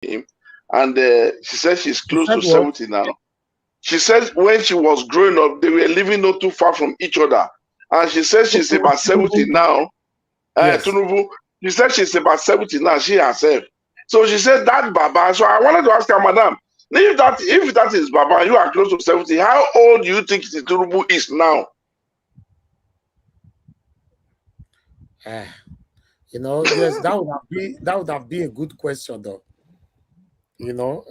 him, and she said she's close to what? 70 now. She says when she was growing up, they were living not too far from each other. And she says she's about 70 now. Yes. Tunubu, she said she's about 70 now, she herself. So she said that Baba. So I wanted to ask her, Madam, if that is Baba, you are close to 70, how old do you think Tunubu is now? You know, yes, that would have been a good question, though. You know,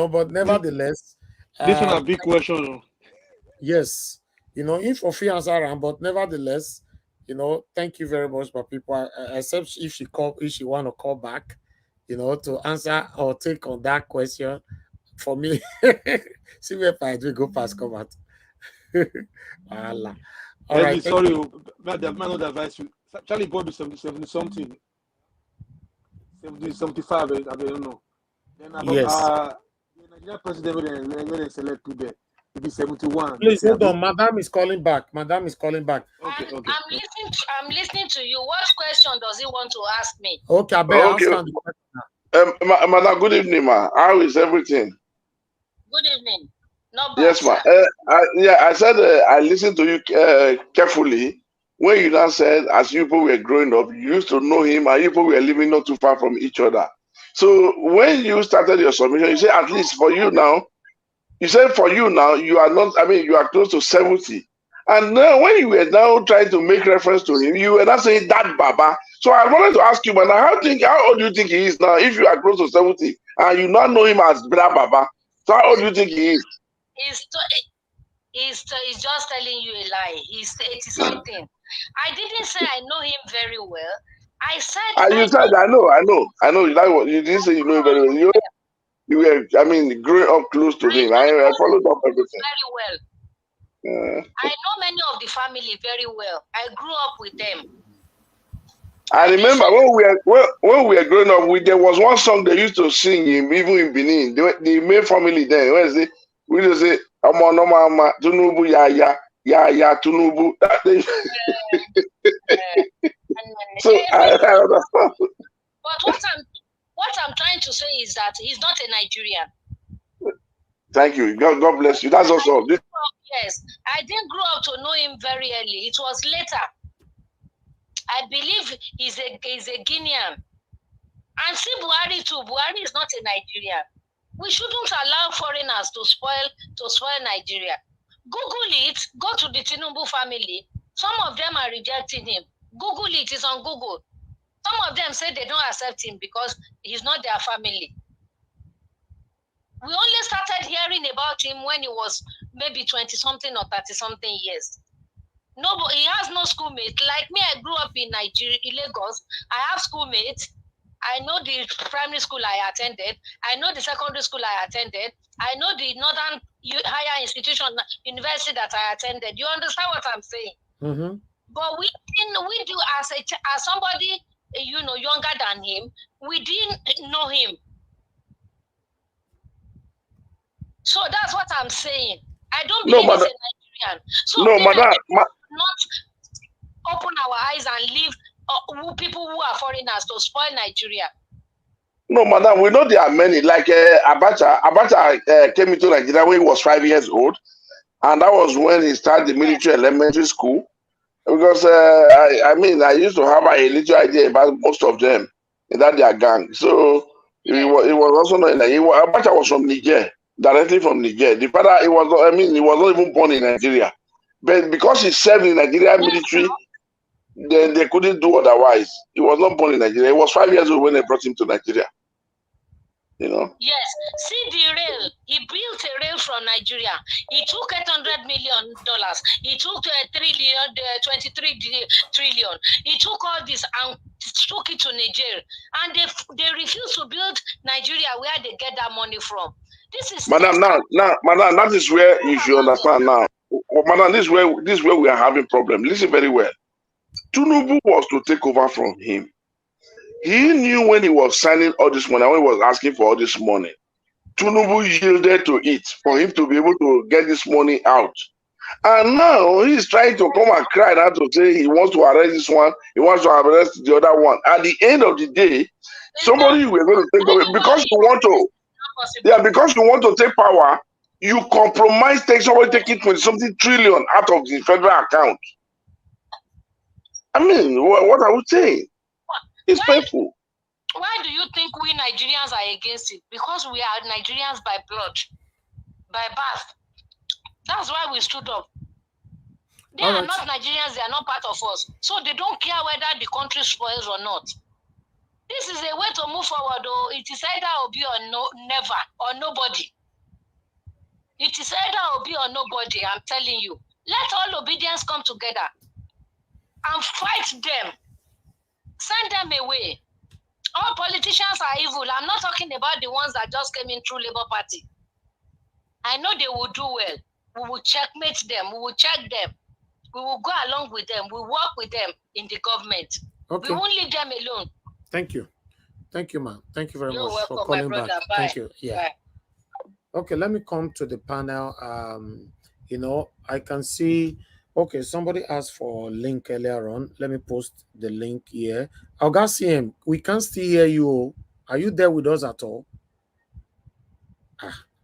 but nevertheless, this one a big question. Yes, if Ofi answer him, but nevertheless, thank you very much, my people. Except if she want to call back, to answer or take on that question for me. See if I do go past come out. All right. Sorry, madam, not advise you. Charlie Boy be 70 something. 70, 75, I don't know. Then about Yes. the Nigerian president when they select today, it be 71. Please hold on. Madam is calling back. Okay. I'm listening to you. What question does he want to ask me? Okay, I better ask now. Madam, good evening, ma. How is everything? Good evening. Not bad, yes, ma. I said I listened to you carefully. When you now said, as you people were growing up, you used to know him, and you people were living not too far from each other. So when you started your submission, you said at least for you now, you are not, you are close to 70. And now when you were now trying to make reference to him, you were not saying that Baba. So I wanted to ask you, but now how old do you think he is now if you are close to 70 and you now know him as Baba? So how old do you think he is? He's just telling you a lie. He's 80-something. I didn't say I know him very well. I said I know. You didn't say you know him very well. You were, growing up close to him. I followed up everything. Very well. I know many of the family very well. I grew up with them. I remember when we were growing up, there was one song they used to sing him, even in Benin. The main family there, we just say, Mama, Tunubu, ya, Tunubu. So I understand. But what I'm trying to say is that he's not a Nigerian. Thank you. God bless you. That's also. Yes, I didn't grow up to know him very early. It was later. I believe he's a Guinean. And see Buhari too. Buhari is not a Nigerian. We shouldn't allow foreigners to spoil Nigeria. Google it. Go to the Tinubu family. Some of them are rejecting him. Google it. It's on Google. Some of them say they don't accept him because he's not their family. We only started hearing about him when he was maybe 20-something or 30-something years. No, but he has no schoolmate. Like me, I grew up in Nigeria, in Lagos. I have schoolmates. I know the primary school I attended. I know the secondary school I attended. I know the Northern Higher Institution, university that I attended. You understand what I'm saying? Mm-hmm. But we do as somebody, younger than him, we didn't know him. So that's what I'm saying. I don't believe he's a Nigerian. So not open our eyes and leave people who are foreigners to spoil Nigeria. No, madam, we know there are many. Like Abacha. Abacha came into Nigeria when he was 5 years old, and that was when he started the military elementary school. Because I used to have a little idea about most of them in that their gang. So it was also not in Nigeria. Abacha was from Niger, directly from Niger. The father, he was not even born in Nigeria, but because he served in Nigeria military, then they couldn't do otherwise. He was not born in Nigeria. He was 5 years old when they brought him to Nigeria. Yes. See the rail. He built a rail from Nigeria. He took $800 million. He took 23 trillion. He took all this and took it to Nigeria. And they refused to build Nigeria where they get that money from. This is Madam, Madam, that is where you should understand now. Madam, this is where we are having problem. Listen very well. Tinubu was to take over from him. He knew when he was signing all this money, when he was asking for all this money, Tinubu yielded to it for him to be able to get this money out. And now he's trying to come and cry out to say he wants to arrest this one, he wants to arrest the other one. At the end of the day, somebody you were going to take away because you want to, because you want to take power, you compromise, take somebody taking 20-something trillion out of the federal account. I mean, what are we saying? It's painful. Why do you think we Nigerians are against it? Because we are Nigerians by blood, by birth. That's why we stood up. They are not Nigerians, they are not part of us. So they don't care whether the country spoils or not. This is a way to move forward, though. It is either Obi or no, never, or nobody. It is either Obi or nobody, I'm telling you. Let all obedience come together and fight them. Send them away. All politicians are evil. I'm not talking about the ones that just came in through Labour Party. I know they will do well. We will checkmate them. We will check them. We will go along with them. We will work with them in the government. Okay. We won't leave them alone. Thank you. Thank you, ma'am. Thank you very much for calling back. Bye. Thank you. Yeah. Bye. Okay, let me come to the panel. You know, I can see, okay, somebody asked for a link earlier on. Let me post the link here. Augustine, we can't still hear you. Are you there with us at all?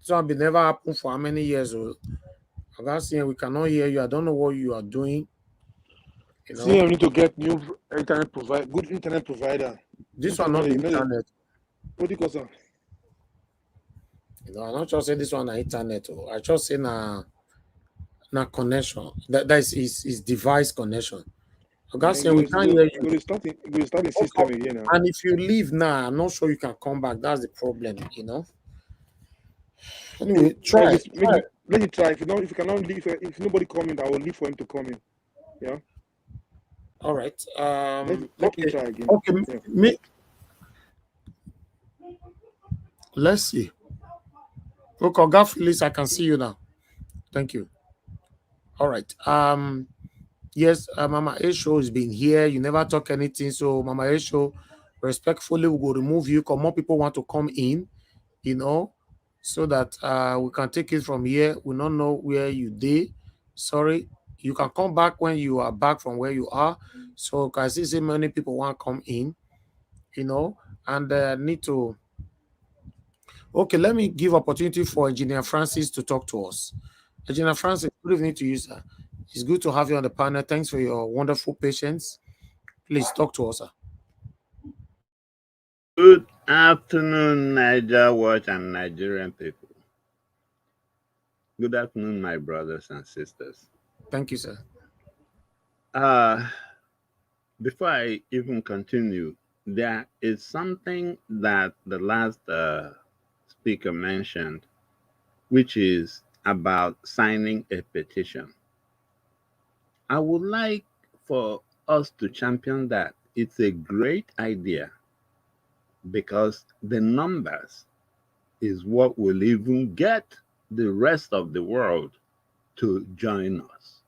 So I've been never happened for how many years? Augustine, we cannot hear you. I don't know what you are doing. You know? See, I need to get new internet provider, good internet provider. This one not the internet. What do you call that? You know, I'm not just saying this one on internet. I just say na connection. That is his device connection. Augustine, we can't hear you. We'll start the system again now. And if you leave now, I'm not sure you can come back. That's the problem, you know. Anyway, try. Let me try. If you cannot leave, if nobody coming, I will leave for him to come in. Yeah. All right. Let me try again. Okay. Yeah. Let's see. Okay, Gaffilis, I can see you now. Thank you. All right. Yes, Mama Esho has been here. You never talk anything. So Mama Esho, respectfully, we will remove you because more people want to come in, you know, so that we can take it from here. We don't know where you did. Sorry. You can come back when you are back from where you are. So I see so many people want to come in, you know, and need to. Okay, let me give opportunity for Engineer Francis to talk to us. Engineer Francis, good evening to you, sir. It's good to have you on the panel. Thanks for your wonderful patience. Please talk to us, sir. Good afternoon, Niger Watch and Nigerian people. Good afternoon, my brothers and sisters. Thank you, sir. Before I even continue, there is something that the last speaker mentioned, which is about signing a petition. I would like for us to champion that. It's a great idea because the numbers is what will even get the rest of the world to join us.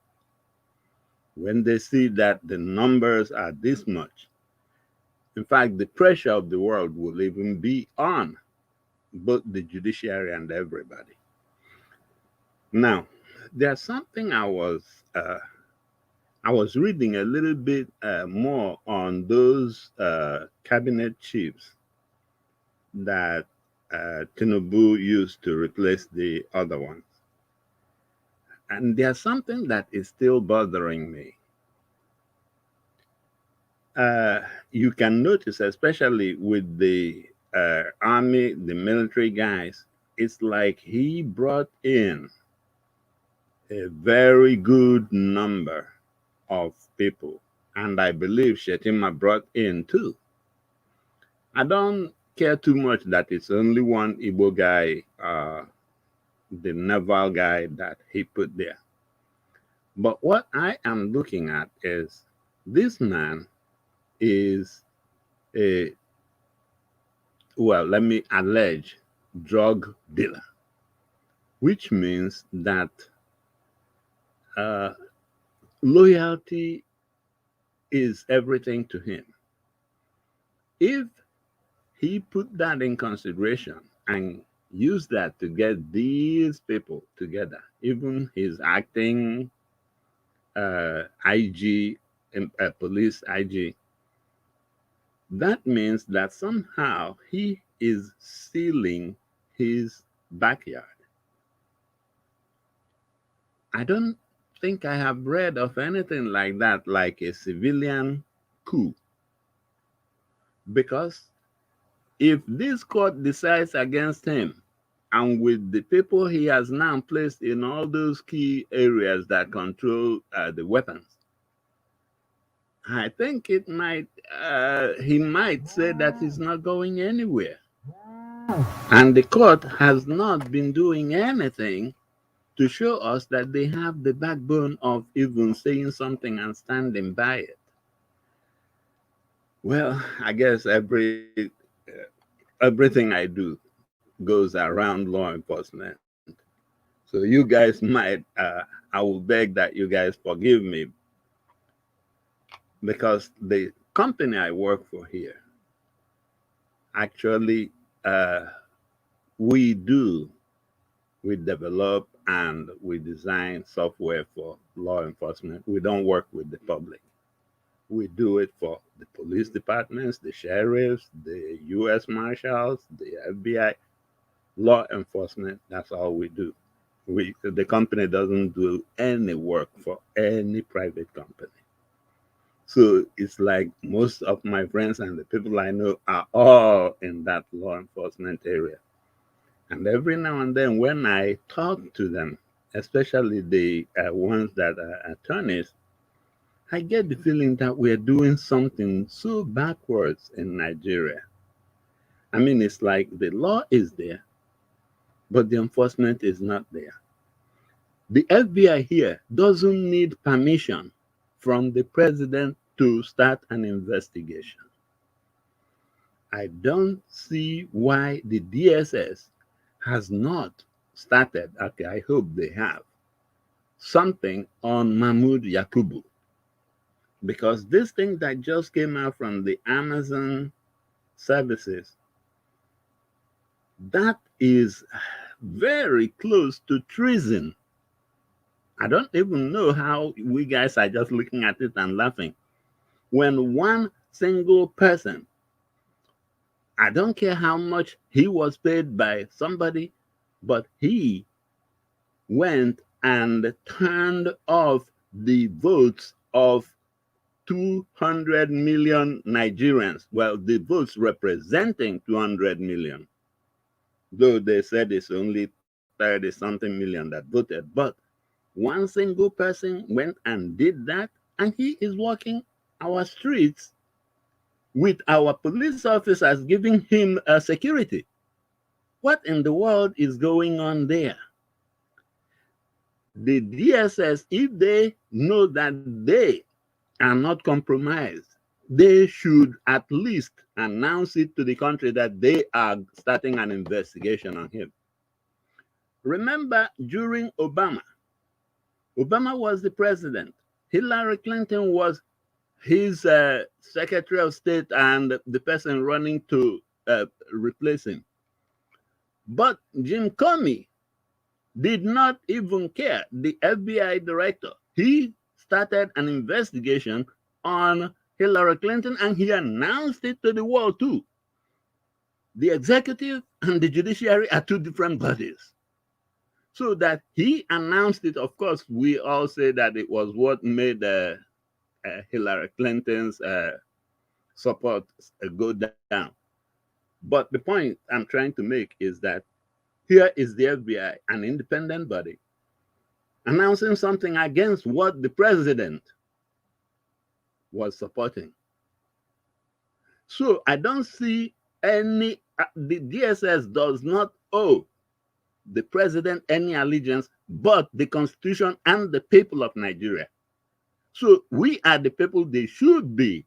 When they see that the numbers are this much, in fact, the pressure of the world will even be on both the judiciary and everybody. Now, there's something I was reading a little bit more on those cabinet chiefs that Tinubu used to replace the other ones. And there's something that is still bothering me. You can notice, especially with the army, the military guys, it's like he brought in a very good number of people. And I believe Shetima brought in too. I don't care too much that it's only one Igbo guy, the naval guy that he put there. But what I am looking at is this man is a, well, let me allege, drug dealer, which means that loyalty is everything to him. If he put that in consideration and use that to get these people together, even his acting IG, police IG. That means that somehow he is sealing his backyard. I don't think I have read of anything like that, like a civilian coup. Because if this court decides against him, and with the people he has now placed in all those key areas that control the weapons, I think it might he might say that he's not going anywhere. And the court has not been doing anything to show us that they have the backbone of even saying something and standing by it. Well, I guess everything I do goes around law enforcement. So you guys might, I will beg that you guys forgive me, because the company I work for here, actually, uh, we develop and we design software for law enforcement. We don't work with the public. We do it for the police departments, the sheriffs, the U.S. Marshals, the FBI, law enforcement. That's all we do. The company doesn't do any work for any private company. So it's like most of my friends and the people I know are all in that law enforcement area. And every now and then when I talk to them, especially the ones that are attorneys, I get the feeling that we're doing something so backwards in Nigeria. I mean, it's like the law is there, but the enforcement is not there. The FBI here doesn't need permission from the president to start an investigation. I don't see why the DSS has not started, okay, I hope they have, something on Mahmoud Yakubu. Because this thing that just came out from the Amazon services, that is very close to treason. I don't even know how we guys are just looking at it and laughing. When one single person, I don't care how much he was paid by somebody, but he went and turned off the votes of 200 million Nigerians. Well, the votes representing 200 million, though they said it's only 30 something million that voted. But one single person went and did that, and he is walking our streets with our police officers giving him security. What in the world is going on there? The DSS, if they know that they are not compromised, they should at least announce it to the country that they are starting an investigation on him. Remember, during Obama was the president. Hillary Clinton was his Secretary of State and the person running to replace him. But Jim Comey did not even care. The FBI director, he started an investigation on Hillary Clinton, and he announced it to the world too. The executive and the judiciary are two different bodies. So that he announced it, of course, we all say that it was what made Hillary Clinton's support go down. But the point I'm trying to make is that here is the FBI, an independent body, announcing something against what the president was supporting. So I don't see any, the DSS does not owe the president any allegiance, but the Constitution and the people of Nigeria. So we are the people they should be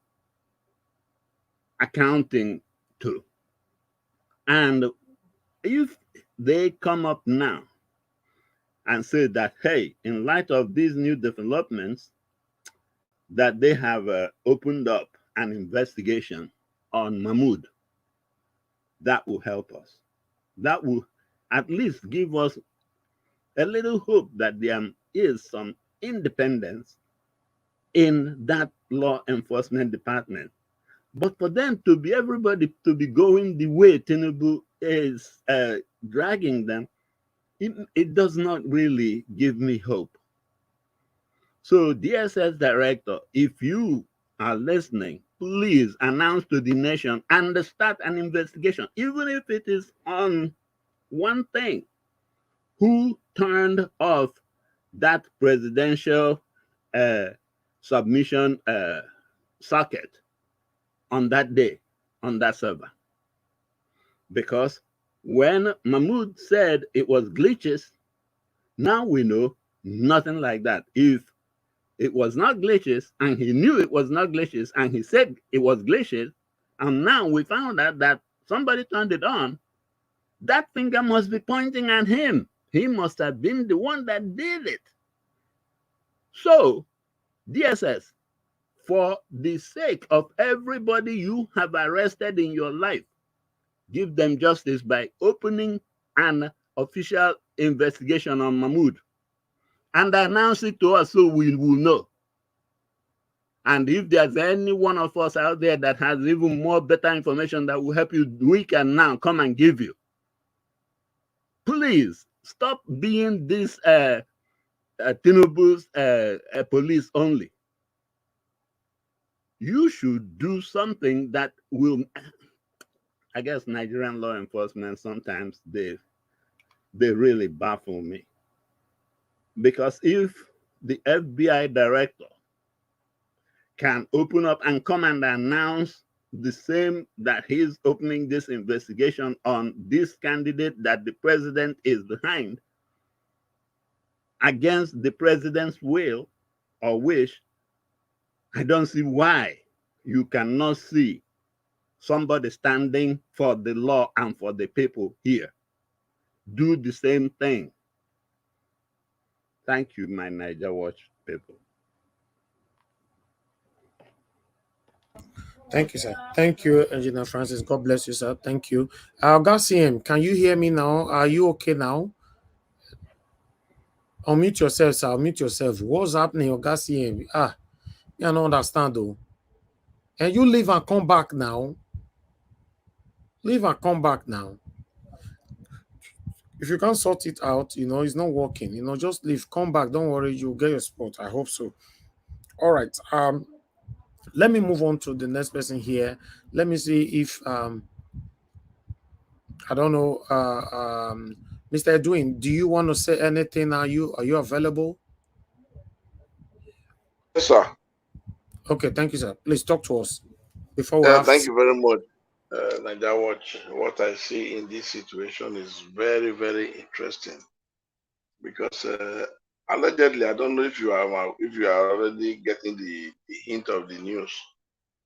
accounting to. And if they come up now and say that, hey, in light of these new developments, that they have opened up an investigation on Mahmoud, that will help us. That will, at least give us a little hope that there is some independence in that law enforcement department. But for them to be everybody to be going the way Tinubu is dragging them, it does not really give me hope. So, DSS director, if you are listening, please announce to the nation and start an investigation, even if it is on one thing. Who turned off that presidential submission socket on that day, on that server? Because when Mahmoud said it was glitches, now we know nothing like that. If it was not glitches, and he knew it was not glitches, and he said it was glitches, and now we found out that somebody turned it on, that finger must be pointing at him. He must have been the one that did it. So, DSS, for the sake of everybody you have arrested in your life, give them justice by opening an official investigation on Mahmoud and announce it to us so we will know. And if there's any one of us out there that has even more better information that will help you, we can now come and give you. Please stop being this Tinubu's police only. You should do something that will. I guess Nigerian law enforcement sometimes they really baffle me, because if the FBI director can open up and come and announce the same that he's opening this investigation on this candidate that the president is behind against the president's will or wish, I don't see why you cannot see somebody standing for the law and for the people here do the same thing. Thank you, my Niger Watch people. Thank you, sir. Thank you, Engineer Francis. God bless you, sir. Thank you. Garciem, can you hear me now? Are you okay now? Unmute yourself, sir. Unmute yourself. What's happening, Garciem? I don't understand, though. And you leave and come back now. Leave and come back now. If you can't sort it out, it's not working. Just leave, come back. Don't worry, you'll get your spot. I hope so. All right. Let me move on to the next person here. Let me see if I don't know. Mr. Edwin, do you want to say anything? Are you available? Yes, sir. Okay, thank you, sir. Please talk to us before we have. Thank you very much, Niger Watch. What I see in this situation is very, very interesting, because allegedly, I don't know if you are already getting the hint of the news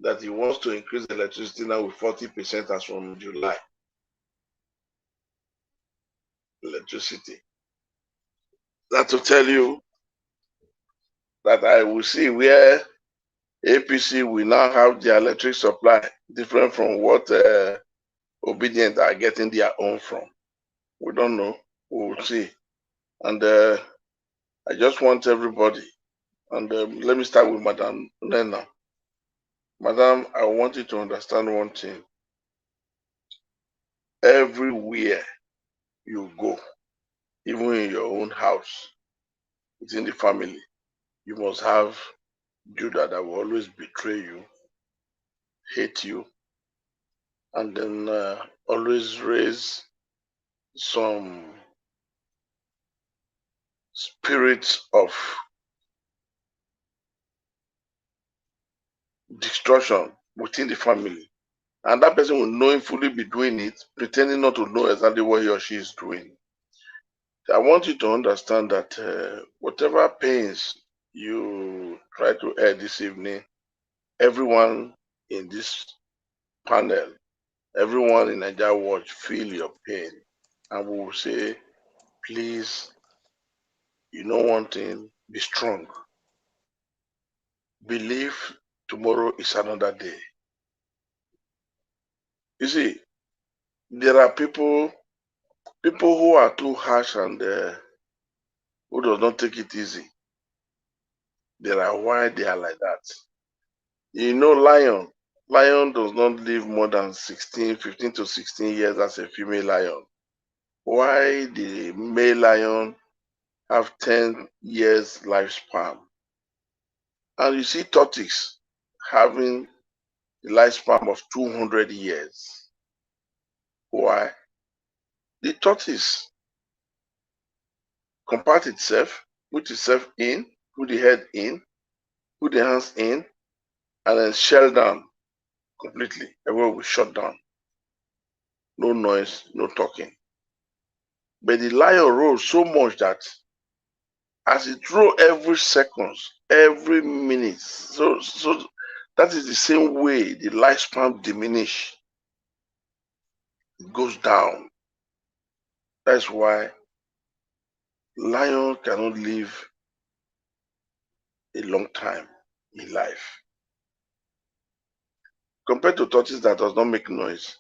that he wants to increase electricity now with 40% as from July. Electricity. That to tell you that I will see where APC will now have their electric supply different from what Obedient are getting their own from. We don't know. We will see. And I just want everybody, and let me start with Madam Nena. Madam, I want you to understand one thing. Everywhere you go, even in your own house, within the family, you must have Judah that will always betray you, hate you, and then always raise some spirits of destruction within the family. And that person will knowingly be doing it, pretending not to know exactly what he or she is doing. I want you to understand that whatever pains you try to air this evening, everyone in this panel, everyone in Niger Watch feel your pain. And we will say, please, you know one thing, be strong. Believe tomorrow is another day. You see, there are people People who are too harsh and who does not take it easy, there are why they are like that. You know, lion does not live more than 15 to 16 years as a female lion. Why the male lion have 10 years lifespan? And you see tortoise having the lifespan of 200 years. Why? The tortoise compact itself, put itself in, put the head in, put the hands in, and then shell down completely. Everyone will shut down. No noise, no talking. But the lion rolls so much that as it rolls every second, every minute, so that is the same way the lifespan diminish. It goes down. That's why lion cannot live a long time in life. Compared to tortoise that does not make noise,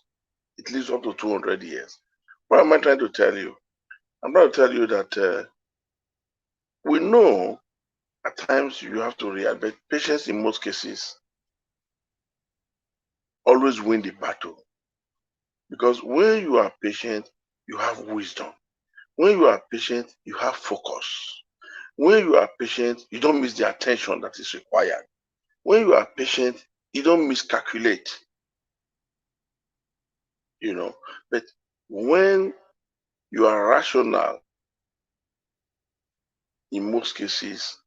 it lives up to 200 years. What am I trying to tell you? I'm trying to tell you that we know at times you have to react, but patience in most cases always win the battle. Because when you are patient, you have wisdom. When you are patient, you have focus. When you are patient, you don't miss the attention that is required. When you are patient, you don't miscalculate. You know, but when you are rational, in most cases,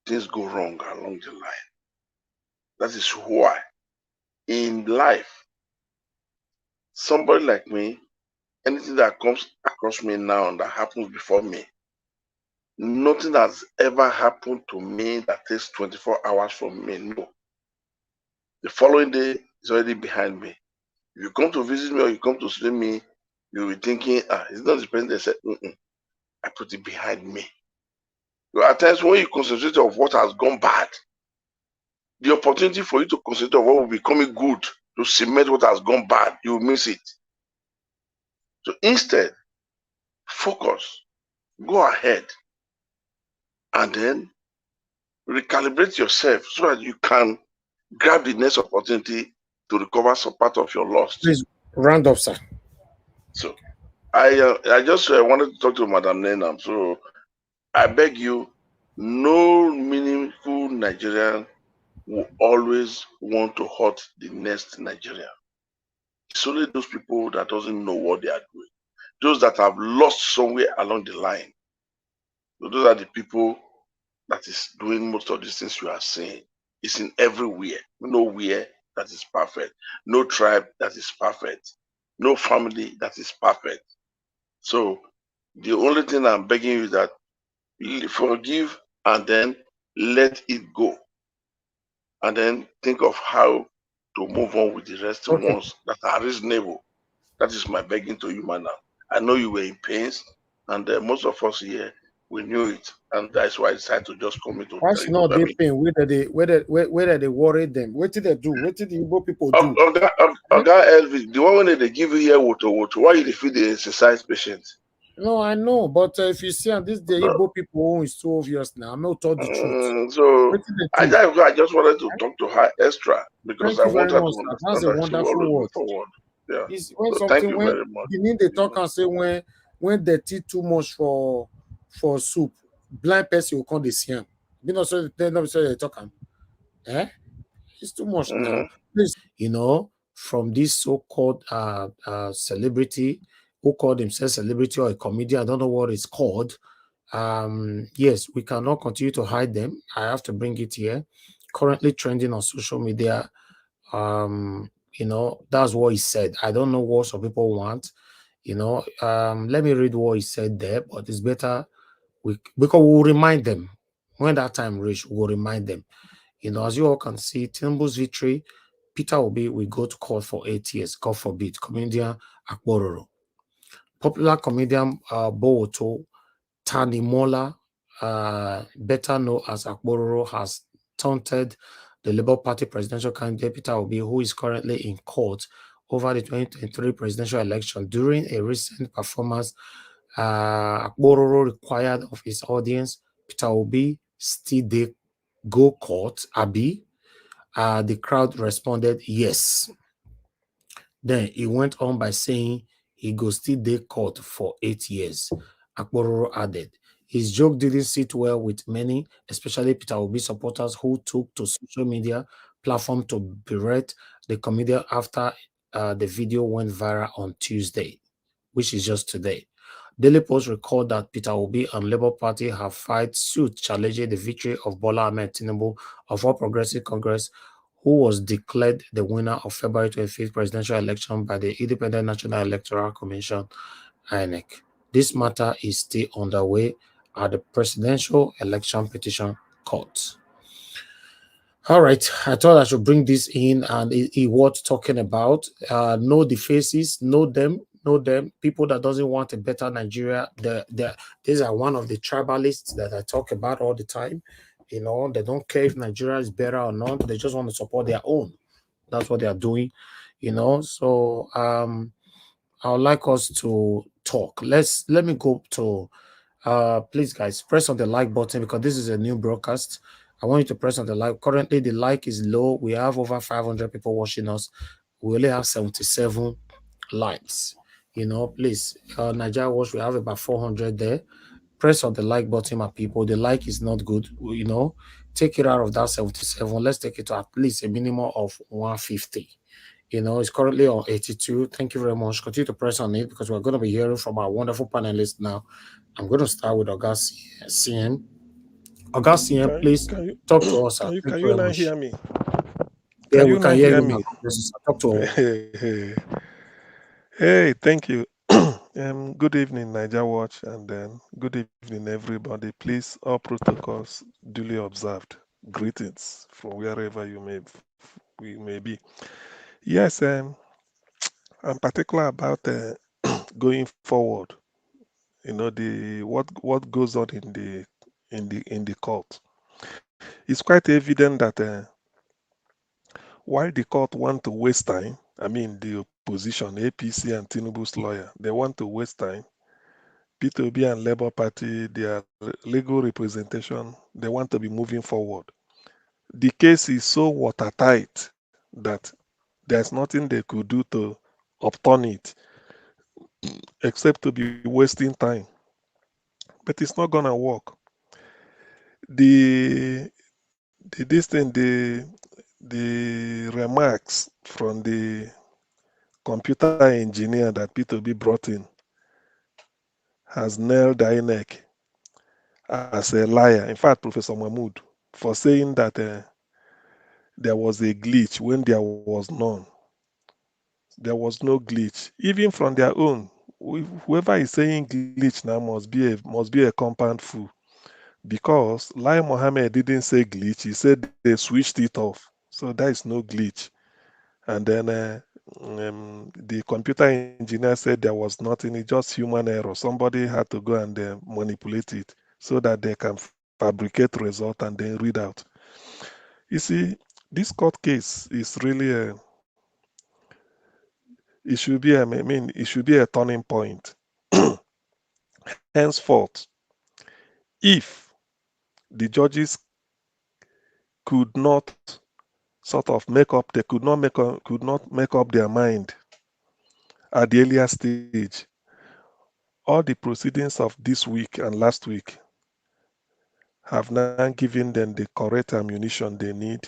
things go wrong along the line. That is why in life, somebody like me, anything that comes across me now and that happens before me, nothing has ever happened to me that takes 24 hours from me. No. The following day is already behind me. If you come to visit me or you come to see me, you'll be thinking, it's not the person that said, I put it behind me. There are times when you concentrate on what has gone bad, the opportunity for you to concentrate on what will be coming good to cement what has gone bad, you will miss it. So instead, focus, go ahead, and then recalibrate yourself so that you can grab the next opportunity to recover some part of your loss. Please round up, sir. So I just wanted to talk to Madam Nenam. So I beg you, no meaningful Nigerian will always want to hurt the next Nigerian. It's only those people that doesn't know what they are doing. Those that have lost somewhere along the line. So those are the people that is doing most of these things you are saying. It's in everywhere. Nowhere that is perfect. No tribe that is perfect. No family that is perfect. So the only thing I'm begging you is that forgive and then let it go. And then think of how to move on with the rest ones that are reasonable. That is my begging to you, madam. I know you were in pains, and most of us here, we knew it. And that's why I decided to just come into Why should not they pain? Whether they worry them? What did they do? What did the Igbo people do? Elvis, the one when they give you here water, why you defeat the exercise patient? No, I know, but if you see on this day, Igbo people is too obvious now. I'm not told the truth. So I just wanted to talk to her extra because I want her to understand that's a wonderful word. Forward. Yeah. It's when so something thank you when very much. You need to talk and say when they eat too much for soup, blind person will come the same. You know, so they talk it's too much now. Please, from this so-called celebrity who called himself celebrity or a comedian, I don't know what it's called. Yes, we cannot continue to hide them. I have to bring it here. Currently trending on social media. That's what he said. I don't know what some people want. Let me read what he said there, but it's better because we'll remind them when that time reach. We'll remind them. As you all can see, Tinubu's victory, Peter Obi will go to court for 8 years. God forbid. Comedian Akpororo. Popular comedian Bowoto Tanimola, better known as Akpororo, has taunted the Labour Party presidential candidate Peter Obi, who is currently in court over the 2023 presidential election. During a recent performance, Akpororo required of his audience, Peter Obi still they go court, Abi. The crowd responded, yes. Then he went on by saying he go still dey court for 8 years. Akpororo added. His joke didn't sit well with many, especially Peter Obi supporters who took to social media platform to berate the comedian after the video went viral on Tuesday, which is just today. Daily Post recalled that Peter Obi and Labour Party have filed suit challenging the victory of Bola Ahmed Tinubu of All Progressive Congress, who was declared the winner of February 25th presidential election by the Independent National Electoral Commission, Inec. This matter is still underway at the Presidential Election Petition Court. All right, I thought I should bring this in and it worth talking about. Know the faces, know them. People that doesn't want a better Nigeria. These are one of the tribalists that I talk about all the time. You know, they don't care if Nigeria is better or not. They just want to support their own. That's what they are doing. You know, so I would like us to talk. Let me go to please guys press on the like button because this is a new broadcast. I want you to press on the like. Currently the like is low. We have over 500 people watching us. We only have 77 likes. You know, please, Nigeria Watch, we have about 400 there. Press on the like button, my people. The like is not good. You know, take it out of that 77. Let's take it to at least a minimum of 150. You know, it's currently on 82. Thank you very much. Continue to press on it because we're going to be hearing from our wonderful panelists now. I'm going to start with August CM. August CM, please talk to us. Thank Can you you very not much. hear me? Yeah, Can we you can not hear hear you me? now. Talk to us. Hey, thank you. Good evening, Niger Watch, and then good evening, everybody. Please, all protocols duly observed. Greetings from wherever we may be. Yes, I'm particular about going forward. You know the what goes on in the court. It's quite evident that while the court want to waste time, I mean the opposition, APC and Tinubu's lawyer, they want to waste time. P2B and Labour Party, their legal representation, they want to be moving forward. The case is so watertight that there's nothing they could do to upturn it except to be wasting time. But it's not gonna work. The the remarks from the computer engineer that P2B brought in has nailed Inec as a liar. In fact, Professor Mahmoud, for saying that there was a glitch when there was none. There was no glitch, even from their own. Whoever is saying glitch now must be a compound fool, because Lai Mohammed didn't say glitch. He said they switched it off, so there is no glitch. And then the computer engineer said there was nothing. It's just human error. Somebody had to go and manipulate it so that they can fabricate result and then read out. You see, this court case is really it should be a turning point. Henceforth, if the judges could not sort of make up, they could not make up their mind at the earlier stage, all the proceedings of this week and last week have now given them the correct ammunition they need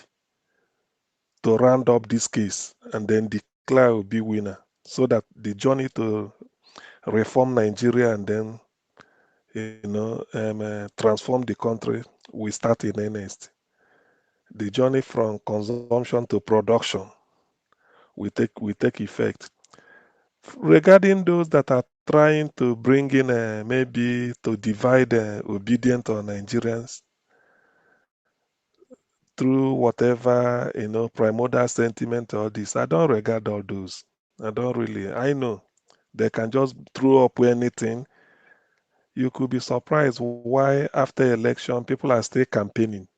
to round up this case and then declare will be winner, so that the journey to reform Nigeria and then transform the country will start in earnest. The journey from consumption to production will take effect. Regarding those that are trying to bring in maybe to divide obedient or Nigerians through whatever primordial sentiment or this, I don't regard all those. I don't really. I know they can just throw up anything. You could be surprised why after election people are still campaigning.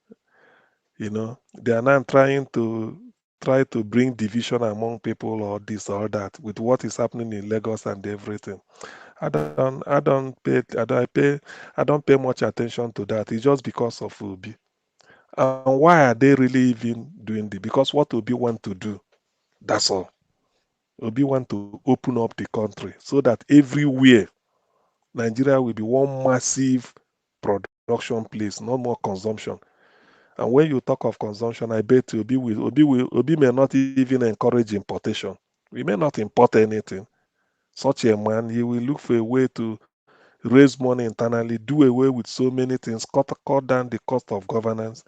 They are now trying to try to bring division among people or this or that with what is happening in Lagos and everything. I don't pay much attention to that. It's just because of Obi. And why are they really even doing this? Because what Obi want to do, that's all. Obi want to open up the country so that everywhere Nigeria will be one massive production place, no more consumption. And when you talk of consumption, I bet Obi may not even encourage importation. We may not import anything. Such a man, he will look for a way to raise money internally, do away with so many things, cut down the cost of governance,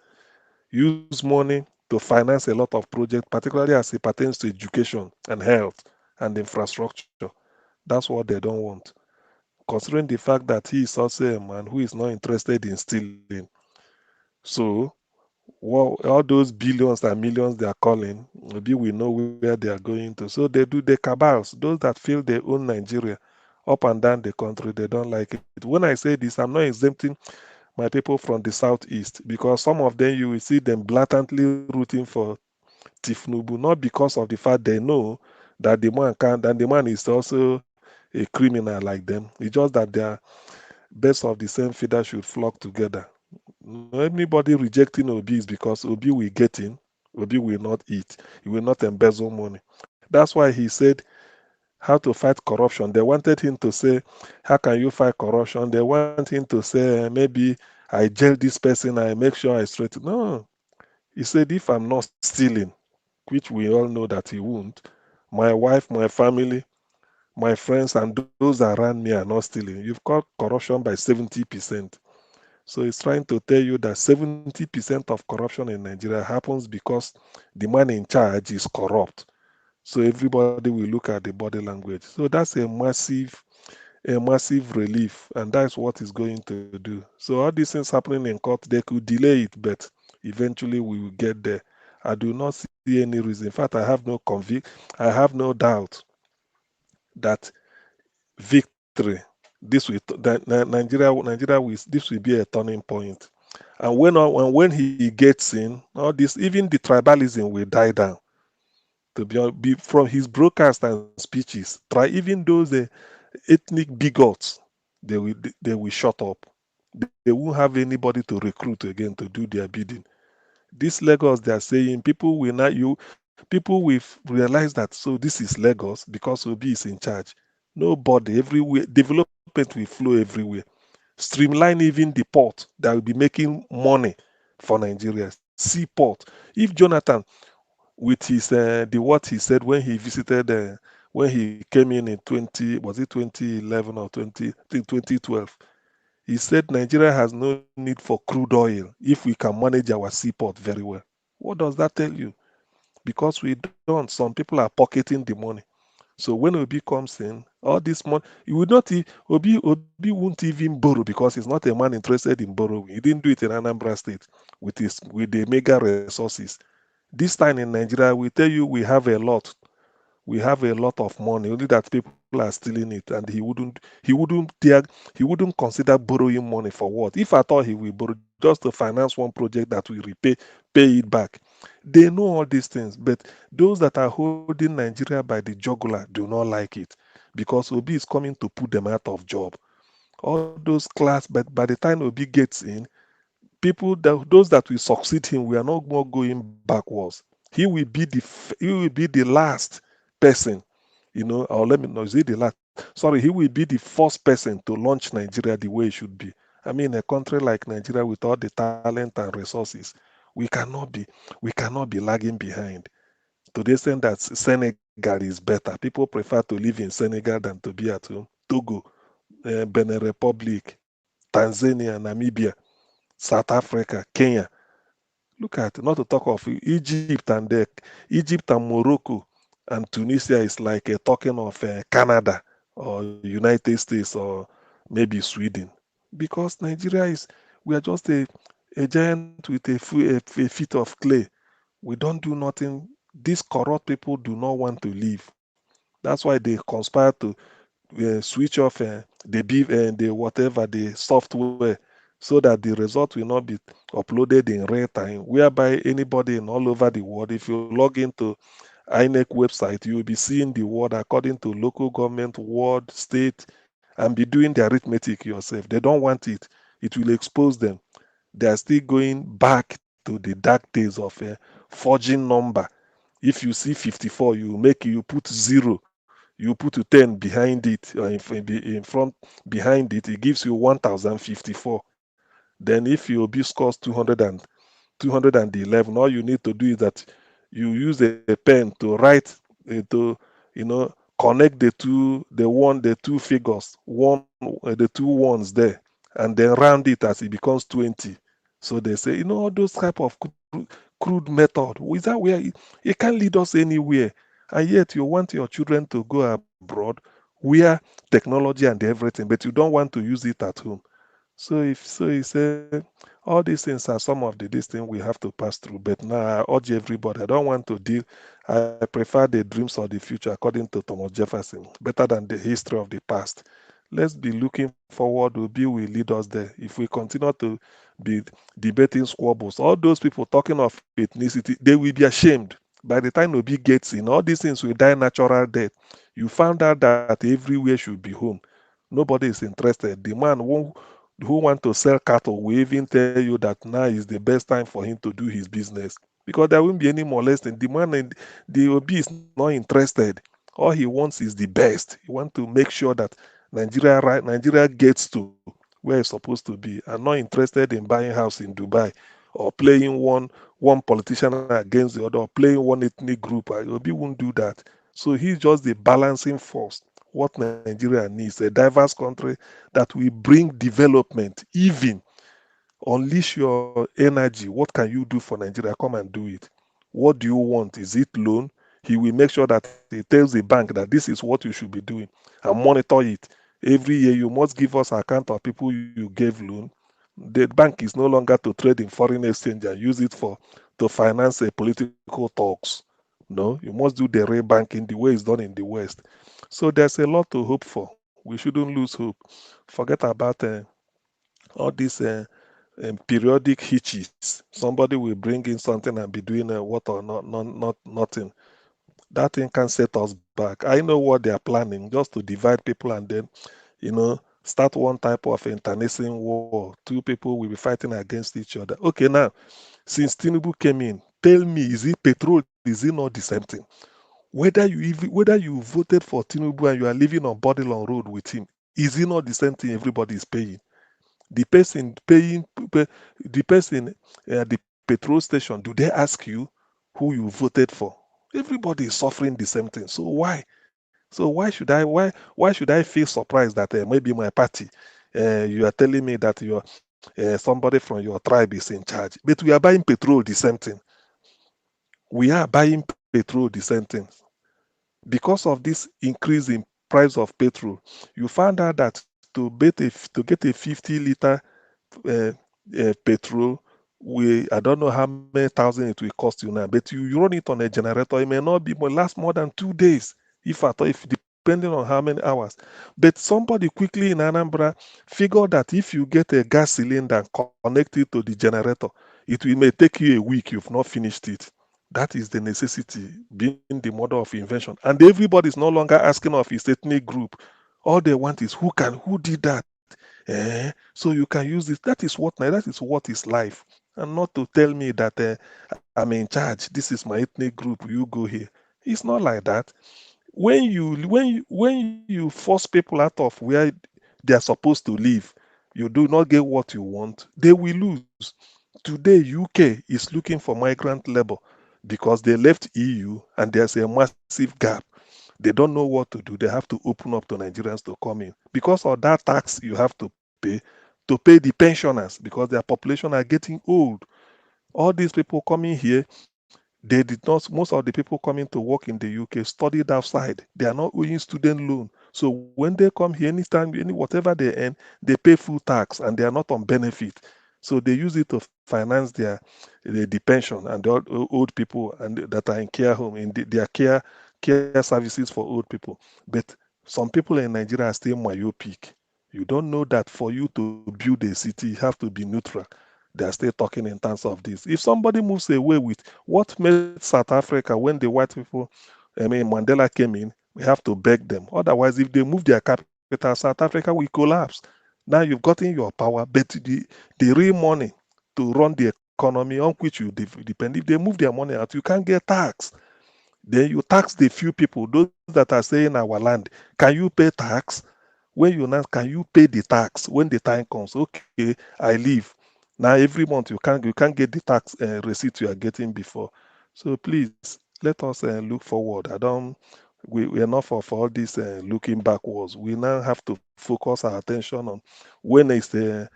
use money to finance a lot of projects, particularly as it pertains to education and health and infrastructure. That's what they don't want. Considering the fact that he is also a man who is not interested in stealing. So, well, all those billions and millions they are calling, maybe we know where they are going to. So they do the cabals, those that feel they own Nigeria up and down the country, they don't like it. When I say this, I'm not exempting my people from the southeast because some of them you will see them blatantly rooting for Tifnubu, not because of the fact they know that the man can that the man is also a criminal like them. It's just that they are birds of the same feather should flock together. No, anybody rejecting Obi is because Obi will get in, Obi will not eat, he will not embezzle money. That's why he said how to fight corruption. They wanted him to say, how can you fight corruption? They want him to say, maybe I jail this person, I make sure I straighten. No, he said, if I'm not stealing, which we all know that he won't, my wife, my family, my friends, and those around me are not stealing. You've cut corruption by 70%. So it's trying to tell you that 70% of corruption in Nigeria happens because the man in charge is corrupt. So everybody will look at the body language. So that's a massive relief, and that's what it's going to do. So all these things happening in court, they could delay it, but eventually we will get there. I do not see any reason. In fact, I have no doubt that victory, Nigeria will, this will be a turning point. And when he gets in, all this, even the tribalism will die down. From his broadcast and speeches, try even those ethnic bigots, they will shut up. They won't have anybody to recruit again to do their bidding. This Lagos, they are saying people will realize that, so this is Lagos because Obi is in charge. Nobody, everywhere, development will flow everywhere. Streamline even the port that will be making money for Nigeria. Seaport. If Jonathan, with his the what he said when he visited when he came in 20, was it 2011 or 2012, he said Nigeria has no need for crude oil if we can manage our seaport very well. What does that tell you? Because we don't. Some people are pocketing the money. So when Obi comes in, all this money, he would not. Obi won't even borrow because he's not a man interested in borrowing. He didn't do it in Anambra State with the mega resources. This time in Nigeria, we tell you we have a lot. We have a lot of money. Only that people are stealing it, and he wouldn't consider borrowing money for what? If I thought he will borrow just to finance one project that will pay it back. They know all these things, but those that are holding Nigeria by the jugular do not like it because Obi is coming to put them out of job. All those class, but by the time Obi gets in, those that will succeed him, we are not more going backwards. He will be the last person, or let me know, is he the last? Sorry, he will be the first person to launch Nigeria the way it should be. I mean, a country like Nigeria with all the talent and resources, we cannot be we cannot be lagging behind. To the extent that Senegal is better. People prefer to live in Senegal than to be at home. Togo, Benin Republic, Tanzania, Namibia, South Africa, Kenya. Look at, not to talk of Egypt and Morocco and Tunisia is like talking of Canada or United States or maybe Sweden. Because Nigeria we are just a giant with a feet of clay. We don't do nothing. These corrupt people do not want to leave. That's why they conspire to switch off the whatever, the software, so that the result will not be uploaded in real time, whereby anybody in all over the world, if you log into INEC website, you will be seeing the word according to local government, ward, state, and be doing the arithmetic yourself. They don't want it. It will expose them. They are still going back to the dark days of a forging number. If you see 54, you put zero, you put a 10 behind it, or in front behind it, it gives you 1054. Then if your B scores 211, all you need to do is that you use a pen to write, to connect the two figures, the two ones there, and then round it as it becomes 20. So they say, all those type of crude method, is that where it can't lead us anywhere? And yet you want your children to go abroad where technology and everything, but you don't want to use it at home. So he said, all these things are some of the these things we have to pass through. But now I urge everybody, I don't want to deal. I prefer the dreams of the future, according to Thomas Jefferson, better than the history of the past. Let's be looking forward. Obi will lead us there. If we continue to be debating squabbles, all those people talking of ethnicity, they will be ashamed. By the time Obi gets in, all these things will die natural death. You found out that everywhere should be home. Nobody is interested. The man who want to sell cattle will even tell you that now is the best time for him to do his business, because there won't be any molesting. The man and the OB is not interested. All he wants is the best. He wants to make sure that Nigeria gets to where it's supposed to be, and not interested in buying house in Dubai or playing one politician against the other, or playing one ethnic group. Obi won't do that. So he's just the balancing force. What Nigeria needs, a diverse country that will bring development, even unleash your energy. What can you do for Nigeria? Come and do it. What do you want? Is it loan? He will make sure that he tells the bank that this is what you should be doing and monitor it. Every year you must give us account of people you gave loan. The bank is no longer to trade in foreign exchange and use it to finance a political talks. No, you must do the real banking the way it's done in the West. So there's a lot to hope for. We shouldn't lose hope. Forget about all these periodic hitches. Somebody will bring in something and be doing what or not nothing. That thing can set us back. I know what they are planning, just to divide people and then, start one type of internecine war. Two people will be fighting against each other. Okay, now, since Tinubu came in, tell me, is it petrol? Is it not the same thing? Whether you voted for Tinubu and you are living on Bodilon Road with him, is it not the same thing everybody is paying? The person paying, the person at the petrol station, do they ask you who you voted for? Everybody is suffering the same thing. So why? So why should I feel surprised that maybe my party, you are telling me that somebody from your tribe is in charge, but we are buying petrol the same thing. We are buying petrol the same thing. Because of this increase in price of petrol, you found out that to get a 50 liter petrol, I don't know how many thousand it will cost you now, but you run it on a generator, it may not be more last more than 2 days, if at all, if depending on how many hours. But somebody quickly in Anambra figured that if you get a gas cylinder and connect it to the generator, it may take you a week, you've not finished it. That is the necessity, being the mother of invention. And everybody is no longer asking of his ethnic group. All they want is who did that? So you can use this. That is what is life. And not to tell me that I'm in charge. This is my ethnic group. You go here. It's not like that. When you force people out of where they are supposed to live, you do not get what you want, they will lose. Today, UK is looking for migrant labor because they left EU and there's a massive gap. They don't know what to do. They have to open up to Nigerians to come in. Because of that tax you have to pay the pensioners, because their population are getting old. All these people coming here, they did not, most of the people coming to work in the UK studied outside. They are not owing student loan. So when they come here, anytime, whatever they earn, they pay full tax and they are not on benefit. So they use it to finance the pension and the old people and that are in care home, in their care services for old people. But some people in Nigeria are still myopic. You don't know that for you to build a city, you have to be neutral. They are still talking in terms of this. If somebody moves away with what made South Africa when the white people, Mandela came in, we have to beg them. Otherwise, if they move their capital, South Africa will collapse. Now you've gotten your power, but the real money to run the economy on which you depend, if they move their money out, you can't get tax. Then you tax the few people, those that are staying in our land. Can you pay tax? When you now, can you pay the tax when the time comes? Okay, I leave. Now every month you can't get the tax receipt you are getting before. So please let us look forward. I don't. We enough of all this looking backwards. We now have to focus our attention on when is the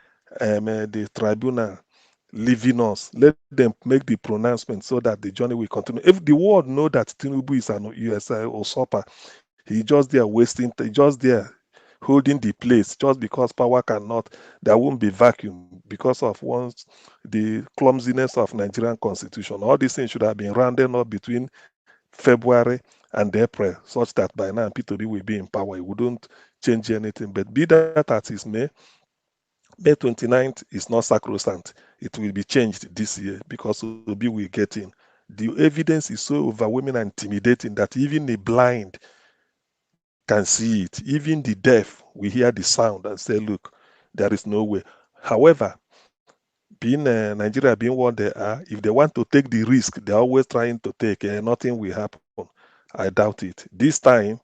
tribunal leaving us. Let them make the pronouncement so that the journey will continue. If the world know that Tinubu is an USI usurper, he just there wasting, just there holding the place just because power cannot, there won't be vacuum because of once the clumsiness of Nigerian constitution. All these things should have been rounded up between February and April, such that by now P2B will be in power. It wouldn't change anything. But be that as it May 29th is not sacrosanct. It will be changed this year because Obi will get in. The evidence is so overwhelming and intimidating that even a blind can see it. Even the deaf will hear the sound and say, look, there is no way. However, being Nigeria being what they are, if they want to take the risk, they're always trying to take, nothing will happen. I doubt it. This time,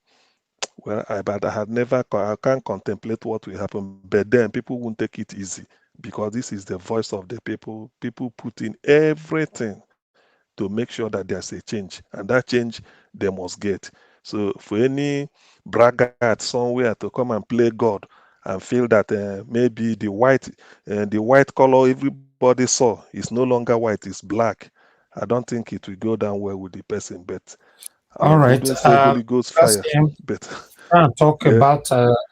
well, but I had never, I can't contemplate what will happen. But then people won't take it easy because this is the voice of the people. People put in everything to make sure that there's a change, and that change they must get. So for any braggart somewhere to come and play God and feel that maybe the white color everybody saw is no longer white, it's black, I don't think it will go down well with the person. But I All right. wouldn't say Holy Ghost fire, Kasim, but try and talk yeah. about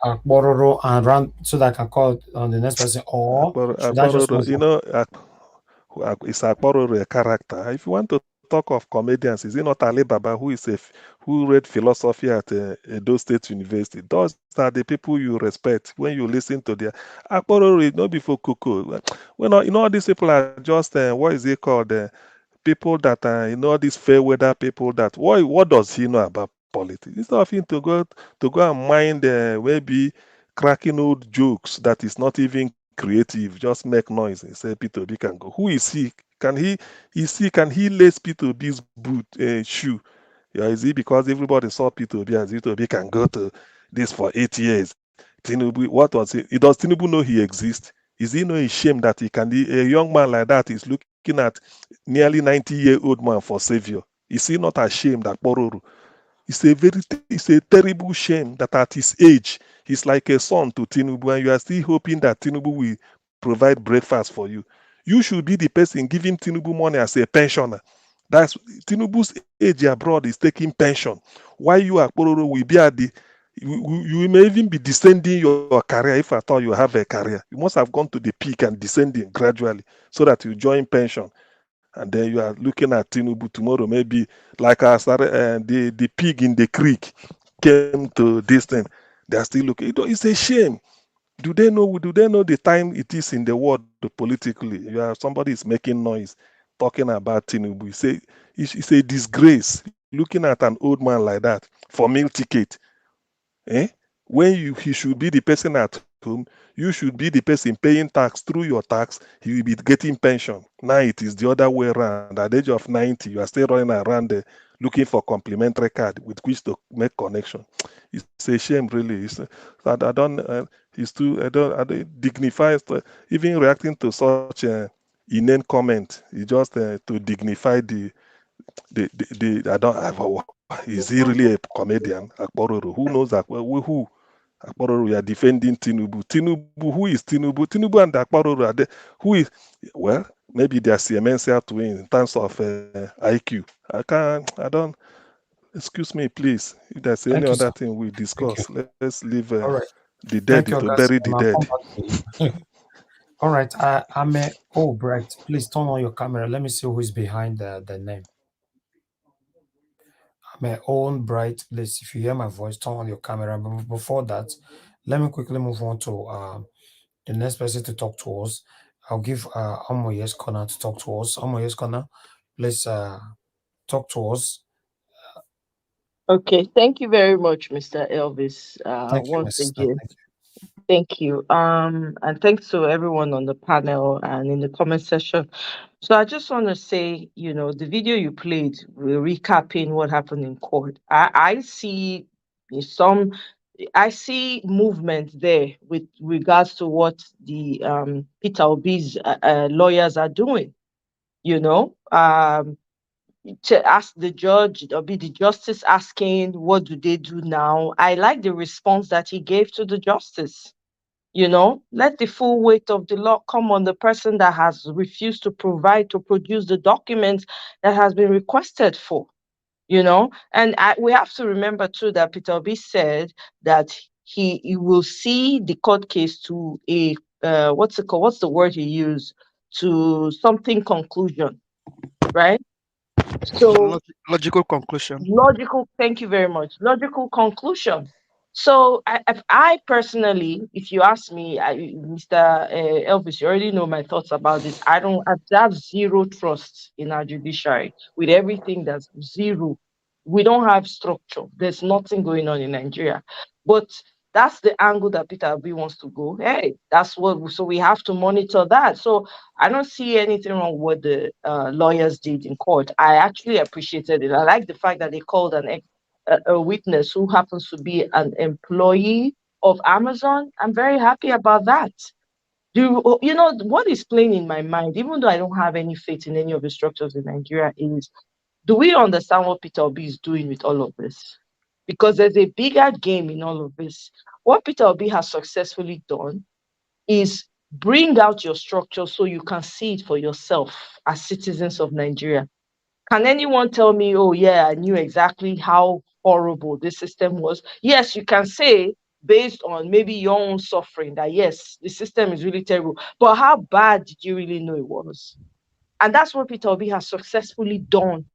Akbororo and run so that I can call on the next person, or should I just Akporo, move on? Is Akporo a character? If you want to talk of comedians, is it not Ali Baba who read philosophy at Edo State University? Those are the people you respect when you listen to their Akporo. Is not before Kuku. When all these people are just what is it called? People that all these fair weather people. That what does he know about politics? Instead of him to go and mind maybe cracking old jokes that is not even creative, just make noise and say P2B can go. Who is he? Can he lace P2B's boot shoe? Yeah, is it because everybody saw P2B as P2B can go to this for 8 years? Tinubu, what was it? Does Tinubu know he exists? Is he no ashamed that he can be a young man like that is looking at nearly 90-year-old man for savior? Is he not ashamed that Bororo? It's a terrible shame that at his age, he's like a son to Tinubu, and you are still hoping that Tinubu will provide breakfast for you. You should be the person giving Tinubu money as a pensioner. That's Tinubu's age abroad is taking pension. Why you Akpororo will be at you may even be descending your career if at all you have a career. You must have gone to the peak and descending gradually so that you join pension, and then you are looking at Tinubu tomorrow, maybe like I started, the pig in the creek came to this thing. They are still looking. It's a shame. Do they know the time it is in the world politically? Somebody is making noise, talking about Tinubu. It's a disgrace looking at an old man like that for meal ticket. Eh? When he should be the person at home, you should be the person paying tax. Through your tax, he will be getting pension. Now it is the other way around. At the age of 90, you are still running around there looking for complimentary card with which to make connection. It's a shame, really. I don't. It's too. I don't dignifies. Even reacting to such inane comment is just to dignify the I don't have. Is he really a comedian? Akpororo. Who knows who? Akpororo, you are defending Tinubu. Tinubu, who is Tinubu? Tinubu and Akpororo are there. Who is, well, maybe they are Siemens twins in terms of IQ. I don't, excuse me, please. If there's any Thank you, other sir. thing we Thank you. discuss, let's leave All right. the dead Thank you, to bury Kasim. the I'll dead. come back to you. All right. I'm a oh Bright. Please turn on your camera. Let me see who is behind the name. I'm a own Bright. Please, if you hear my voice, turn on your camera. But before that, Let me quickly move on to the next person to talk to us. I'll give Amoye's Corner to talk to us. Amoye's Corner, please talk to us. Okay, thank you very much, Mr. Elvis. Thank you, my Once sister. again, Thank you. thank you. And thanks to everyone on the panel and in the comment section. So I just want to say, the video you played, recapping what happened in court. I see some, I see movement there with regards to what the Peter Obi's lawyers are doing. To ask the judge or be the justice asking, what do they do now? I like the response that he gave to the justice. Let the full weight of the law come on the person that has refused to produce the documents that has been requested for. And we have to remember too that Peter Obi said that he will see the court case to a what's it called? What's the word he used? To something conclusion, right? So Logical conclusion. logical, thank you very much. Logical conclusion. So I personally, if you ask me, Mr. Elvis, you already know my thoughts about this. I have zero trust in our judiciary with everything that's zero. We don't have structure. There's nothing going on in Nigeria. But that's the angle that Peter Obi wants to go. Hey, so we have to monitor that. So I don't see anything wrong with what the lawyers did in court. I actually appreciated it. I like the fact that they called a witness who happens to be an employee of Amazon. I'm very happy about that. What is playing in my mind, even though I don't have any faith in any of the structures in Nigeria, is do we understand what Peter Obi is doing with all of this? Because there's a bigger game in all of this. What Peter Obi has successfully done is bring out your structure so you can see it for yourself as citizens of Nigeria. Can anyone tell me, oh, yeah, I knew exactly how horrible this system was? Yes, you can say, based on maybe your own suffering, that yes, the system is really terrible. But how bad did you really know it was? And that's what Peter Obi has successfully done.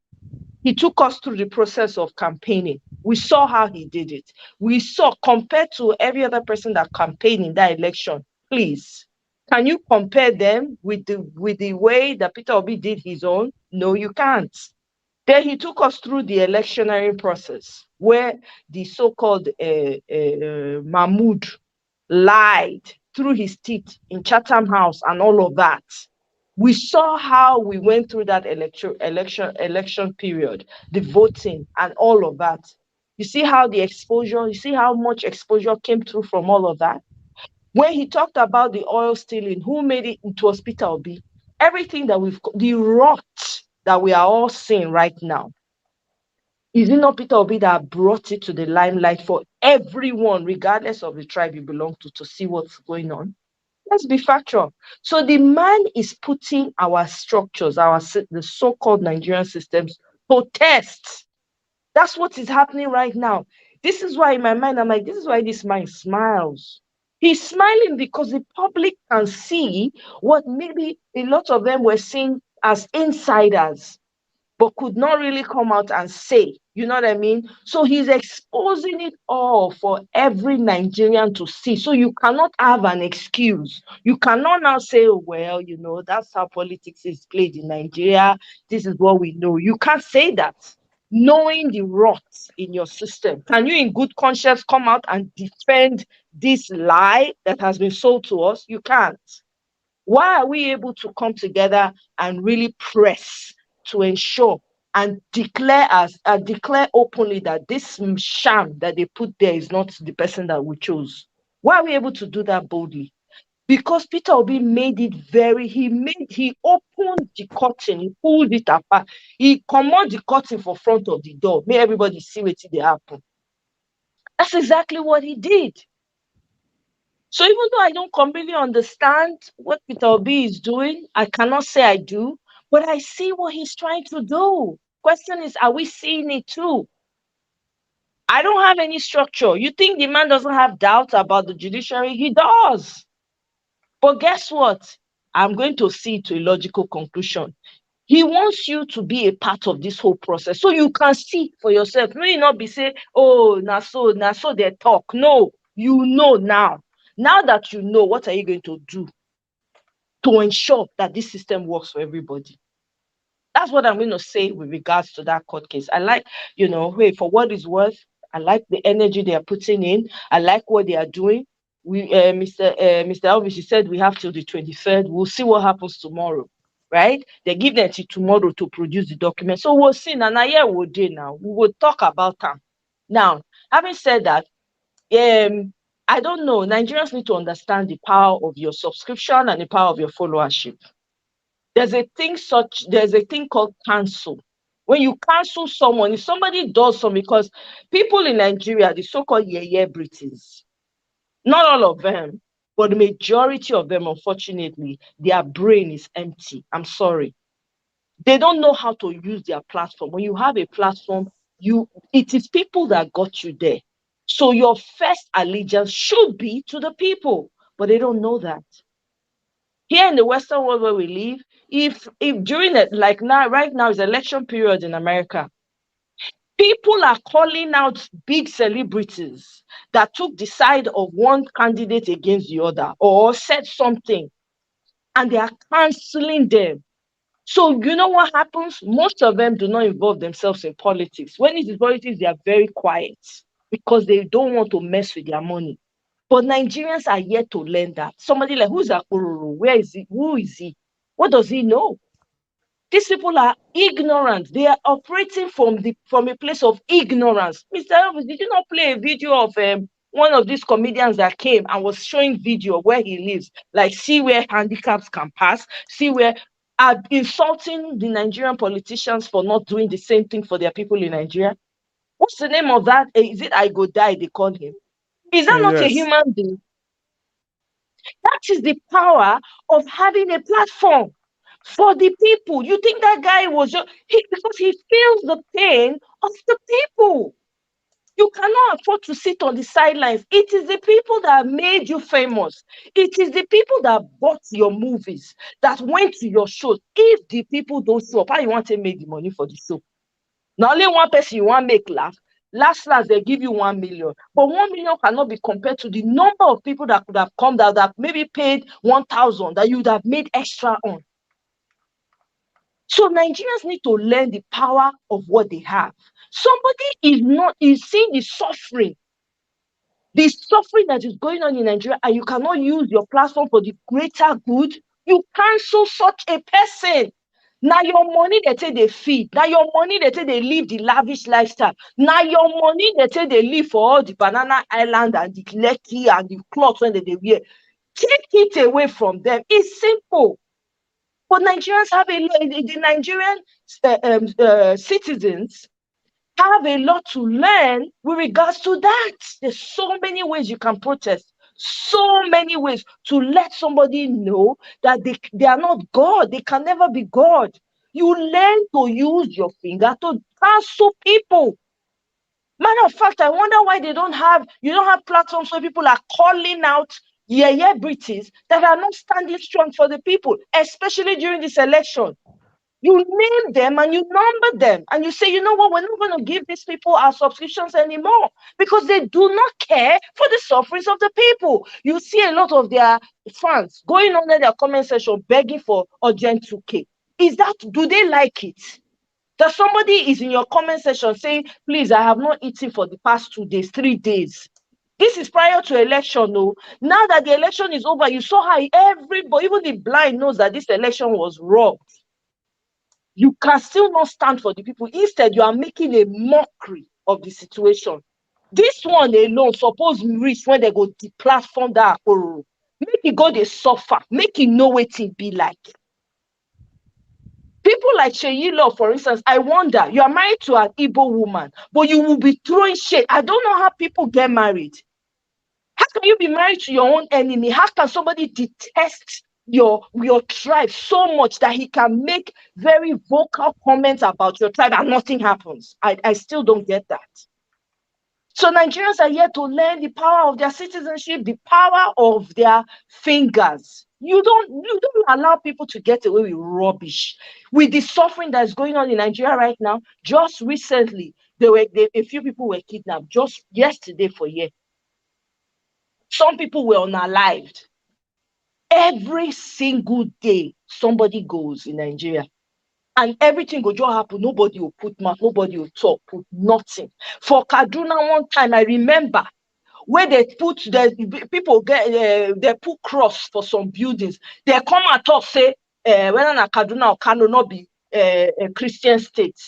He took us through the process of campaigning. We saw how he did it. We saw, compared to every other person that campaigned in that election, please, can you compare them with the way that Peter Obi did his own? No, you can't. Then he took us through the electionary process where the so-called Mahmoud lied through his teeth in Chatham House and all of that. We saw how we went through that election period, the voting and all of that. You see how you see how much exposure came through from all of that? When he talked about the oil stealing, who made it? It was Peter Obi. Everything that the rot that we are all seeing right now, is it not Peter Obi that brought it to the limelight for everyone, regardless of the tribe you belong to see what's going on? Let's be factual. So the man is putting our structures, the so-called Nigerian systems, to test. That's what is happening right now. This is why in my mind, I'm like, this is why this man smiles. He's smiling because the public can see what maybe a lot of them were seeing as insiders, but could not really come out and say. You know what I mean? So he's exposing it all for every Nigerian to see. So you cannot have an excuse. You cannot now say, oh, well, that's how politics is played in Nigeria. This is what we know. You can't say that. Knowing the rot in your system, can you in good conscience come out and defend this lie that has been sold to us? You can't. Why are we able to come together and really press to ensure and declare openly that this sham that they put there is not the person that we chose? Why are we able to do that boldly? Because Peter Obi made it he opened the curtain, he pulled it apart, he commanded the curtain for front of the door, made everybody see what they happen. That's exactly what he did. So even though I don't completely understand what Peter Obi is doing, I cannot say I do, but I see what he's trying to do. Question is, are we seeing it too? I don't have any structure. You think the man doesn't have doubts about the judiciary? He does. But guess what? I'm going to see to a logical conclusion. He wants you to be a part of this whole process so you can see for yourself. May not be say, oh, na so they talk. No. You know now. Now that you know, what are you going to do to ensure that this system works for everybody? That's what I'm going to say with regards to that court case. I like, hey, for what it's worth, I like the energy they are putting in. I like what they are doing. Mr. Elvis, you said we have till the 23rd. We'll see what happens tomorrow, right? They give them till tomorrow to produce the document. So we'll see. And I hear we'll do now. We will talk about them. Now, having said that, I don't know. Nigerians need to understand the power of your subscription and the power of your followership. There's a thing called cancel. When you cancel someone, if somebody does something, because people in Nigeria, the so-called British, not all of them, but the majority of them, unfortunately, their brain is empty. I'm sorry. They don't know how to use their platform. When you have a platform, it is people that got you there. So your first allegiance should be to the people, but they don't know that. Here in the Western world where we live, if during it, like now, right now is election period in America, people are calling out big celebrities that took the side of one candidate against the other or said something, and they are canceling them. So you know what happens? Most of them do not involve themselves in politics. When it is politics, they are very quiet because they don't want to mess with their money. But Nigerians are yet to learn that. Somebody like, who's Akururu? Where is he? Who is he? What does he know? These people are ignorant. They are operating from a place of ignorance. Mr. Elvis, did you not play a video of one of these comedians that came and was showing video where he lives? Like, see where handicaps can pass, see where insulting the Nigerian politicians for not doing the same thing for their people in Nigeria. What's the name of that? Is it I Go Die, they call him? Is that not a Yes. human being? That is the power of having a platform for the people. You think that guy was because he feels the pain of the people. You cannot afford to sit on the sidelines. It is the people that made you famous. It is the people that bought your movies, that went to your shows. If the people don't show up, how you want to make the money for the show? Now only one person you want to make laugh. Last, they give you 1 million. But 1 million cannot be compared to the number of people that could have come that have maybe paid 1,000 that you would have made extra on. So Nigerians need to learn the power of what they have. Somebody is seeing the suffering that is going on in Nigeria, and you cannot use your platform for the greater good. You cancel such a person. Now your money they say they feed. Now your money they say they live the lavish lifestyle. Now your money they say they live for all the Banana Island and the Lekki and the clothes when they wear. Take it away from them. It's simple. But Nigerians have the Nigerian citizens have a lot to learn with regards to that. There's so many ways you can protest. So many ways to let somebody know that they are not God. They can never be God. You learn to use your finger to cancel people. Matter of fact, I wonder why you don't have platforms where people are calling out British that are not standing strong for the people, especially during this election. You name them and you number them and you say, you know what, we're not going to give these people our subscriptions anymore because they do not care for the sufferings of the people. You see a lot of their fans going on in their comment section begging for urgent 2K. Do they like it? That somebody is in your comment section saying, please, I have not eaten for the past 2 days, 3 days. This is prior to election, no. Now that the election is over, you saw how everybody, even the blind, knows that this election was robbed. You can still not stand for the people. Instead, you are making a mockery of the situation. This one alone, suppose reach when they go deplatform that Akoro. Make it go they suffer. Make it know what it be like. People like Sheyi Law, for instance, I wonder, you are married to an Igbo woman, but you will be throwing shade. I don't know how people get married. How can you be married to your own enemy? How can somebody detest your tribe so much that he can make very vocal comments about your tribe and nothing happens? I still don't get that. So Nigerians are here to learn the power of their citizenship, the power of their fingers. You don't allow people to get away with rubbish. With the suffering that's going on in Nigeria right now, just recently, a few people were kidnapped just yesterday for year. Some people were unalived. Every single day, somebody goes in Nigeria. And everything will just happen. Nobody will put mouth, nobody will talk, put nothing. For Kaduna, one time, I remember where they put the people they put cross for some buildings. They come and talk, say, whether na Kaduna or Kano not be a Christian state.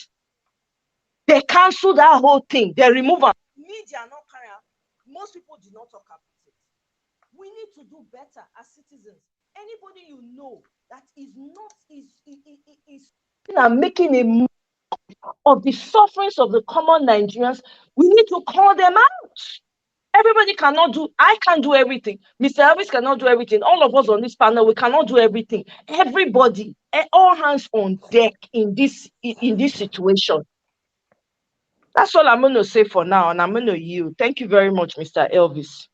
They cancel that whole thing. They remove it. Media not carry out. Most people did not talk about it. We need to do better as citizens. Anybody you know that is not making a move of the sufferings of the common Nigerians, we need to call them out. Everybody cannot do, I can't do everything. Mr. Elvis cannot do everything. All of us on this panel, we cannot do everything. Everybody, all hands on deck in this situation. That's all I'm going to say for now, and I'm going to yield. Thank you very much, Mr. Elvis.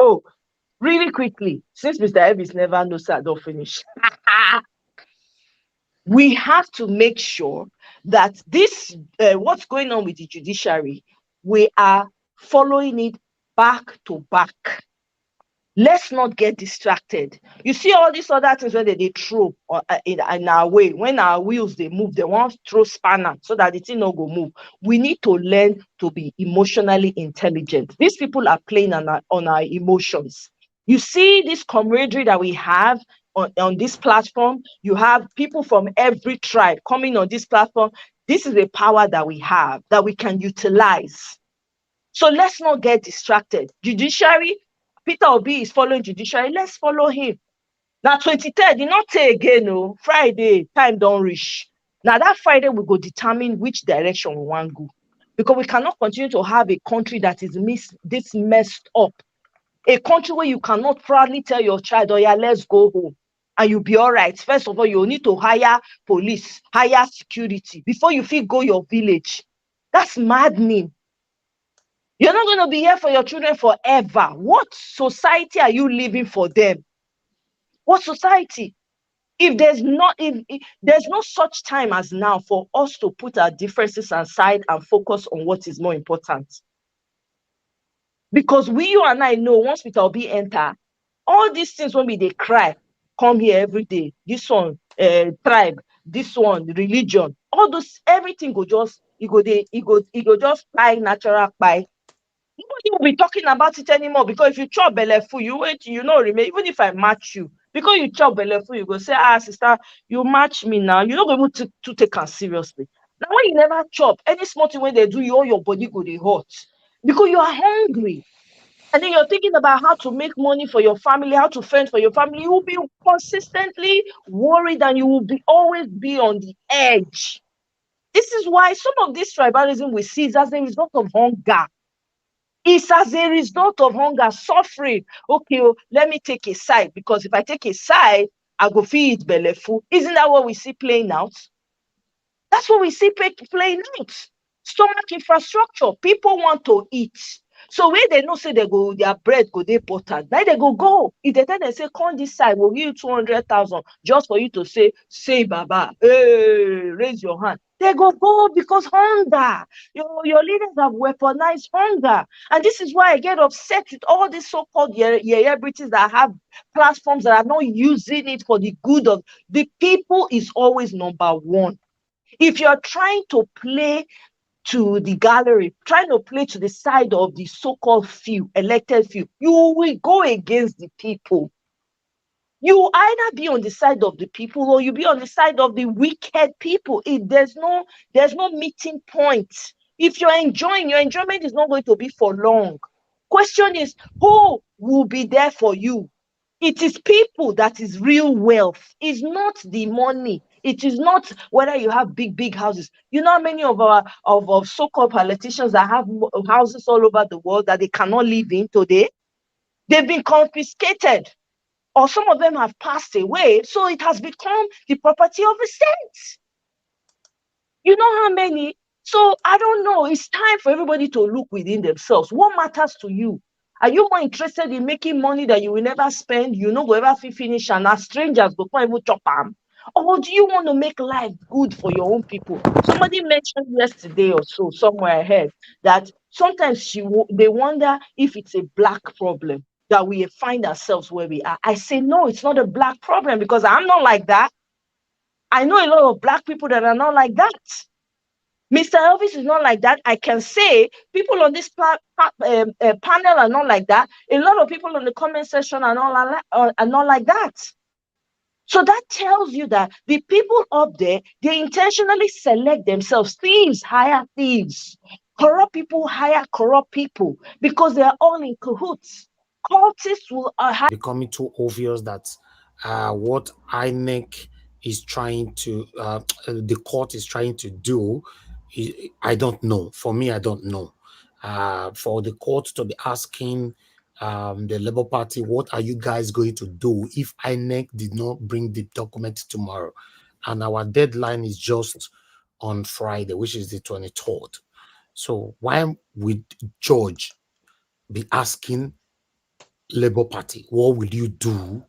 Oh, really quickly, since Mr. Elvis never knows I don't finish. We have to make sure that this, what's going on with the judiciary, we are following it back to back. Let's not get distracted. You see all these other things when they throw in our way, when our wheels they move, they want to throw spanner so that the thing not go move. We need to learn to be emotionally intelligent. These people are playing on our emotions. You see this camaraderie that we have on this platform. You have people from every tribe coming on this platform. This is a power that we have that we can utilize. So let's not get distracted. Judiciary, Peter Obi is following judiciary. Let's follow him. Now 23rd, you not say again, no. Friday, time don't reach. Now that Friday we go determine which direction we want to go. Because we cannot continue to have a country that is this messed up. A country where you cannot proudly tell your child, oh yeah, let's go home. And you'll be all right. First of all, you need to hire police, hire security before you feel go your village. That's maddening. You're not going to be here for your children forever. What society are you living for them? What society? If there's no such time as now for us to put our differences aside and focus on what is more important. Because you and I know once we will be enter, all these things when they cry, come here every day. This one, tribe, this one, religion, all those, everything go just, it go just buy natural buy. Nobody will be talking about it anymore because if you chop belle full, you wait, you know, remember, even if I match you, because you chop belle full, you go say, sister, you match me now. You're not able to take us seriously. Now, when you never chop, any small thing when they do, all your body go they hot because you are hungry. And then you're thinking about how to make money for your family, how to fend for your family. You will be consistently worried and you will always be on the edge. This is why some of this tribalism we see is as a result of hunger. It's as a result of hunger, suffering. Okay, let me take a side because if I take a side, I go feed belly full. Isn't that what we see playing out? That's what we see playing out. Stomach infrastructure. People want to eat. So when they know say they go, their bread go they buttered. Now they go. If they tell them say, come this side, we'll give you 200,000 just for you to say Baba, hey, raise your hand. They go because hunger. Your leaders have weaponized hunger. And this is why I get upset with all these so-called celebrities that have platforms that are not using it for the good of the people is always number one. If you're trying to play to the gallery, trying to play to the side of the so-called few, elected few, you will go against the people. You either be on the side of the people or you be on the side of the wicked people. There's no meeting point. If you're enjoying, your enjoyment is not going to be for long. Question is, who will be there for you? It is people that is real wealth. It's not the money. It is not whether you have big houses. You know how many of our so-called politicians that have houses all over the world that they cannot live in today? They've been confiscated. Or some of them have passed away, so it has become the property of the state. You know how many? So I don't know. It's time for everybody to look within themselves. What matters to you? Are you more interested in making money that you will never spend? You know, go ever finish, and as strangers go come even chop them? Or do you want to make life good for your own people? Somebody mentioned yesterday or so, somewhere ahead, that sometimes they wonder if it's a black problem that we find ourselves where we are. I say, no, it's not a black problem because I'm not like that. I know a lot of black people that are not like that. Mr. Elvis is not like that. I can say people on this panel are not like that. A lot of people on the comment section are not like that. So that tells you that the people up there, they intentionally select themselves. Thieves hire thieves. Corrupt people hire corrupt people because they are all in cahoots. Cultists will hire. Becoming too obvious that what INEC is trying to, the court is trying to do, I don't know. For me, I don't know. For the court to be asking the Labour Party, what are you guys going to do if INEC did not bring the document tomorrow? And our deadline is just on Friday, which is the 23rd. So why would George be asking Labour Party, what will you do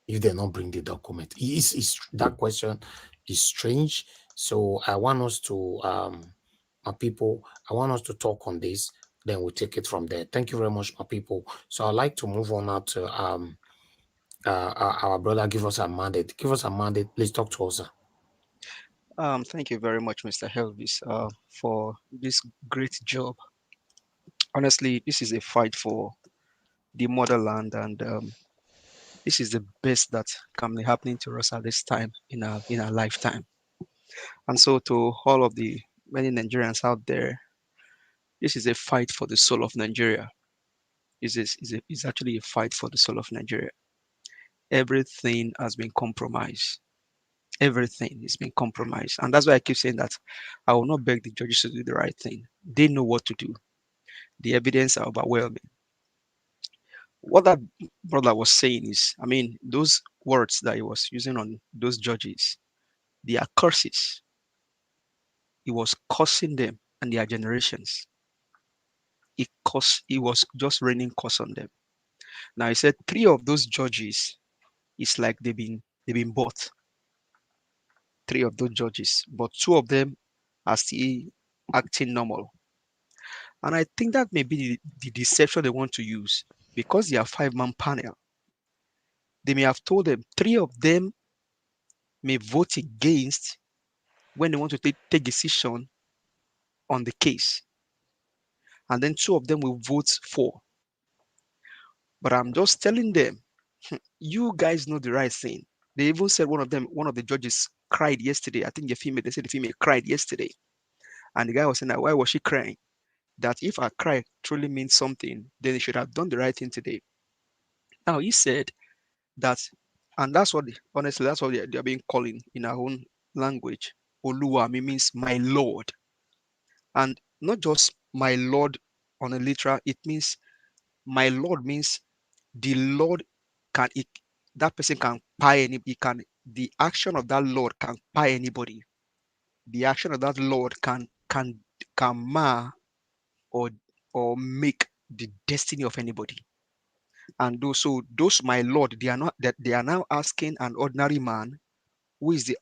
if they not bring the document? That question is strange. So I want us to, my people, I want us to talk on this. Then we'll take it from there. Thank you very much, my people. So I'd like to move on now to our brother. Give us a mandate. Give us a mandate. Please talk to us, sir. Thank you very much, Mr. Helvis, for this great job. Honestly, this is a fight for the motherland, and this is the best that can be happening to us at this time in our lifetime. And so, to all of the many Nigerians out there, this is a fight for the soul of Nigeria. It's actually a fight for the soul of Nigeria. Everything has been compromised. Everything is being compromised. And that's why I keep saying that I will not beg the judges to do the right thing. They know what to do. The evidence are overwhelming. What that brother was saying is, I mean, those words that he was using on those judges, they are curses. He was cursing them and their generations. He was just raining curse on them. Now he said three of those judges is like they've been bought. Three of those judges, but two of them are still acting normal. And I think that may be the deception they want to use because they are five-man panel. They may have told them three of them may vote against when they want to take decision on the case, and then two of them will vote for. But I'm just telling them, you guys know the right thing. They even said one of the judges cried yesterday. I think they said the female cried yesterday. And the guy was saying, why was she crying? That if a cry truly means something, then they should have done the right thing today. Now he said that, and that's what honestly that's what they're being calling in our own language. Oluwami means my Lord, and not just my Lord on a literal. It means my Lord means the Lord can that person can buy the action of that Lord can buy anybody. The action of that Lord can mar or make the destiny of anybody. And those my Lord, they are now asking an ordinary man who is the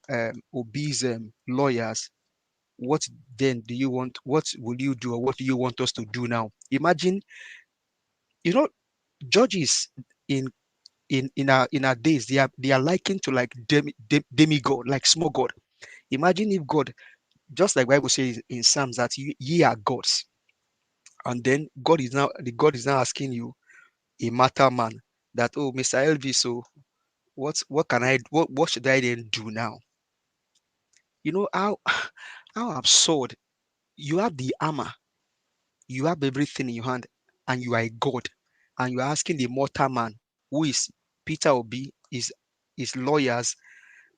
obese lawyers, what then do you want? What will you do, or what do you want us to do now? Imagine, judges in our days, they are likened to like demigod, like small god. Imagine if God, just like Bible says in Psalms that ye are gods, and then God is now asking you, a matter man, that, oh, Mr. Elvis, so what should I then do now? You know how absurd. You have the armor, you have everything in your hand, and you are a god, and you are asking the mortal man, who is Peter Obi, is lawyers,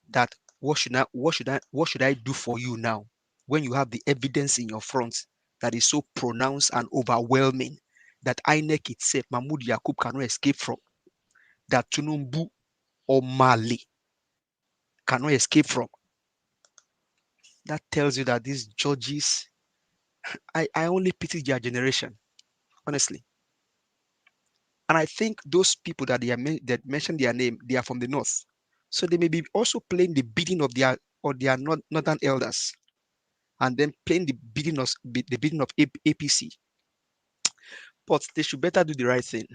that what should I do for you now, when you have the evidence in your front that is so pronounced and overwhelming, that INEC itself, Mahmoud Yakub, cannot escape from, that Tunumbu or Mali cannot escape from. That tells you that these judges, I only pity their generation, honestly. And I think those people that that mentioned their name, they are from the north. So they may be also playing the bidding of their northern elders, and then playing the bidding of APC. But they should better do the right thing.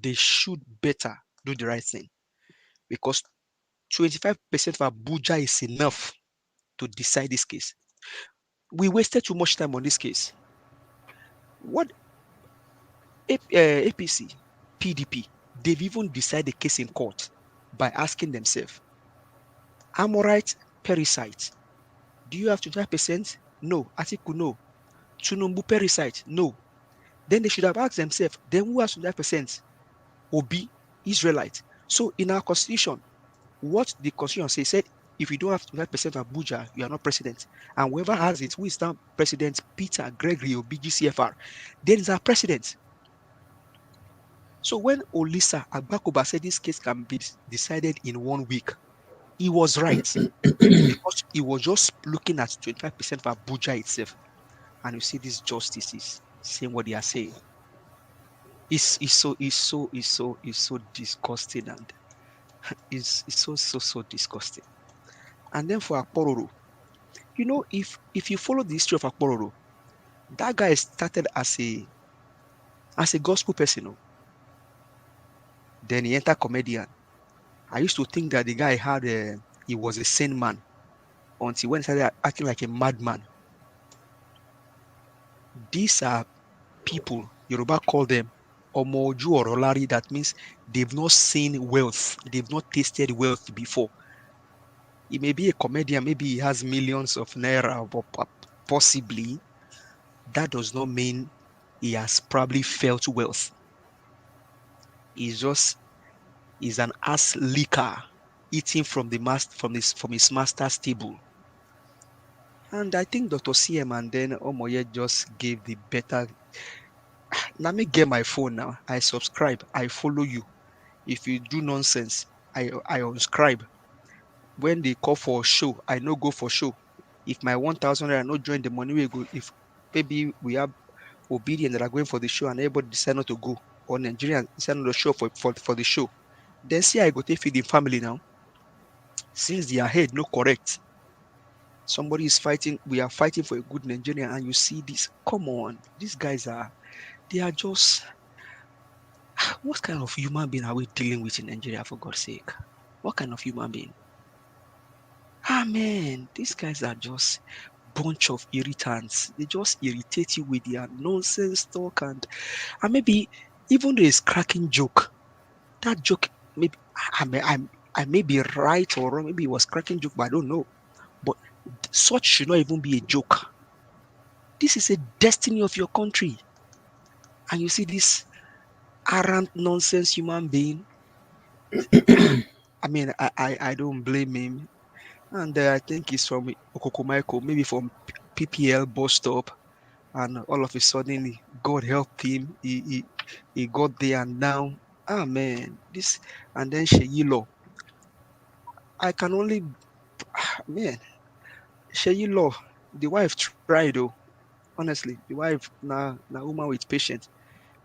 They should better do the right thing, because 25% of Abuja is enough to decide this case. We wasted too much time on this case. What APC, PDP, they've even decided the case in court by asking themselves, Amorite, Parasite, do you have 25%? No. Atiku, no. Tunumbu, Parasite, no. Then they should have asked themselves, then who has 25%? Obi, Israelite. So in our constitution, what the constitution said, if you don't have 25% of Abuja, you are not president. And whoever has it, who is now President Peter Gregory Obi GCFR, then is our president. So when Olisa Agbakoba said this case can be decided in 1 week, he was right, because he was just looking at 25% of Abuja itself. And you see these justices saying what they are saying. It's so disgusting, and it's so disgusting. And then for Akpororo, if you follow the history of Akpororo, that guy started as a gospel person. Then he entered comedian. I used to think that the guy he was a sane man, until when he started acting like a madman. These are people, Yoruba call them Omoju or Olari. That means they've not seen wealth, they've not tasted wealth before. He may be a comedian, maybe he has millions of naira, but possibly that does not mean he has probably felt wealth. He's an ass licker, eating from his master's table. And I think Dr. CM and then Omoye just gave the better. Let me get my phone now. I subscribe. I follow you. If you do nonsense, I unscribe. When they call for show, I no go for show. If my 1,000 I not join the money, we go. If maybe we have obedient that are going for the show and everybody decide not to go, or Nigerians decide not to show for the show, then see I go take feed the family now. Since their head no correct, somebody is fighting. We are fighting for a good Nigerian, and you see this. Come on, these guys they are just. What kind of human being are we dealing with in Nigeria, for God's sake? What kind of human being? Man, these guys are just bunch of irritants. They just irritate you with their nonsense talk, and maybe even though it's cracking joke, that joke maybe I may be right or wrong. Maybe it was cracking joke, but I don't know. But such should not even be a joke. This is a destiny of your country, and you see this arrant nonsense human being. I mean, I don't blame him. And I think he's from Okokomaiko, maybe from PPL bus stop. And all of a sudden, God helped him. He got there, and now, man, this. And then Sheyilo. I can only, man, Sheyilo, the wife tried, though. Honestly, the wife, na woman with patience.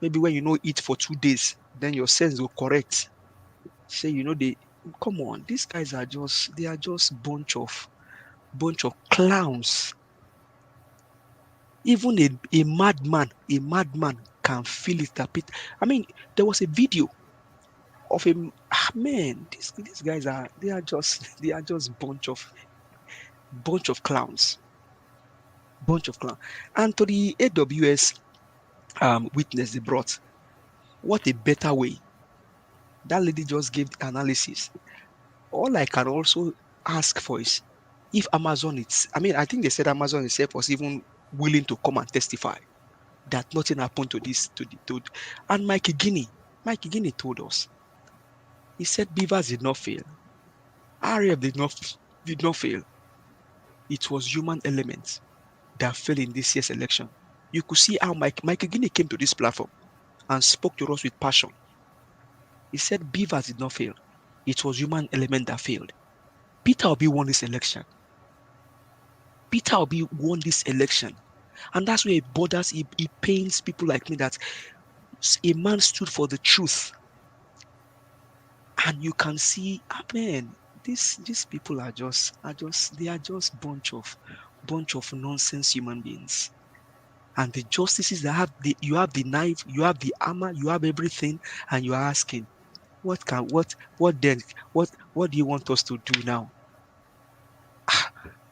Maybe when you know eat for 2 days, then your sense will correct. Say, they come on, these guys they are just bunch of clowns. Even a madman can feel it a bit. I mean, there was a video of a man. These guys they are just bunch of clowns. Bunch of clowns. And to the AWS witness they brought, what a better way. That lady just gave the analysis. All I can also ask for is if Amazon I think they said Amazon itself was even willing to come and testify that nothing happened to this and Mikey Guinea told us. He said Beavers did not fail. RF did not fail. It was human elements that fell in this year's election. You could see how Mikey Guinea came to this platform and spoke to us with passion. He said Beavers did not fail. It was human element that failed. Peter Obi won this election. And that's where it bothers, it pains people like me that a man stood for the truth. And you can see, man, these people they are just bunch of nonsense human beings. And the justices that you have the knife, you have the armor, you have everything, and you are asking, what then, what do you want us to do now?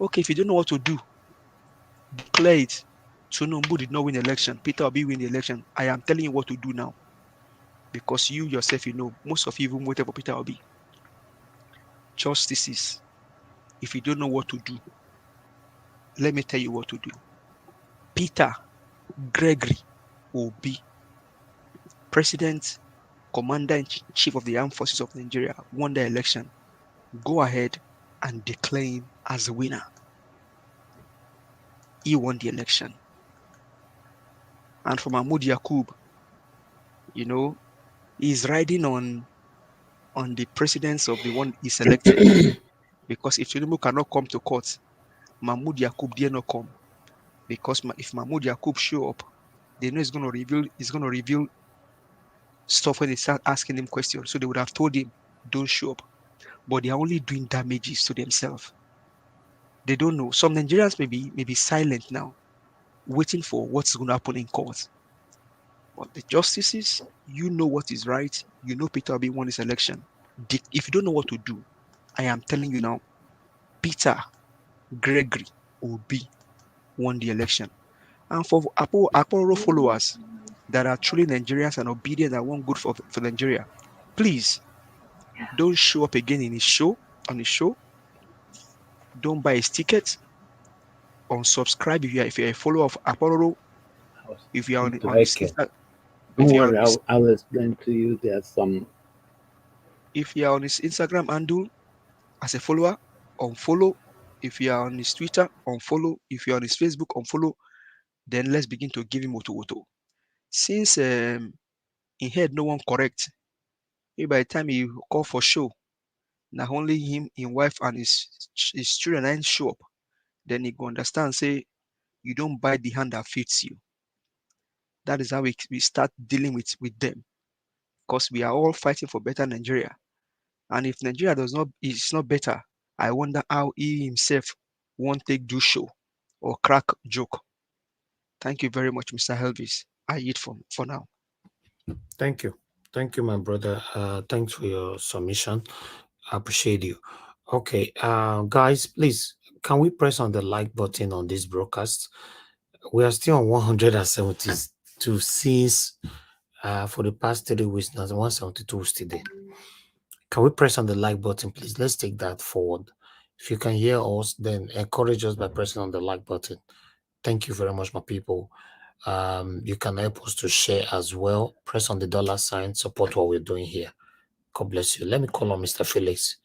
Okay, if you don't know what to do, declare it. Tinubu did not win election. Peter Obi win the election. I am telling you what to do now. Because you yourself, most of you even waited for Peter Obi. Justices, if you don't know what to do, let me tell you what to do. Peter Gregory Obi, President, Commander-in-Chief of the Armed Forces of Nigeria, won the election. Go ahead and declare him as the winner. He won the election. And for Mahmoud Yakub, he's riding on the precedence of the one he selected. Because if Tinubu cannot come to court, Mahmoud Yakub dare not come. Because if Mahmoud Yakub show up, they know he's going to reveal stuff when they start asking him questions. So they would have told him, don't show up. But they're only doing damages to themselves. They don't know. Some Nigerians may be silent now, waiting for what's going to happen in court. But the justices, you know what is right. You know Peter Obi won this election. If you don't know what to do, I am telling you now, Peter Gregory Obi won the election. And for Apollo followers that are truly Nigerians and obedient and want good for Nigeria, please don't show up again on his show. Don't buy his ticket. Unsubscribe if you're a follower of Apollo. If you are on his Okay. Insta, Don't if you are on worry, his I'll explain to you. There's some. if you are on his Instagram handle as a follower, unfollow. If you are on his Twitter, unfollow. If you are on his Facebook, unfollow. Then let's begin to give him woto. Since he had no one correct, maybe by the time he call for show, now only him, his wife, and his children ain't show up. Then he go understand, say, you don't buy the hand that fits you. That is how we start dealing with them. Because we are all fighting for better Nigeria. And if Nigeria is not better, I wonder how he himself won't take do show or crack joke. Thank you very much, Mr. Elvis. I eat for now. Thank you. Thank you, my brother. Thanks for your submission. I appreciate you. Okay, guys, please, can we press on the like button on this broadcast? We are still on 172 since for the past 3 weeks now. 172 still there. Can we press on the like button, please? Let's take that forward. If you can hear us, then encourage us by pressing on the like button. Thank you very much, my people. You can help us to share as well. Press on the $sign, support what we're doing here. God bless you. Let me call on Mr. Felix.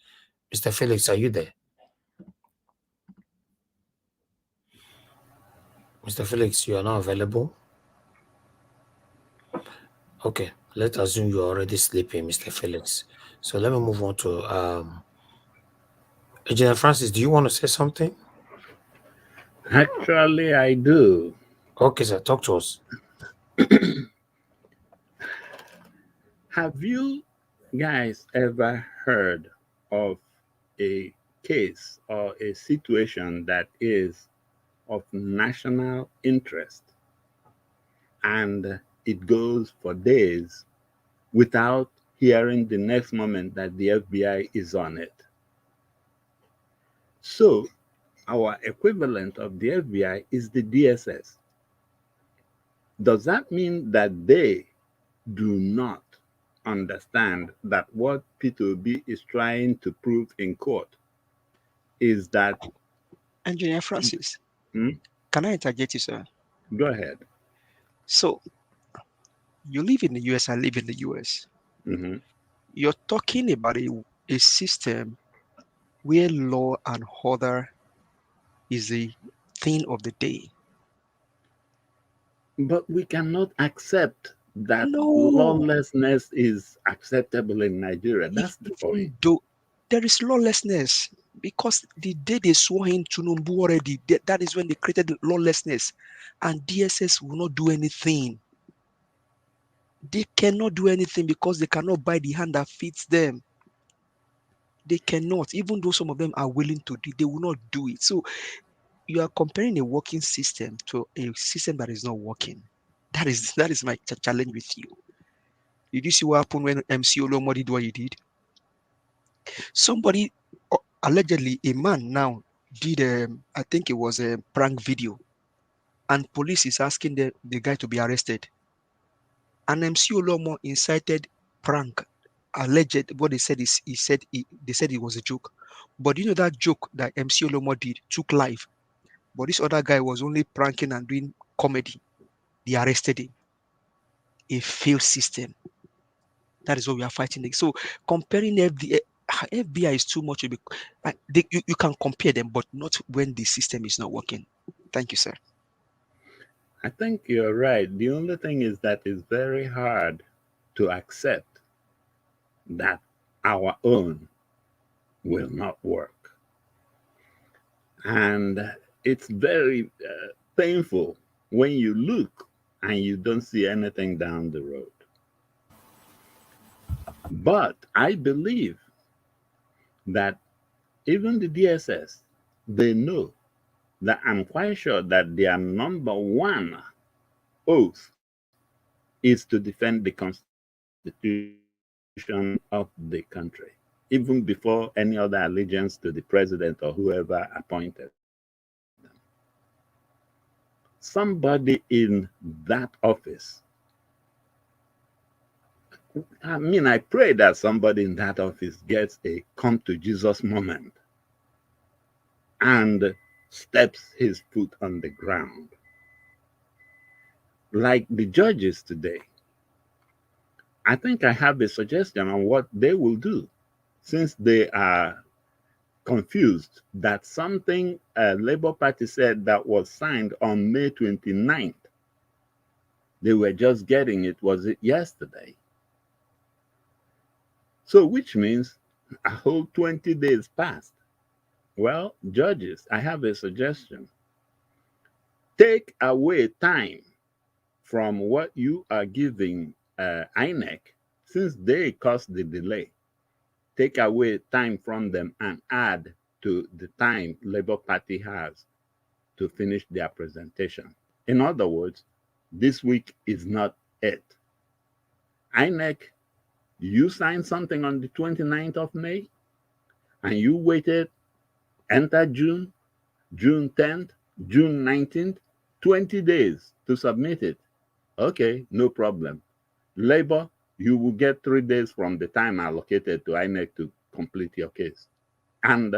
Mr. Felix, are you there? Mr. Felix, you are not available. Okay, let's assume you're already sleeping, Mr. Felix. So let me move on to Engineer Francis. Do you want to say something? Actually, I do. Okay, sir, talk to us. Have you guys ever heard of a case or a situation that is of national interest and it goes for days without hearing the next moment that the FBI is on it? So, our equivalent of the FBI is the DSS. Does that mean that they do not understand that what P2B is trying to prove in court is that... Engineer Francis, can I interject you, sir? Go ahead. So, you live in the US, I live in the US. Mm-hmm. You're talking about a system where law and order is a thing of the day. But we cannot accept that No. lawlessness is acceptable in Nigeria. That's the point. Though there is lawlessness, because the day they swore in Tinubu already, that is when they created lawlessness, and DSS will not do anything. They cannot do anything because they cannot buy the hand that fits them. They cannot, even though some of them are willing to do, they will not do it. So you are comparing a working system to a system that is not working. That is my challenge with you. Did you see what happened when MC Olomo did what he did? Somebody, allegedly a man now, did I think it was a prank video, and police is asking the guy to be arrested. And MC Olomo incited prank. Alleged, what they said is they said it was a joke. But you know that joke that MC Olomo did took life. But this other guy was only pranking and doing comedy. They arrested him. A failed system. That is what we are fighting against. So comparing FBI is too much. You can compare them, but not when the system is not working. Thank you, sir. I think you're right. The only thing is that it's very hard to accept that our own will not work. And it's very painful when you look and you don't see anything down the road. But I believe that even the DSS, they know that I'm quite sure that their number one oath is to defend the Constitution of the country, even before any other allegiance to the president or whoever appointed them. Somebody in that office, I mean, I pray that somebody in that office gets a come to Jesus moment and steps his foot on the ground. Like the judges today, I think I have a suggestion on what they will do, since they are confused that something Labour Party said that was signed on May 29th. They were just getting it, was it yesterday? So which means a whole 20 days passed. Well, judges, I have a suggestion. Take away time from what you are giving Inec, since they caused the delay. Take away time from them and add to the time Labour Party has to finish their presentation. In other words, this week is not it. Inec, you signed something on the 29th of May, and you waited, enter June, June 10th, June 19th, 20 days to submit it. Okay, no problem. Labour, you will get 3 days from the time allocated to INEC to complete your case. And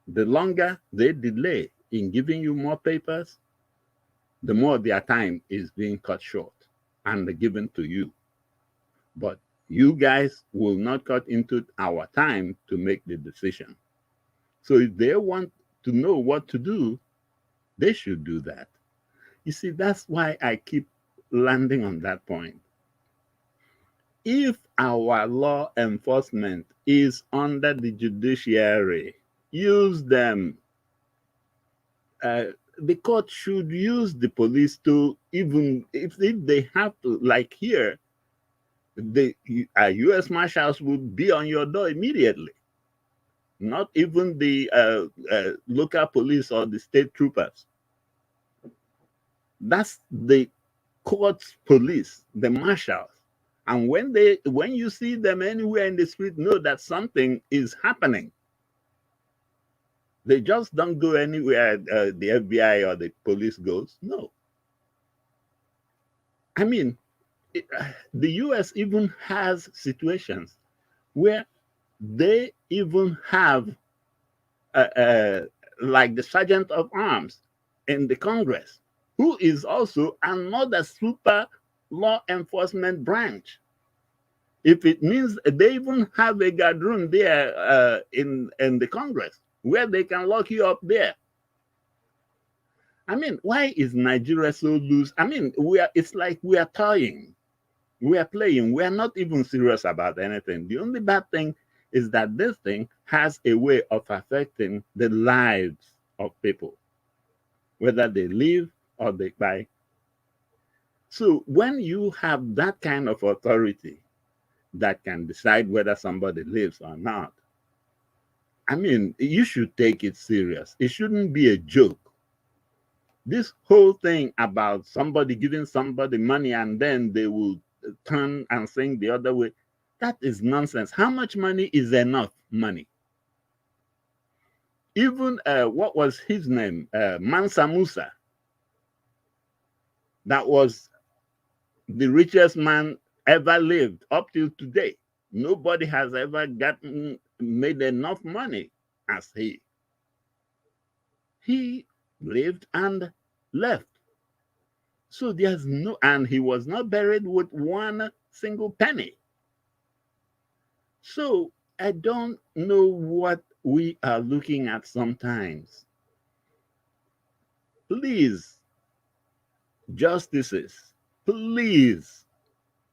the longer they delay in giving you more papers, the more their time is being cut short and given to you. But you guys will not cut into our time to make the decision. So if they want to know what to do, they should do that. You see, that's why I keep landing on that point. If our law enforcement is under the judiciary, use them. The court should use the police to, even if they have to, like here, the U.S. Marshals would be on your door immediately. Not even the local police or the state troopers. That's the court's police, the marshals. And when you see them anywhere in the street, know that something is happening. They just don't go anywhere the FBI or the police goes. No. I mean, the US even has situations where they even have like the sergeant of arms in the Congress, who is also another super law enforcement branch. If it means they even have a guard room there in the Congress where they can lock you up there. I mean, why is Nigeria so loose? I mean, it's like we are toying. We are playing. We are not even serious about anything. The only bad thing is that this thing has a way of affecting the lives of people, whether they live or they die. So when you have that kind of authority that can decide whether somebody lives or not, I mean, you should take it serious. It shouldn't be a joke. This whole thing about somebody giving somebody money and then they will turn and sing the other way, that is nonsense. How much money is enough money? Even what was his name? Mansa Musa, that was the richest man ever lived up till today. Nobody has ever gotten made enough money as he. He lived and left. So there's no, and he was not buried with one single penny. So I don't know what we are looking at sometimes. Please, justices, please,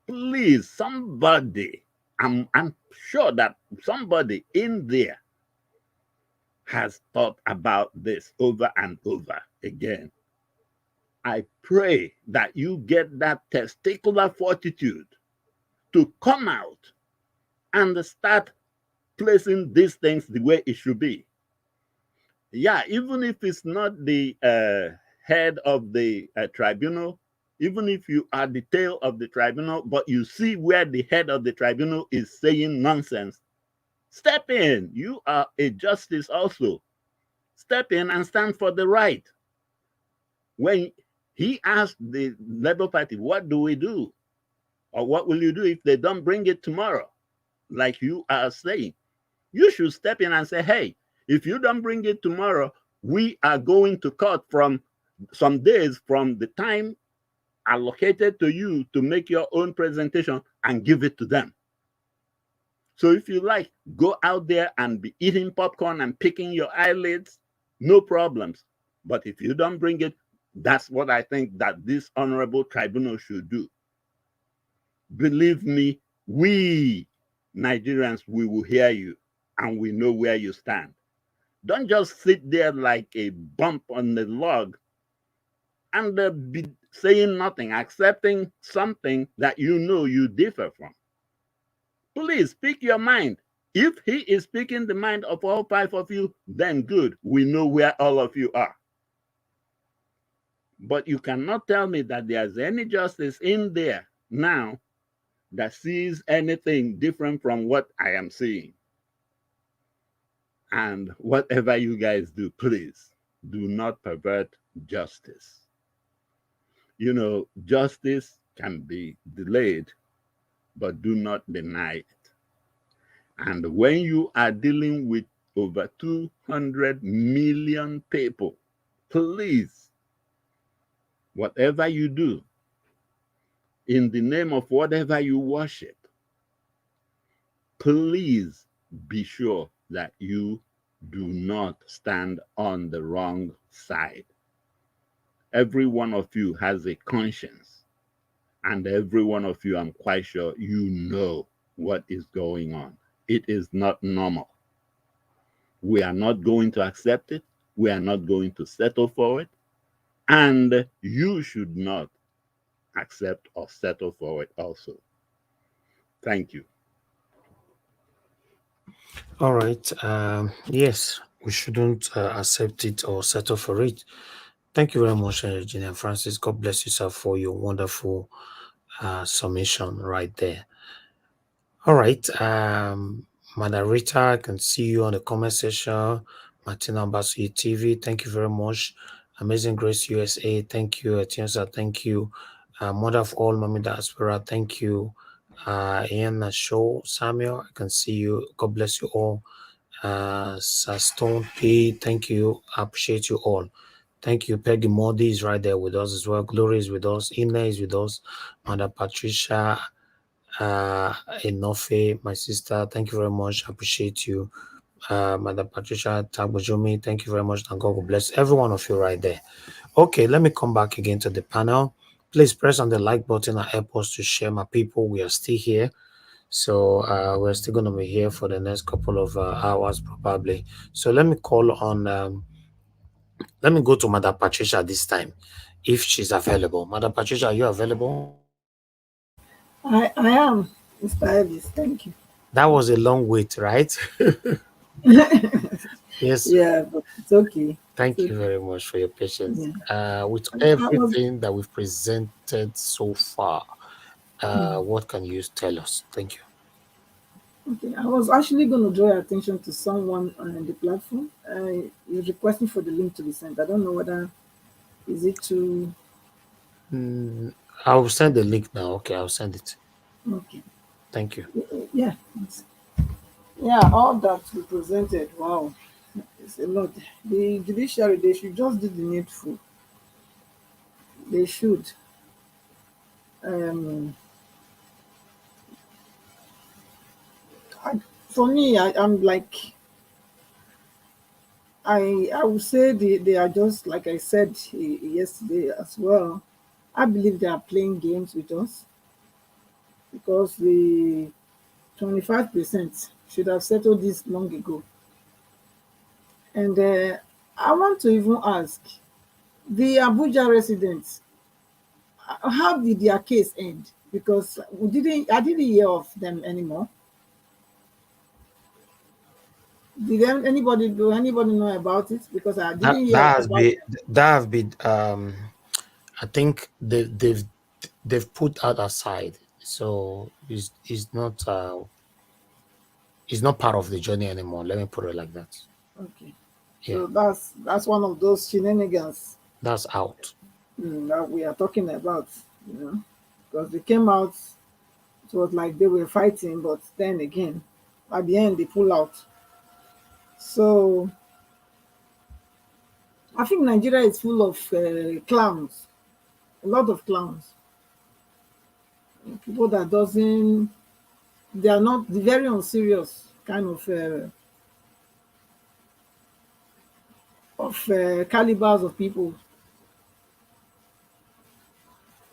please, somebody, I'm sure that somebody in there has thought about this over and over again. I pray that you get that testicular fortitude to come out and start placing these things the way it should be. Yeah, even if it's not the head of the tribunal, even if you are the tail of the tribunal, but you see where the head of the tribunal is saying nonsense, step in. You are a justice also. Step in and stand for the right. When he asked the Labour Party, what do we do? Or what will you do if they don't bring it tomorrow? Like you are saying, you should step in and say, hey, if you don't bring it tomorrow, we are going to cut from some days from the time allocated to you to make your own presentation and give it to them. So if you like, go out there and be eating popcorn and picking your eyelids, no problems. But if you don't bring it, that's what I think that this honorable tribunal should do. Believe me, we Nigerians, we will hear you and we know where you stand. Don't just sit there like a bump on the log and be saying nothing, accepting something that you know you differ from. Please speak your mind. If he is speaking the mind of all five of you, then good. We know where all of you are. But you cannot tell me that there's any justice in there now that sees anything different from what I am seeing. And whatever you guys do, please do not pervert justice. You know, justice can be delayed, but do not deny it. And when you are dealing with over 200 million people, please, whatever you do, in the name of whatever you worship, please be sure that you do not stand on the wrong side. Every one of you has a conscience, and every one of you, I'm quite sure, you know what is going on. It is not normal. We are not going to accept it. We are not going to settle for it. And you should not accept or settle for it also. Thank you. All right. Yes, we shouldn't accept it or settle for it. Thank you very much, Engineer Francis. God bless you, sir, for your wonderful summation right there. All right. Madam Rita, I can see you on the comment section. Martina Basu TV, thank you very much. Amazing Grace USA, thank you. Atienza, thank you. Mother of all, Mami Diaspora, thank you. Ian Show, Samuel, I can see you. God bless you all. Sastone P, thank you. I appreciate you all. Thank you. Peggy Modi is right there with us as well. Glory is with us. Ina is with us. Mother Patricia, Enofe, my sister, thank you very much. I appreciate you. Mother Patricia Tagbojumi, thank you very much. And God will bless every one of you right there. Okay, let me come back again to the panel. Please press on the like button and help us to share. My people, we are still here. So we're still going to be here for the next couple of hours probably. So let me call on, let me go to Mother Patricia this time, if she's available. Mother Patricia, are you available? I am, Mr. Elvis. Thank you. That was a long wait, right? Yes. Yeah, but it's okay. Thank It's you okay. very much for your patience. Yeah. With I was everything that we've presented so far, mm, what can you tell us? Thank you. okay. I was actually going to draw your attention to someone on the platform. He's requesting for the link to be sent. I don't know whether is it too Mm, I'll send the link now. Okay, I'll send it. okay. Thank you. Yeah. Yeah, all that we presented. Wow. It's a lot. The judiciary, they should just do the needful. They should. Um, I, for me, I'm like, I would say they are just, like I said yesterday as well. I believe they are playing games with us because the 25% should have settled this long ago. And I want to even ask the Abuja residents, how did their case end? Because I didn't hear of them anymore. Do anybody know about it? Because I That didn't hear that has about been them. that have been I think they've put that aside. So it's not part of the journey anymore. Let me put it like that. Okay, Yeah, so that's one of those shenanigans that's out. that we are talking about. You know, because they came out, it was like they were fighting, but then again, at the end they pull out. So I think Nigeria is full of clowns, a lot of clowns, people that doesn't, they are not the very unserious kind of calibers of people,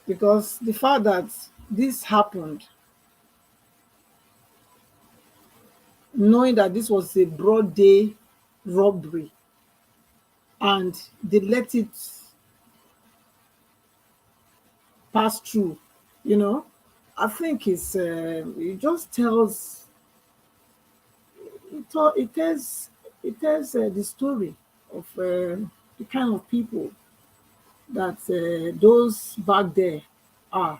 because the fact that this happened, knowing that this was a broad day robbery, and they let it pass through, you know, I think it just tells it tells the story of the kind of people that those back there are.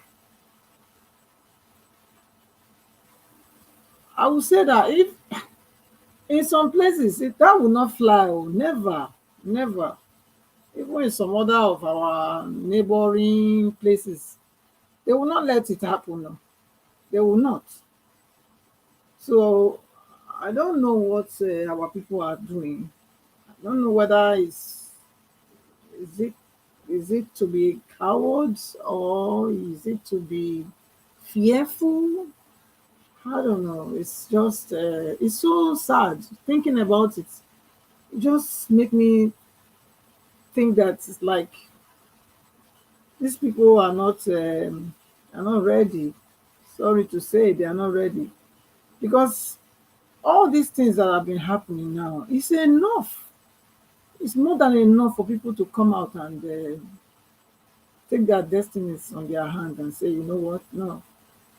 I would say that if in some places that will not fly, oh, never, never. Even in some other of our neighboring places, they will not let it happen. No. They will not. So I don't know what our people are doing. I don't know whether is it is it to be cowards or is it to be fearful? I don't know. It's just it's so sad thinking about it. It just make me think that it's like these people are not ready. Sorry to say, they are not ready because all these things that have been happening now is enough. It's more than enough for people to come out and take their destinies on their hands and say, you know what, no,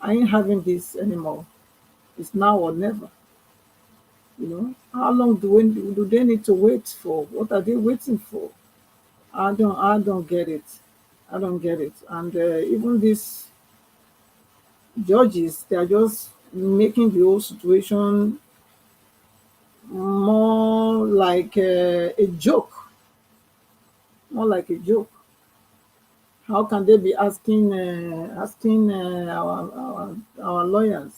I ain't having this anymore. It's now or never. You know, how long do they need to wait for? What are they waiting for? I don't get it. I don't get it. And even these judges, they are just making the whole situation more like a joke, more like a joke. How can they be asking our lawyers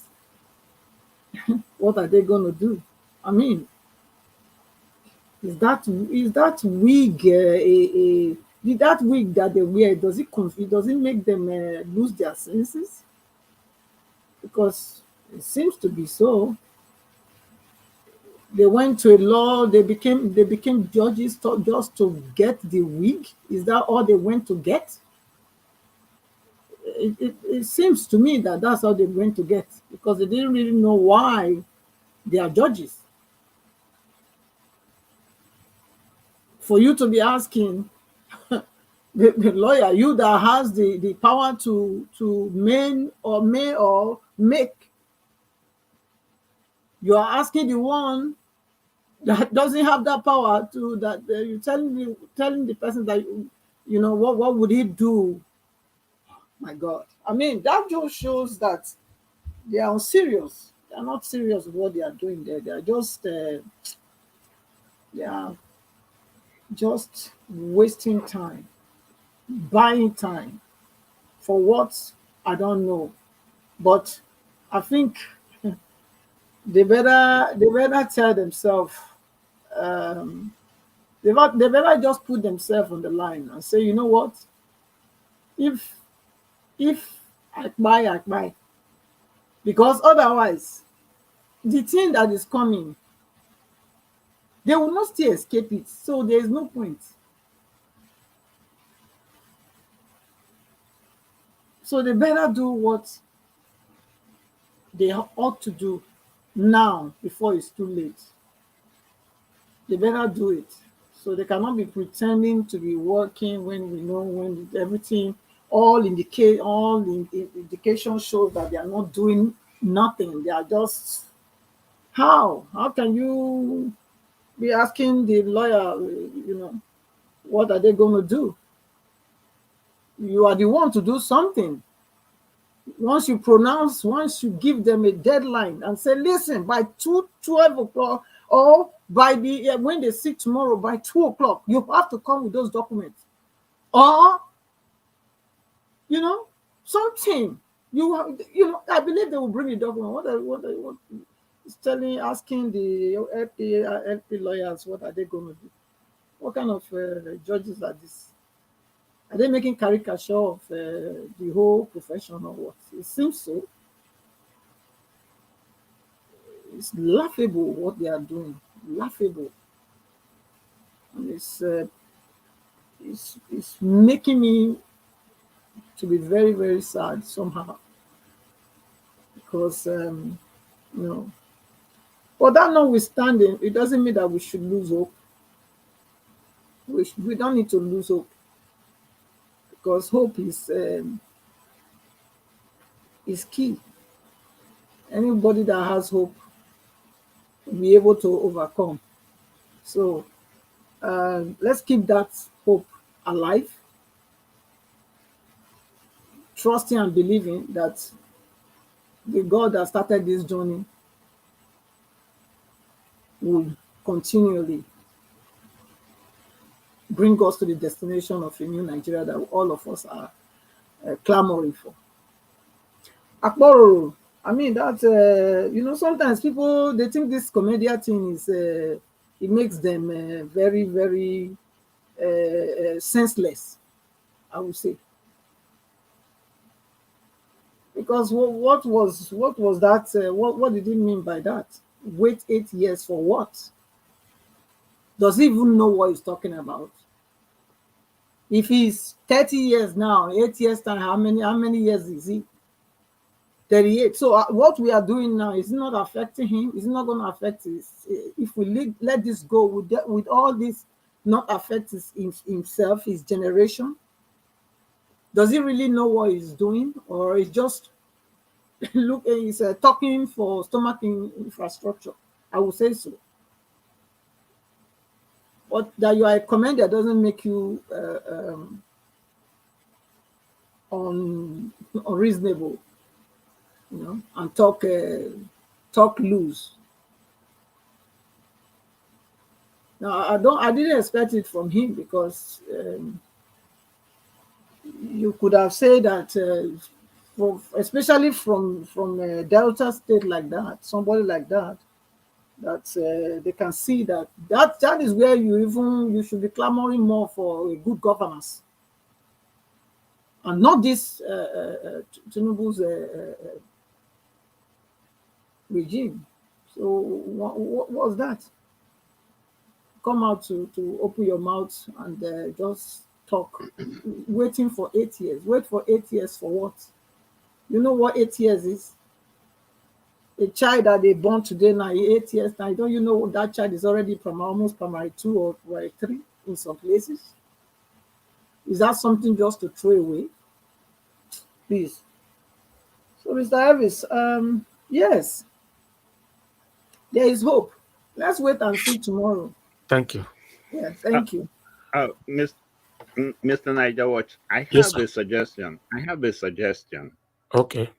what are they going to do? I mean, is that wig that wig that they wear, does it make them lose their senses? Because it seems to be so. They went to a law, they became judges just to get the wig. Is that all they went to get? It seems to me that that's all they went to get because they didn't really know why they are judges. For you to be asking the lawyer, you that has the power to may or make, you are asking the one that doesn't have that power to that you telling the person that you know what would he do? My God, I mean that just shows that they are serious. They are not serious with what they are doing there. They are just wasting time, buying time for what I don't know. But I think they better tell themselves. Um, they better just put themselves on the line and say, you know what? If if I buy, because otherwise, the thing that is coming, they will not still escape it. So there is no point. So they better do what they ought to do now before it's too late. They better do it. So they cannot be pretending to be working when we know when everything all indication shows that they are not doing nothing. They are just how can you be asking the lawyer, what are they going to do? You are the one to do something. Once you give them a deadline and say, listen, by 12 o'clock, or by when they sit tomorrow, by 2 o'clock, you have to come with those documents. Or, something. I believe they will bring the document. What is asking the LP lawyers, what are they going to do? What kind of judges are this? Are they making caricature of the whole profession or what? It seems so. It's laughable what they are doing. Laughable. And it's making me to be very, very sad somehow. Because, but that notwithstanding, it doesn't mean that we should lose hope. We don't need to lose hope. Because hope is key. Anybody that has hope will be able to overcome. So let's keep that hope alive, trusting and believing that the God that started this journey will continually bring us to the destination of a new Nigeria that all of us are clamoring for. Akporo, I mean that sometimes people they think this comedian thing is it makes them very, very senseless, I would say. Because what was that? What did he mean by that? Wait 8 years for what? Does he even know what he's talking about? If he's 30 years now, 8 years time, how many years is he? 38. So what we are doing now is not affecting him. It's not going to affect us. If we let this go with all this, not affect himself, his generation. Does he really know what he's doing, or is just he's talking for stomach infrastructure? I would say so. But that you are a commander doesn't make you unreasonable, and talk loose. Now I didn't expect it from him, because you could have said that especially from Delta State like that, somebody like that they can see that is where you should be clamoring more for a good governance, and not this Tinubu's regime. So what was that? Come out to open your mouth and just talk, waiting for 8 years. Wait for 8 years for what? You know what 8 years is? A child that they born today now, 8 years now, don't you know that child is already from almost primary 2 or primary 3 in some places? Is that something just to throw away? Please. So, Mr. Elvis, yes, there is hope. Let's wait and see tomorrow. Thank you. Yeah, Uh, thank you. Mr. Niger Watch, I Yes, have sir. a suggestion. Okay.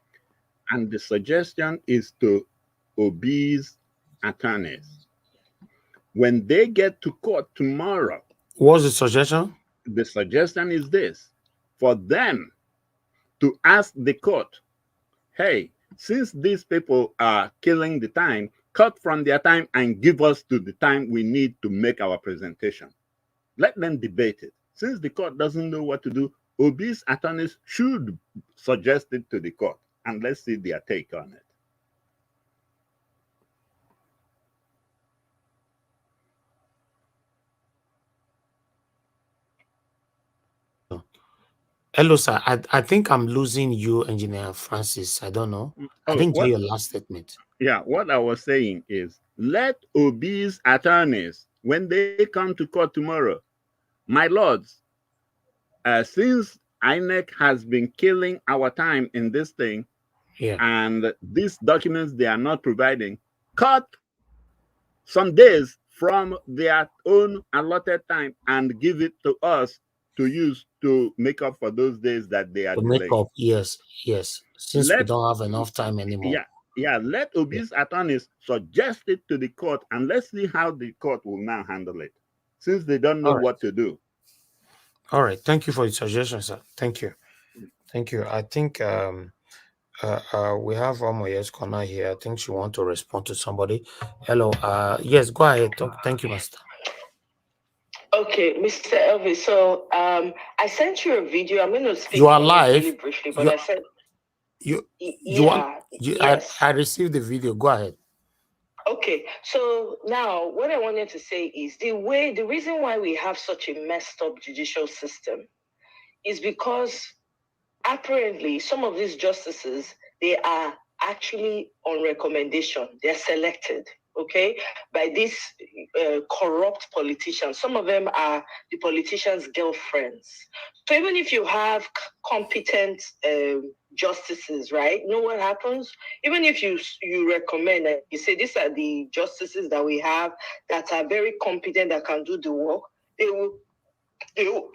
And the suggestion is to obese attorneys. When they get to court tomorrow, What's the suggestion? the suggestion is this: for them to ask the court, hey, since these people are killing the time, cut from their time and give us to the time we need to make our presentation. Let them debate it. Since the court doesn't know what to do, obese attorneys should suggest it to the court, and let's see their take on it. Hello, sir. I think I'm losing you, Engineer Francis. I don't know. I Oh, didn't hear what? your last statement. Yeah, what I was saying is let obese attorneys, when they come to court tomorrow, my lords, since Inec has been killing our time in this thing, Yeah. and these documents they are not providing, cut some days from their own allotted time and give it to us to use to make up for those days that they are To make delaying. up, yes, yes. Since we Let don't have enough time anymore. let Yeah. obese attorneys suggest it to the court, and let's see how the court will now handle it, since they don't know All right. what to do. All right. Thank you for the suggestion, sir. Thank you. Thank you. I think we have Omoye's corner here. I think she wants to respond to somebody. Hello. Yes, go ahead. Thank you, Master. Okay, Mr. Elvis. So I sent you a video. I'm going to speak You are on it live. really briefly, but I said, yes. I received the video. Go ahead. Okay, so now what I wanted to say is the reason why we have such a messed up judicial system is because apparently some of these justices, they are actually on recommendation. They're selected, okay, by these corrupt politicians. Some of them are the politicians' girlfriends. So even if you have competent justices, right, you know what happens? Even if you recommend and you say these are the justices that we have that are very competent, that can do the work, they will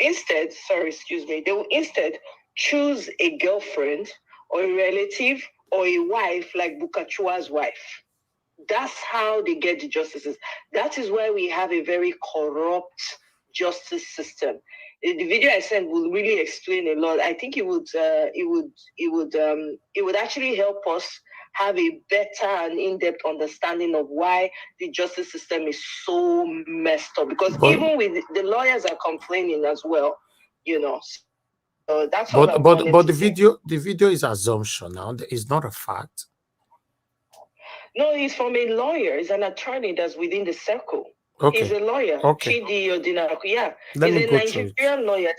instead choose a girlfriend or a relative or a wife like Bukachua's wife. That's how they get the justices. That is why we have a very corrupt justice system. The video I sent will really explain a lot. I think it would actually help us have a better and in-depth understanding of why the justice system is so messed up. Because even with the lawyers are complaining as well, you know. So that's all I wanted but to say. the video is assumption now. It's not a fact. No, he's from a lawyer. He's an attorney that's within the circle. Okay. He's a lawyer. Okay. Yeah. Let He's me a go through it. Nigerian lawyer.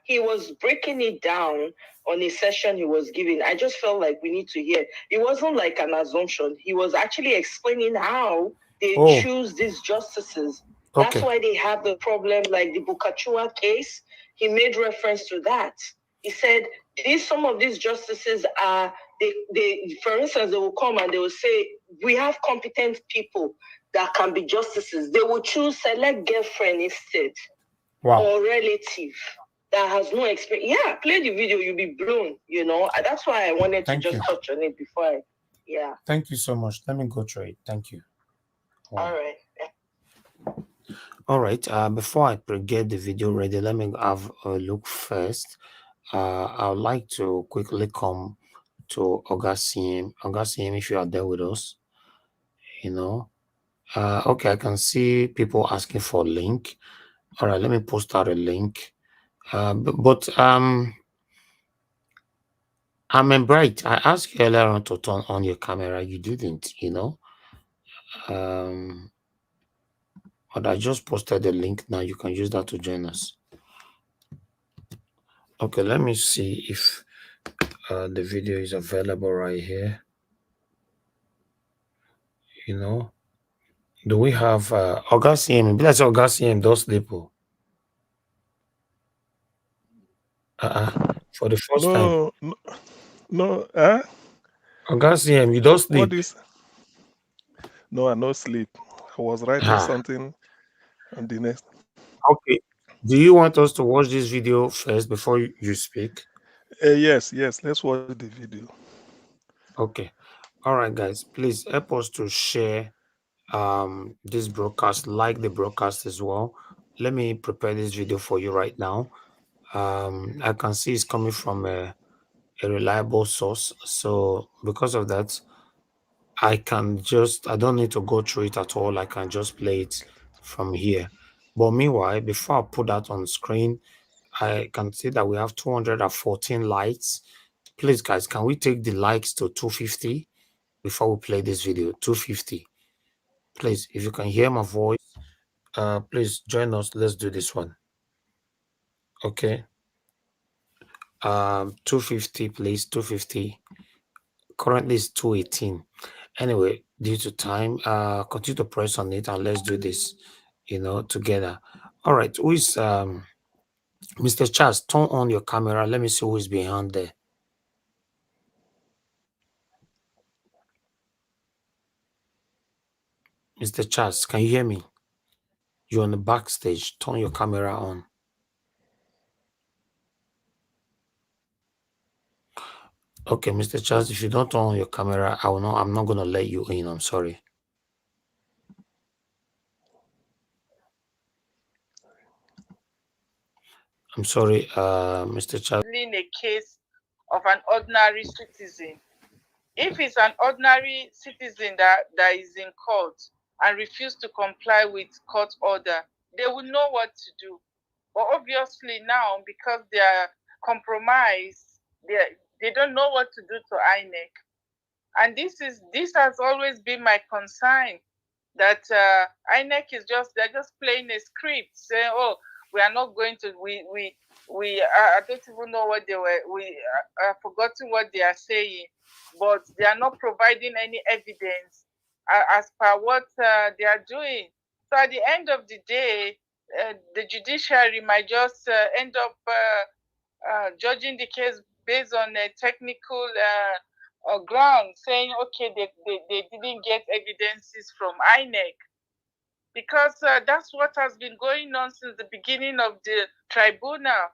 He was breaking it down on a session he was giving. I just felt like we need to hear. It wasn't like an assumption. He was actually explaining how they choose these justices. Okay. That's why they have the problem, like the Bukachua case. He made reference to that. He said some of these justices are they for instance, they will come and they will say, we have competent people that can be justices. They will choose select girlfriend instead. Wow. Or relative that has no experience. Yeah, play the video, you'll be blown, you know. That's why I wanted to just touch on it before Thank you so much. Let me go through it. Thank you. Wow. All right. All right. Before I get the video ready, let me have a look first. I would like to quickly come to Ogasim. Ogasim, if you are there with us, you know. Okay, I can see people asking for a link. All right, let me post out a link. But I'm bright. I asked you earlier on to turn on your camera. You didn't, you know. But I just posted the link now. You can use that to join us. Okay, let me see if the video is available right here. You know, do we have Augustine? That's Augustine those people. For the first time. No, huh? Augustine, you don't sleep. No, I no sleep. I was writing something on the next. Okay. Do you want us to watch this video first before you speak? Yes, let's watch the video. Okay. All right, guys. Please help us to share this broadcast, like the broadcast as well. Let me prepare this video for you right now. I can see it's coming from a reliable source. So because of that, I don't need to go through it at all. I can just play it from here. But meanwhile, before I put that on screen, I can see that we have 214 likes. Please, guys, can we take the likes to 250 before we play this video? 250. Please, if you can hear my voice, please join us. Let's do this one. Okay. 250, please. 250. Currently it's 218. Anyway, due to time, continue to press on it and let's do this, together. All right. Who is Mr. Charles? Turn on your camera. Let me see who is behind there. Mr. Charles, can you hear me? You're on the backstage. Turn your camera on. Okay, Mr. Charles, if you don't turn on your camera, I'm not gonna let you in. I'm sorry. I'm sorry, Mr. Charles. In a case of an ordinary citizen. If it's an ordinary citizen that is in court and refuse to comply with court order, they will know what to do. But obviously now, because they are compromised, they don't know what to do to Inec. And this has always been my concern, that Inec they're just playing a script, saying, oh, we are not going to, I don't even know what I've forgotten what they are saying, but they are not providing any evidence as per what they are doing. So at the end of the day, the judiciary might just end up judging the case based on a technical ground, saying, okay, they didn't get evidences from Inec. Because that's what has been going on since the beginning of the tribunal.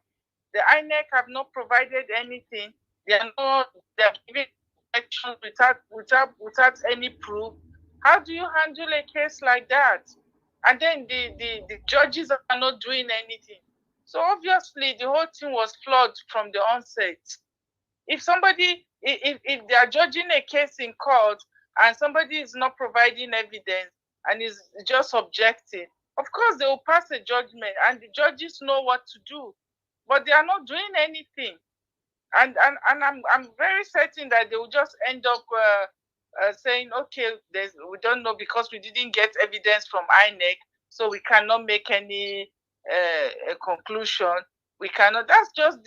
The Inec have not provided anything. They are giving actions without any proof. How do you handle a case like that? And then the judges are not doing anything. So obviously the whole thing was flawed from the onset. If they are judging a case in court and somebody is not providing evidence and is just objecting, of course they will pass a judgment and the judges know what to do, but they are not doing anything. And I'm very certain that they will just end up saying, okay, we don't know because we didn't get evidence from Inec, so we cannot make any conclusion. We cannot. That's just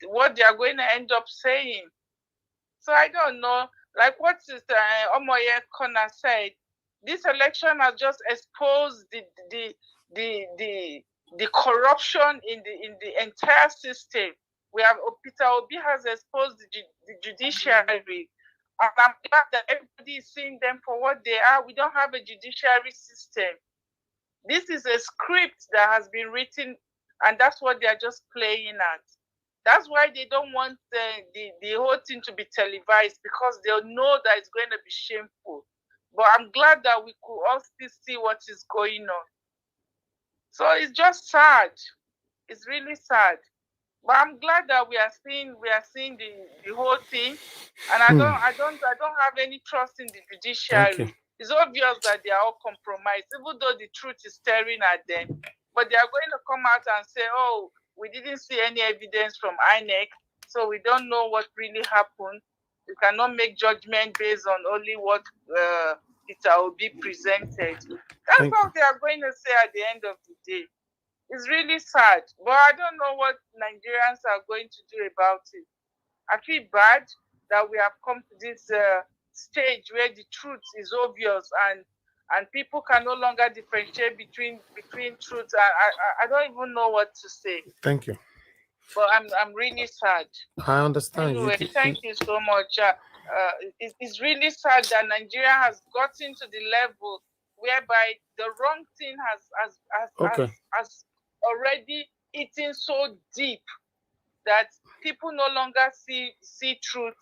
what they are going to end up saying. So I don't know. Like what Sister Omoye Kona said, this election has just exposed the corruption in the entire system. Peter Obi has exposed the judiciary, and I'm glad that everybody is seeing them for what they are. We don't have a judiciary system. This is a script that has been written, and that's what they are just playing at. That's why they don't want the whole thing to be televised, because they'll know that it's going to be shameful. But I'm glad that we could all still see what is going on. So it's just sad. It's really sad. But I'm glad that we are seeing the whole thing, and I don't have any trust in the judiciary. It's obvious that they are all compromised, even though the truth is staring at them. But they are going to come out and say, oh, we didn't see any evidence from Inec, so we don't know what really happened. We cannot make judgment based on only what Peter Obi presented. That's what they are going to say at the end of the day. It's really sad, but I don't know what Nigerians are going to do about it. I feel bad that we have come to this stage where the truth is obvious and people can no longer differentiate between truth. I don't even know what to say. Thank you. But I'm really sad. I understand. Anyway, thank you so much. It's really sad that Nigeria has gotten to the level whereby the wrong thing has already eaten so deep that people no longer see truth.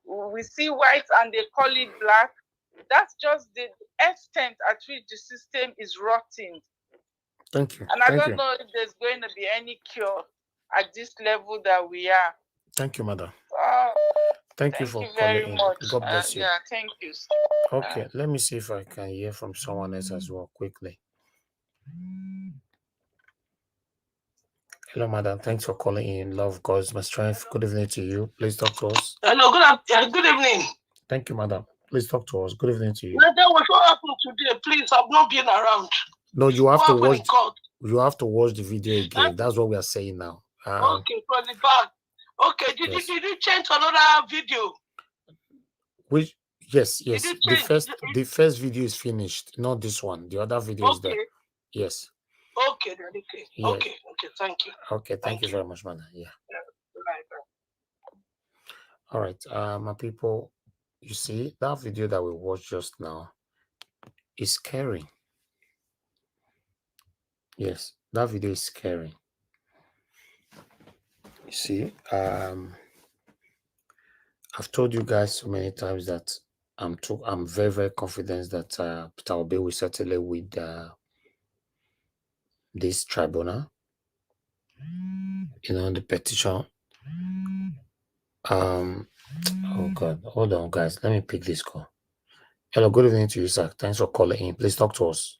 We see white and they call it black. That's just the extent at which the system is rotting. Thank you. And I don't know if there's going to be any cure at this level that we are. Thank you, madam. Thank you for you very calling much. in. God bless you. Yeah, thank you. Okay, let me see if I can hear from someone else as well quickly. Hello, madam. Thanks for calling in. Love God's my strength. Good evening to you. Please talk to us. Hello, good evening. Thank you, madam. Please talk to us. Good evening to you. What happened today? Please, I've not been around. No, you have to watch. You have to watch the video again. That's what we are saying now. Okay, from the back. Okay, did you change another video? Which yes. The first video is finished. Not this one. The other video is there. Yes. Okay, then okay. Yes. Okay, thank you. Okay, thank you very much, madam. Yeah. All right, my people, you see that video that we watched just now is scary. Yes, that video is scary. You see, I've told you guys so many times that I'm very, very confident that Peter Obi will settle it with this tribunal. You know, the petition. Oh God, hold on, guys. Let me pick this call. Hello, good evening to you, sir. Thanks for calling in. Please talk to us.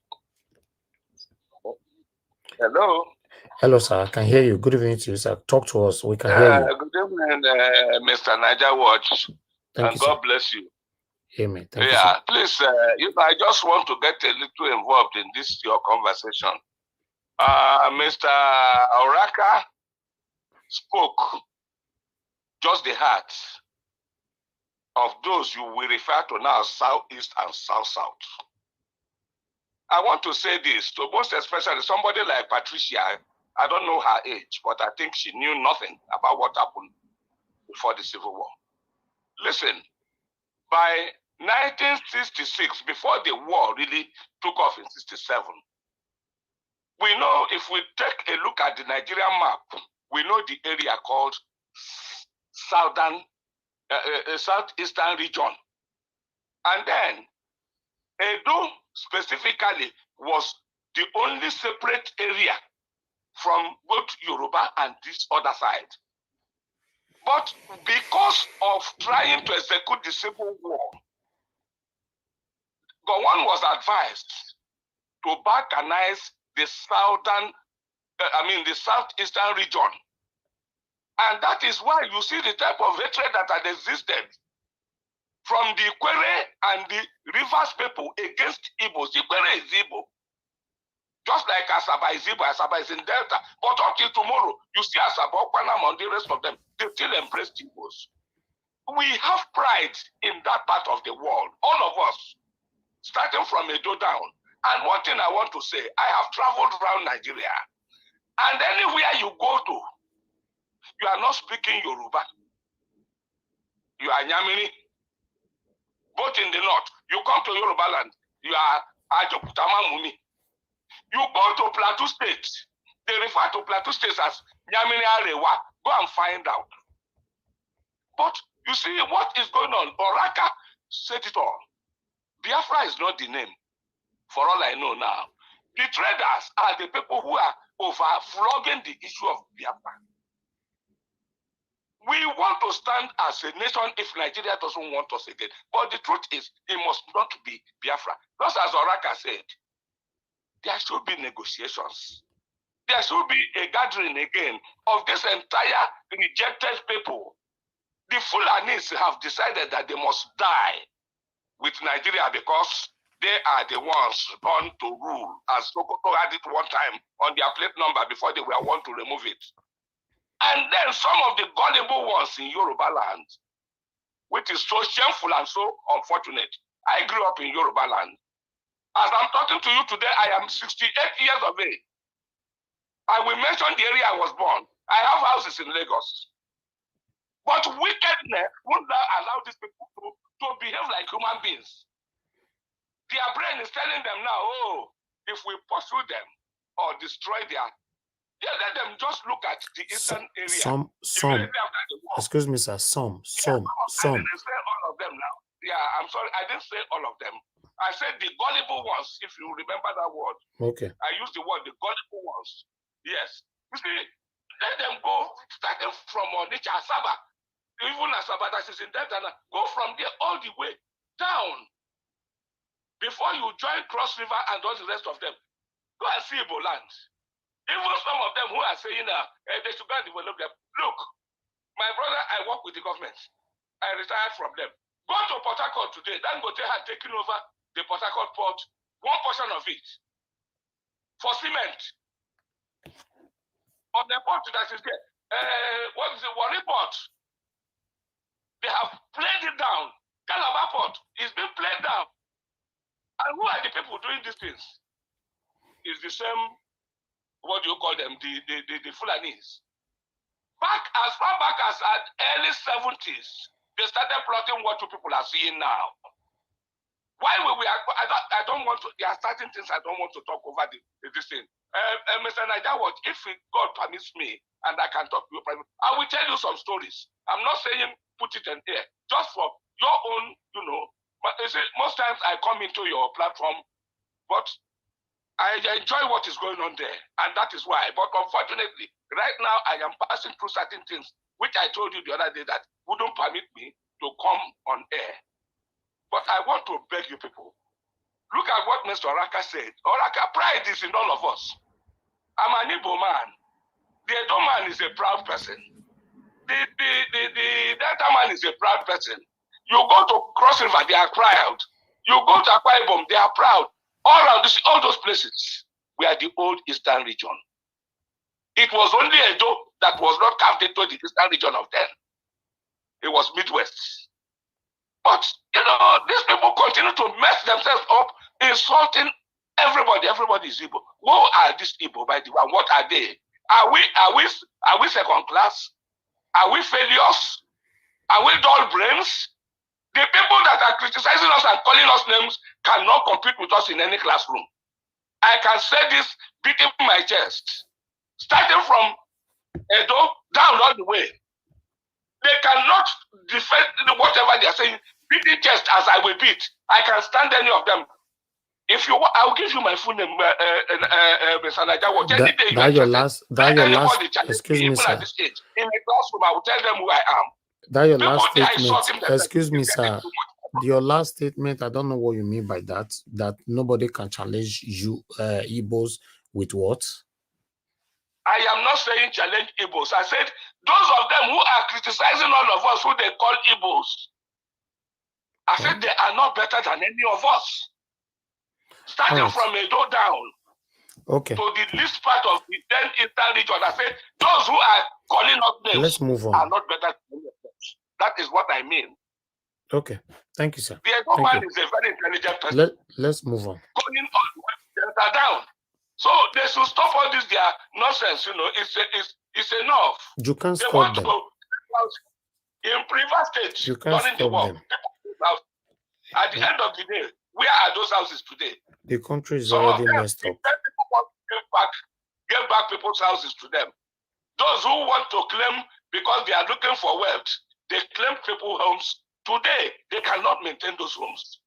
Hello. Hello, sir. I can hear you. Good evening to you, sir. Talk to us. We can hear you. Good evening, Mr. Niger Watch. Thank you, God sir. bless you. Amen. Thank you, sir. Please, I just want to get a little involved in this your conversation. Mr. Oraka spoke just the heart of those you will refer to now Southeast and South-South. I want to say this to most especially somebody like Patricia. I don't know her age, but I think she knew nothing about what happened before the Civil War. Listen, by 1966, before the war really took off in 67, we know if we take a look at the Nigerian map, we know the area called Southeastern region. And then Edo specifically was the only separate area from both Yoruba and this other side. But because of trying to execute the Civil War, Gowon was advised to balkanize the the Southeastern region. And that is why you see the type of hatred that had existed from the Ikwere and the Rivers people against Igbos. Ikwere is Igbo. Just like Asaba is Igbo, Asaba is in Delta. But until tomorrow, you see Asaba, Okpanam, and the rest of them, they still embrace Igbos. We have pride in that part of the world, all of us, starting from Edo down. And one thing I want to say, I have traveled around Nigeria, and anywhere you go to, you are not speaking Yoruba. You are Nyamini. Both in the north, you come to Yoruba land, you are Ajokutama Mumi. You go to Plateau State, they refer to Plateau State as Nyamini Arewa. Go and find out. But you see what is going on. Oraka said it all. Biafra is not the name, for all I know now. The traders are the people who are overflogging the issue of Biafra. We want to stand as a nation if Nigeria doesn't want us again. But the truth is, it must not be Biafra. Just as Oraka said, there should be negotiations. There should be a gathering again of this entire rejected people. The Fulanis have decided that they must die with Nigeria because they are the ones born to rule, as Sokoto had it one time on their plate number before they were want to remove it. And then some of the gullible ones in Yoruba land, which is so shameful and so unfortunate. I grew up in Yoruba land. As I'm talking to you today, I am 68 years of age. I will mention the area I was born. I have houses in Lagos. But wickedness would not allow these people to behave like human beings. Their brain is telling them now, oh, if we pursue them or destroy their, let them just look at the eastern area. Some. Excuse me, sir. Some. I didn't say all of them now. Yeah, I'm sorry. I didn't say all of them. I said the gullible ones, if you remember that word. Okay. I used the word the gullible ones. Yes. You see, let them go, starting from Onitsha, Asaba. Even Asaba that is in Delta, go from there all the way down. Before you join Cross River and all the rest of them, go and see Igbo land. Even some of them who are saying they should go and develop them. Look, my brother, I work with the government. I retired from them. Go to Port Harcourt today. Dangote had taken over the Port Harcourt port, one portion of it, for cement. On the port that is there, what is the Warri port? They have played it down. Calabar port is being played down. And who are the people doing these things? It's the same, what do you call them, the Fulanis. Back as far back as at early 70s, they started plotting what you people are seeing now. Why will we, I don't want to, there are certain things I don't want to talk over this thing. Mr. Naija, if God permits me and I can talk to you privately, I will tell you some stories. I'm not saying put it in there, just for your own, but you see, most times I come into your platform, but I enjoy what is going on there, and that is why. But unfortunately, right now I am passing through certain things, which I told you the other day that wouldn't permit me to come on air. But I want to beg you people, look at what Mr. Oraka said. Oraka, pride is in all of us. I'm an Igbo man. The Edo man is a proud person. The Delta man is a proud person. You go to Cross River, they are proud. You go to Akwa Ibom, they are proud. All around this, all those places were the old Eastern region. It was only Edo that was not carved into the Eastern region of then. It was Midwest. But, these people continue to mess themselves up, insulting everybody. Everybody is Igbo. Who are these Igbo, by the way? What are they? Are we second class? Are we failures? Are we dull brains? The people that are criticizing us and calling us names cannot compete with us in any classroom. I can say this beating my chest. Starting from Edo down all the way. They cannot defend whatever they are saying. Beating chest as I will beat. I can stand any of them. If you want, I'll give you my full name, Mr. Naija. That your last, excuse me, sir. At this age, in the classroom, I will tell them who I am. That your last statement, excuse me, sir. Your last statement, I don't know what you mean by that. That nobody can challenge you, Igbos, with what? I am not saying challenge Igbos. I said those of them who are criticizing all of us, who they call Igbos. I said they are not better than any of us. Starting from Edo down to the least part of the then Eastern region, I said those who are calling us names Let's move on. are not better than any of us. That is what I mean. Okay, thank you, sir. The Edo man is a very intelligent person. Let's move on. Calling all the way down. So they should stop all this their nonsense. It's enough. You can't they stop want them. To go in Priva State You can't during the stop war. them. At the end of the day, where are those houses today? The country is Some already of them, messed up. People want to give back people's houses to them. Those who want to claim because they are looking for wealth, they claim people's homes. Today, they cannot maintain those homes.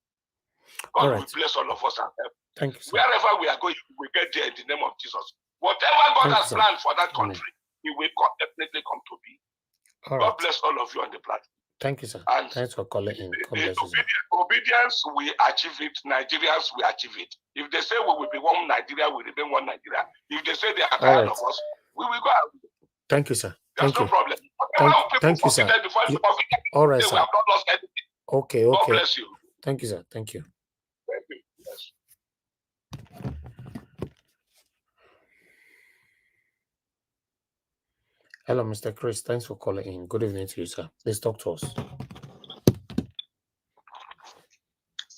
God will bless all of us and help. Thank you, sir. Wherever we are going, we get there in the name of Jesus. Whatever God has planned for that country, He will definitely come to be. God bless all of you on the platform. Thank you, sir. And thanks for calling in. God bless you, sir. Obedience, we achieve it. Nigerians, we achieve it. If they say we will be one Nigeria, we remain one Nigeria. If they say they are tired of us, we will go out. Thank you, sir. There's Thank no you. problem. Thank you, sir. All right, sir. We have not lost anything. Okay. God bless you. Thank you, sir. Thank you. Thank you. Yes. Hello, Mr. Chris. Thanks for calling in. Good evening to you, sir. Please talk to us.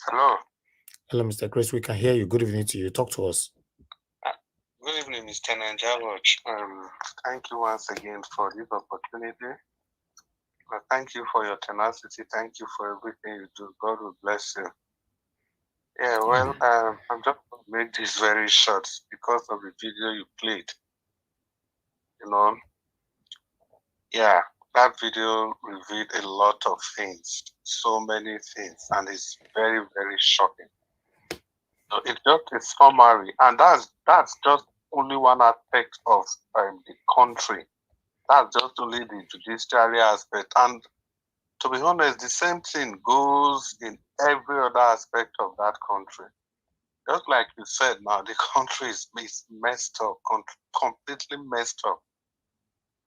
Hello. Hello, Mr. Chris. We can hear you. Good evening to you. Talk to us. Good evening, Mr. Naija. Thank you once again for this opportunity. Thank you for your tenacity. Thank you for everything you do. God will bless you. Yeah, well, I'm just going to make this very short because of the video you played. You know, yeah, that video revealed a lot of things, so many things, and it's very, very shocking. So it's just a summary, and that's just only one aspect of the country. That's just only the judiciary aspect, and to be honest, the same thing goes in every other aspect of that country. Just like you said, now the country is messed up, completely messed up.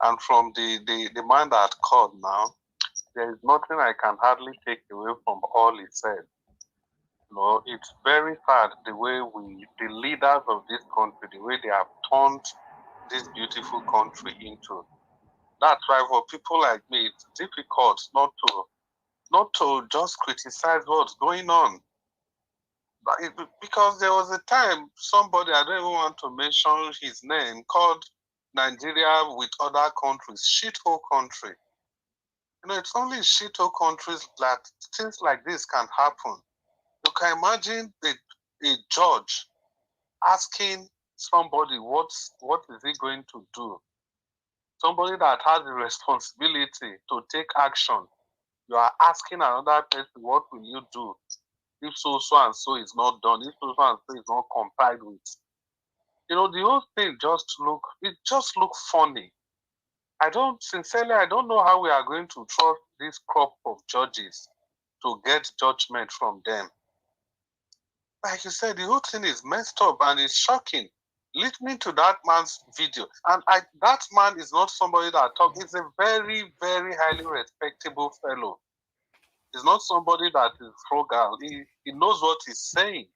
And from the man that called now, there is nothing I can hardly take away from all he said. You know, it's very sad the way the leaders of this country, the way they have turned this beautiful country into. That's why for people like me, it's difficult not to just criticize what's going on. Because there was a time somebody, I don't even want to mention his name, called Nigeria with other countries shithole country. You know, it's only shithole countries that things like this can happen. You can imagine a judge asking somebody what is he going to do. Somebody that has the responsibility to take action. You are asking another person, what will you do if so and so is not done, if so and so is not complied with? You know, the whole thing just look funny. I don't know how we are going to trust this crop of judges to get judgment from them. Like you said, the whole thing is messed up and it's shocking. Listening to that man's video, and that man is not somebody that talks. He's a very, very highly respectable fellow. He's not somebody that is frugal. He knows what he's saying.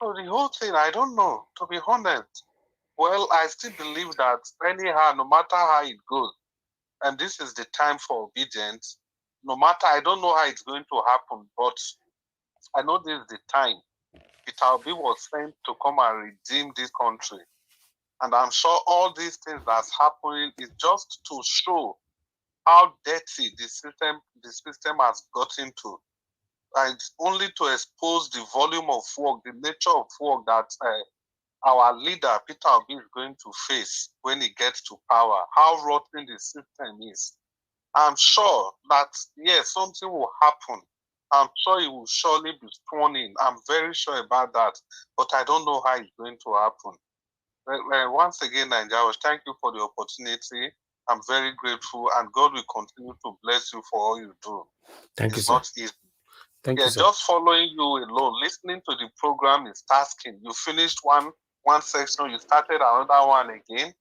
So the whole thing, I don't know, to be honest. Well, I still believe that anyhow, no matter how it goes, and this is the time for obedience, no matter, I don't know how it's going to happen, but I know this is the time. Peter Obi was sent to come and redeem this country. And I'm sure all these things that's happening is just to show how dirty the system has gotten to. And it's only to expose the volume of work, the nature of work that our leader, Peter Obi, is going to face when he gets to power, how rotten the system is. I'm sure that, yes, something will happen. I'm sure he will surely be sworn in. I'm very sure about that, but I don't know how it's going to happen. Once again, Nigeria, thank you for the opportunity. I'm very grateful, and God will continue to bless you for all you do. Thank you, It's sir. not easy. Thank you, sir. Just following you alone, listening to the program is tasking. You finished one section, you started another one again.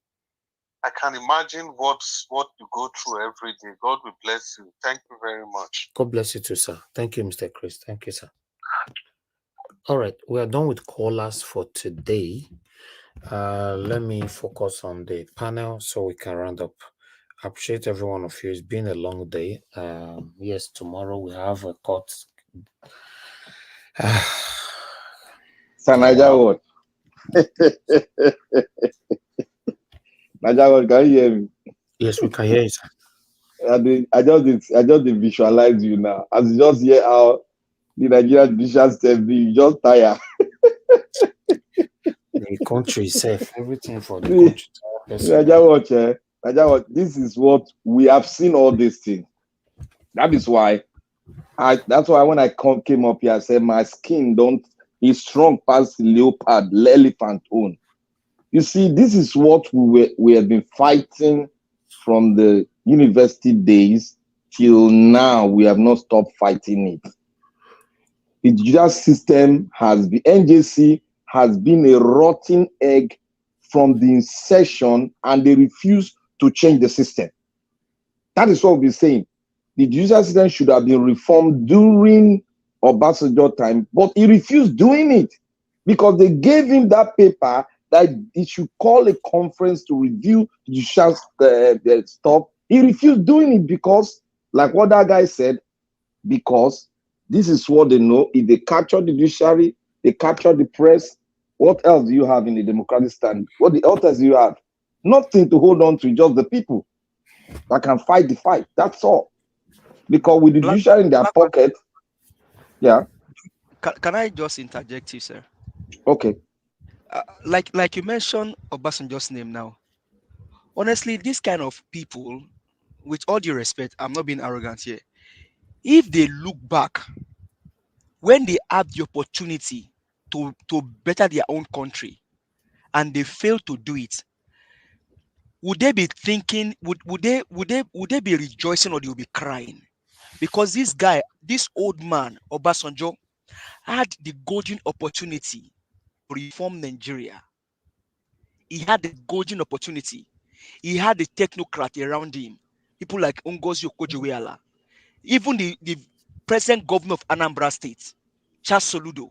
I can imagine what you go through every day. God will bless you. Thank you very much. God bless you too, sir. Thank you, Mr. Chris. Thank you, sir. All right, we are done with callers for today. Let me focus on the panel so we can round up. I appreciate every one of you. It's been a long day. Yes, tomorrow we have a court. Naija what? Naija what? Can you hear me? Yes, we can hear you, sir. I just visualize you now. As you just hear how the Nigerian judicial system be, you just tire. The country safe, everything for the country. Naija what? This is what we have seen all these things. That is why that's why when I came up here, I said my skin is strong past the elephant own. You see, this is what we have been fighting from the university days till now. We have not stopped fighting it. The judicial system NJC has been a rotten egg from the inception, and they refuse to change the system. That is what we're saying. The judicial system should have been reformed during Obasanjo time, but he refused doing it because they gave him that paper that he should call a conference to review judicial stuff. He refused doing it because, like what that guy said, because this is what they know. If they capture the judiciary, they capture the press. What else do you have in the democratic stand? What else do you have? Nothing to hold on to, just the people that can fight the fight. That's all. Because with the judiciary in their pocket, yeah. Can I just interject you, sir? Okay. Like you mentioned Obasanjo's name now. Honestly, this kind of people, with all due respect, I'm not being arrogant here. If they look back, when they have the opportunity to better their own country and they fail to do it, would they be thinking, would they be rejoicing or they will be crying? Because this guy, this old man, Obasanjo, had the golden opportunity to reform Nigeria. He had the golden opportunity. He had the technocrat around him, people like Ngozi Okonjo-Iweala, even the present governor of Anambra State, Charles Soludo,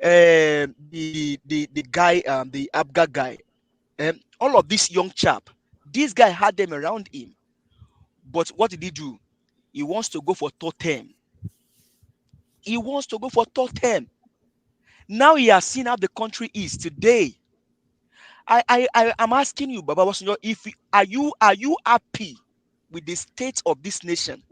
the guy, the Abga guy, all of this young chap. This guy had them around him. But what did he do? He wants to go for third term. He wants to go for third term. Now he has seen how the country is today. I am asking you, Baba Wasunjo, if are you happy with the state of this nation?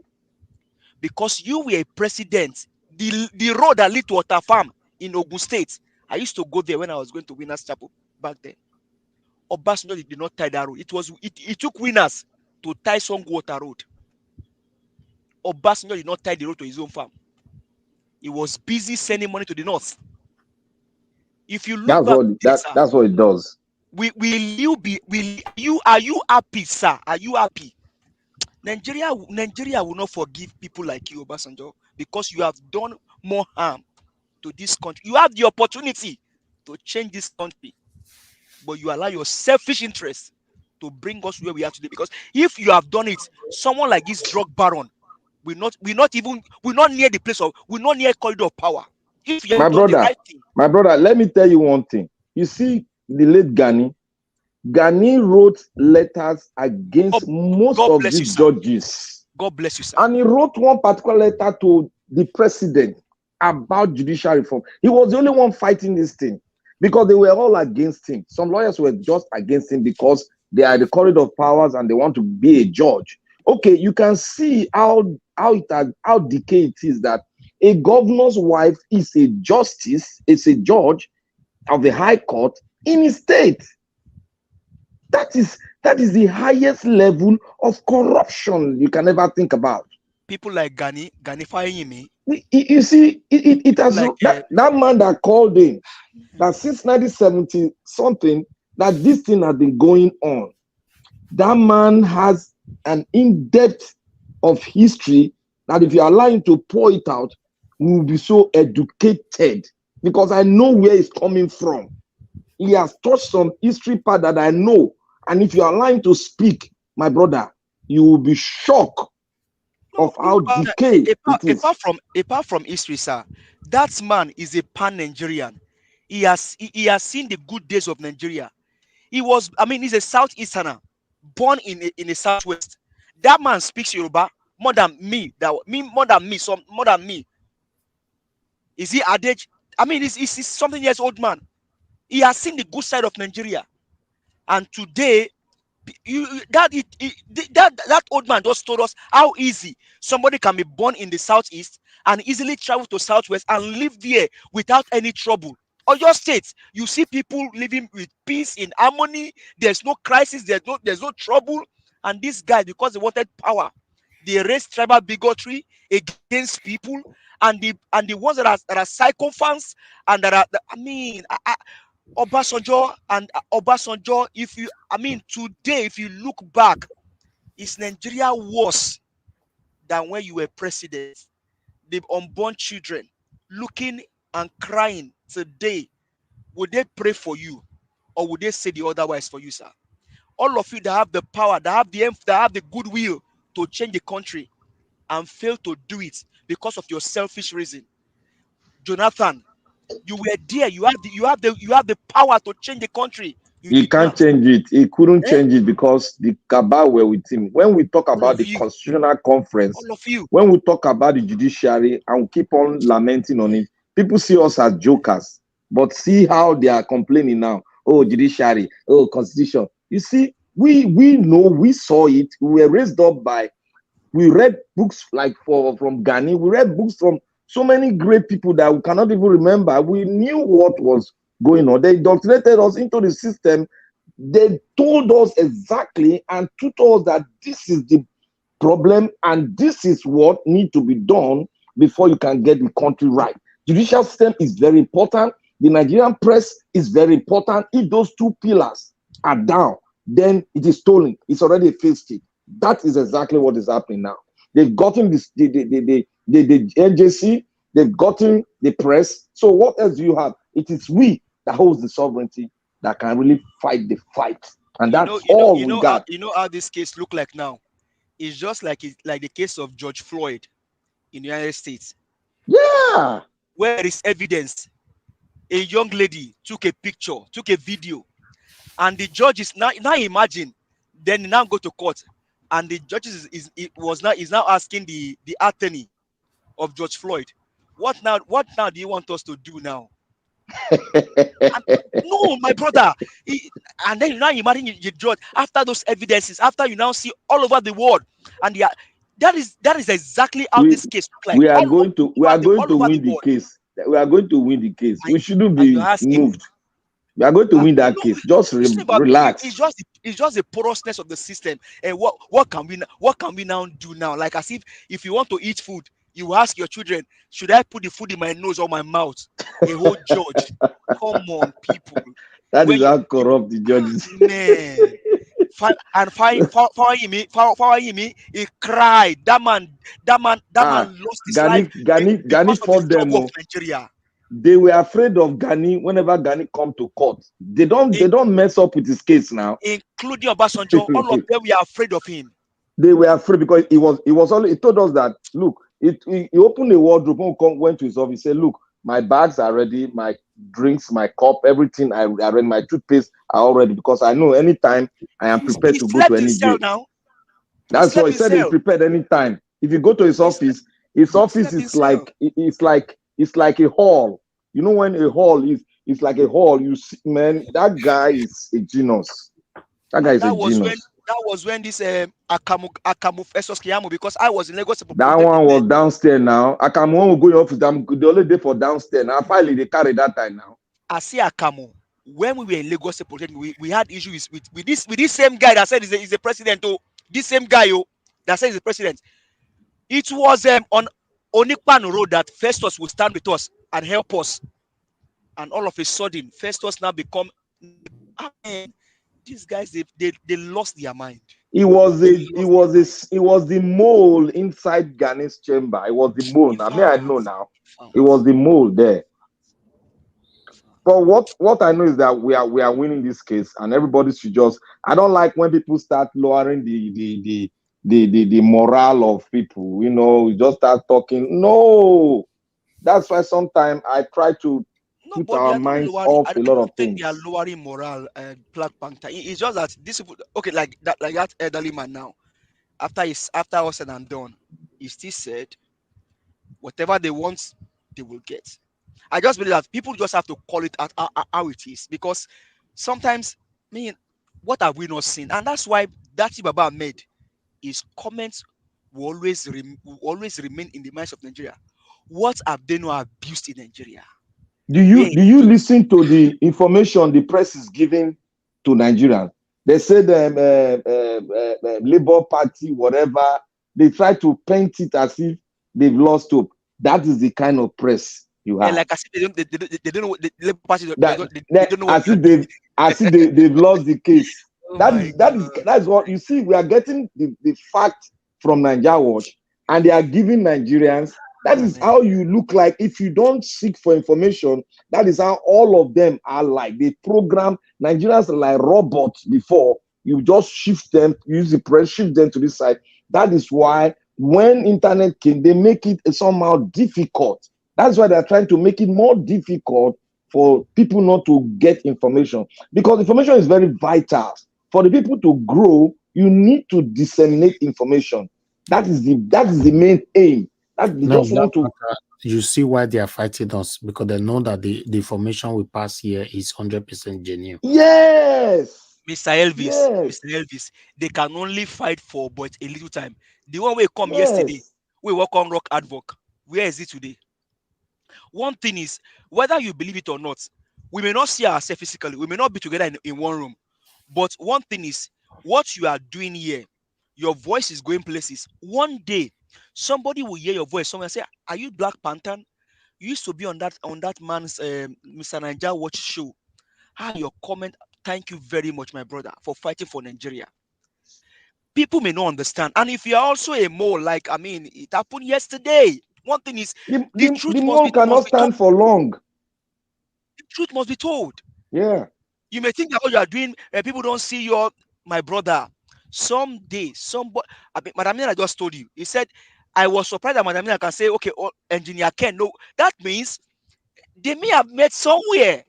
Because you were a president. The road that lead to Water Farm in Ogun State, I used to go there when I was going to Winners Chapel back then. Obasanjo did not tie that road. It took Winners to tie Song Water Road. Obasanjo did not tie the road to his own farm. He was busy sending money to the north. If you look That's what it does. Are you happy, sir? Are you happy? Nigeria will not forgive people like you, Obasanjo, because you have done more harm to this country. You have the opportunity to change this country, but you allow your selfish interest to bring us where we are today. Because if you have done it, someone like this drug baron will not near the place of, will not near corridor of power. If you have done the right thing. My brother, let me tell you one thing. You see, the late Gani wrote letters against most of these judges. God bless you, sir. And he wrote one particular letter to the president about judicial reform. He was the only one fighting this thing because they were all against him. Some lawyers were just against him because they are the corridor of powers and they want to be a judge. Okay, you can see how decayed it is that a governor's wife is a justice, is a judge of the high court in his state. That is the highest level of corruption you can ever think about. People like Gani Fayemi. You see, it has like, that man that called in that since 1970 something that this thing has been going on. That man has an in-depth of history that if you allow him to pour it out, we will be so educated because I know where it's coming from. He has touched some history part that I know. And if you allow him to speak, my brother, you will be shocked of how decayed it is. Apart from history, sir, that man is a pan-Nigerian. He has seen the good days of Nigeria. He's a Southeasterner, born in the Southwest. That man speaks Yoruba more than me. More than me. Is he Adej? He's something years old man. He has seen the good side of Nigeria. And today, that old man just told us how easy somebody can be born in the Southeast and easily travel to Southwest and live there without any trouble. Or your state, you see people living with peace, in harmony. There's no crisis. There's no trouble. And this guy, because they wanted power, they raised tribal bigotry against people, and the ones that are sycophants and that are, Obasanjo, today, if you look back, is Nigeria worse than when you were president? The unborn children looking and crying today, would they pray for you, or would they say the otherwise for you, sir? All of you that have the power, that have the goodwill to change the country, and fail to do it because of your selfish reason. Jonathan, you were there. You have the power to change the country. He can't change it. He couldn't change it because the cabal were with him. When we talk about the Constitutional Conference, when we talk about the judiciary and we keep on lamenting on it, people see us as jokers. But see how they are complaining now. Oh, judiciary. Oh, constitution. You see, we know, we saw it. We were raised up by, we read books like from Ghani. We read books from so many great people that we cannot even remember. We knew what was going on. They indoctrinated us into the system. They told us exactly and told us that this is the problem and this is what need to be done before you can get the country right. Judicial system is very important. The Nigerian press is very important. If those two pillars are down, then it is stolen. It's already a failed state. That is exactly what is happening now. They've gotten this, the NJC, they've gotten the press. So what else do you have? It is we that holds the sovereignty that can really fight the fight. And that's all we got. You know how this case look like now? It's just like the case of George Floyd in the United States. Yeah. Where there is evidence. A young lady took a picture, took a video, and the judges now imagine, then now go to court, and the judges is now asking the attorney of George Floyd, what now do you want us to do now? No, my brother. And then you now imagine you judge after those evidences, after you now see all over the world, and that is exactly how this case look like. We are going to win the case. We are going to win the case. We shouldn't be moved. We are going to win that case. Just relax. It's just the porousness of the system. And what can we now do now? Like as if you want to eat food, you ask your children, should I put the food in my nose or my mouth? A whole judge. Come on, people. That is how corrupt the judges. Man. Following me, he cried. That man lost his life. Gani fought them. Nigeria. They were afraid of Gani whenever Gani come to court. They don't mess up with his case now. Including Obasanjo, all of them were afraid of him. They were afraid because he told us that, look, he opened the wardrobe, went to his office, said, look, my bags are ready, my drinks, my cup, everything I ready, my toothpaste are all ready, because I know anytime I am prepared to go to any jail. That's why he said he's prepared anytime. If you go to his office is like it's like a hall. You know, when a hall is like a hall, you see, man, that guy is a genius. That guy is a genius. That was when this Akamu versus Kiamu, because I was in Lagos. That one was downstairs now. Akamu will go in office. The only day for downstairs now. Finally, they carry that time now. I see Akamu. When we were in Lagos, we had issues with this same guy that said he's the president. Oh, this same guy that said he's the president. It was on Onikpan Road that Festus would stand with us and help us. And all of a sudden, Festus now become. These guys, they lost their mind. It was the mole inside Gani's chamber. It was the mole. I know now. It was the mole there. But what I know is that we are winning this case, and everybody should just. I don't like when people start lowering the morale of people. You know, we just start talking. No, that's why sometimes I try to keep our minds off a lot of things. They are lowering morale, Black Panther. It's just that this people, okay, like that elderly man now, after all said and done, he still said, whatever they want, they will get. I just believe that people just have to call it how it is, because sometimes, what have we not seen? And that's why that Baba made his comments will always remain in the minds of Nigeria. What have they not abused in Nigeria? Do you listen to the information the press is giving to Nigerians? They said Labour Party, whatever, they try to paint it as if they've lost hope. That is the kind of press you have. Like I said, they don't know the Labour Party. They don't know as if they've lost the case. That's what you see. We are getting the fact from Nigeria Watch, and they are giving Nigerians. That is how you look like if you don't seek for information. That is how all of them are like. They program Nigerians are like robots before. You just shift them, use the press, shift them to this side. That is why when internet came, they make it somehow difficult. That's why they're trying to make it more difficult for people not to get information. Because information is very vital. For the people to grow, you need to disseminate information. That is the main aim. You see why they are fighting us, because they know that the information we pass here is 100% genuine. Yes, Mr. Elvis, they can only fight for but a little time. The one we come yesterday, we work on Rock Advoc. Where is it today? One thing is, whether you believe it or not, we may not see ourselves physically, we may not be together in one room. But one thing is, what you are doing here, your voice is going places. One day, somebody will hear your voice somewhere and say, "Are you Black Panther? You used to be on that man's Mr. Niger Watch show." How your comment, thank you very much, my brother, for fighting for Nigeria. People may not understand. And if you are also a mole, like it happened yesterday. One thing is, the truth The must mole be cannot told. stand for long. The truth must be told. Yeah. You may think that what you are doing, people don't see your, my brother. Someday, somebody, Madam Nina just told you. He said, I was surprised that Madam Nina can say, okay, oh, Engineer Ken. No, that means they may have met somewhere.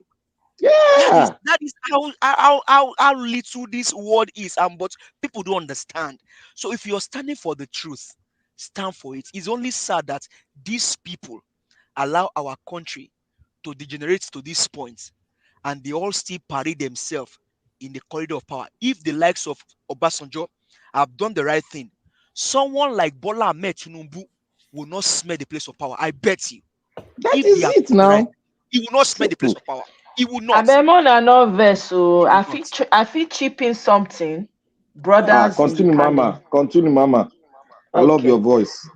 Yeah. That is how little this word is, but people don't understand. So if you're standing for the truth, stand for it. It's only sad that these people allow our country to degenerate to this point, and they all still parade themselves in the corridor of power. If the likes of Obasanjo have done the right thing, someone like Bola Ahmed Tinubu will not smell the place of power. I bet you. That If they is have it done the right now. thing, he will not smell the place Simple. of power. He will not. Abemona no vessel. He will not. I feel chip in something. Brothers in the Continue, panel. Mama. Continue, Mama. I love your Okay. voice.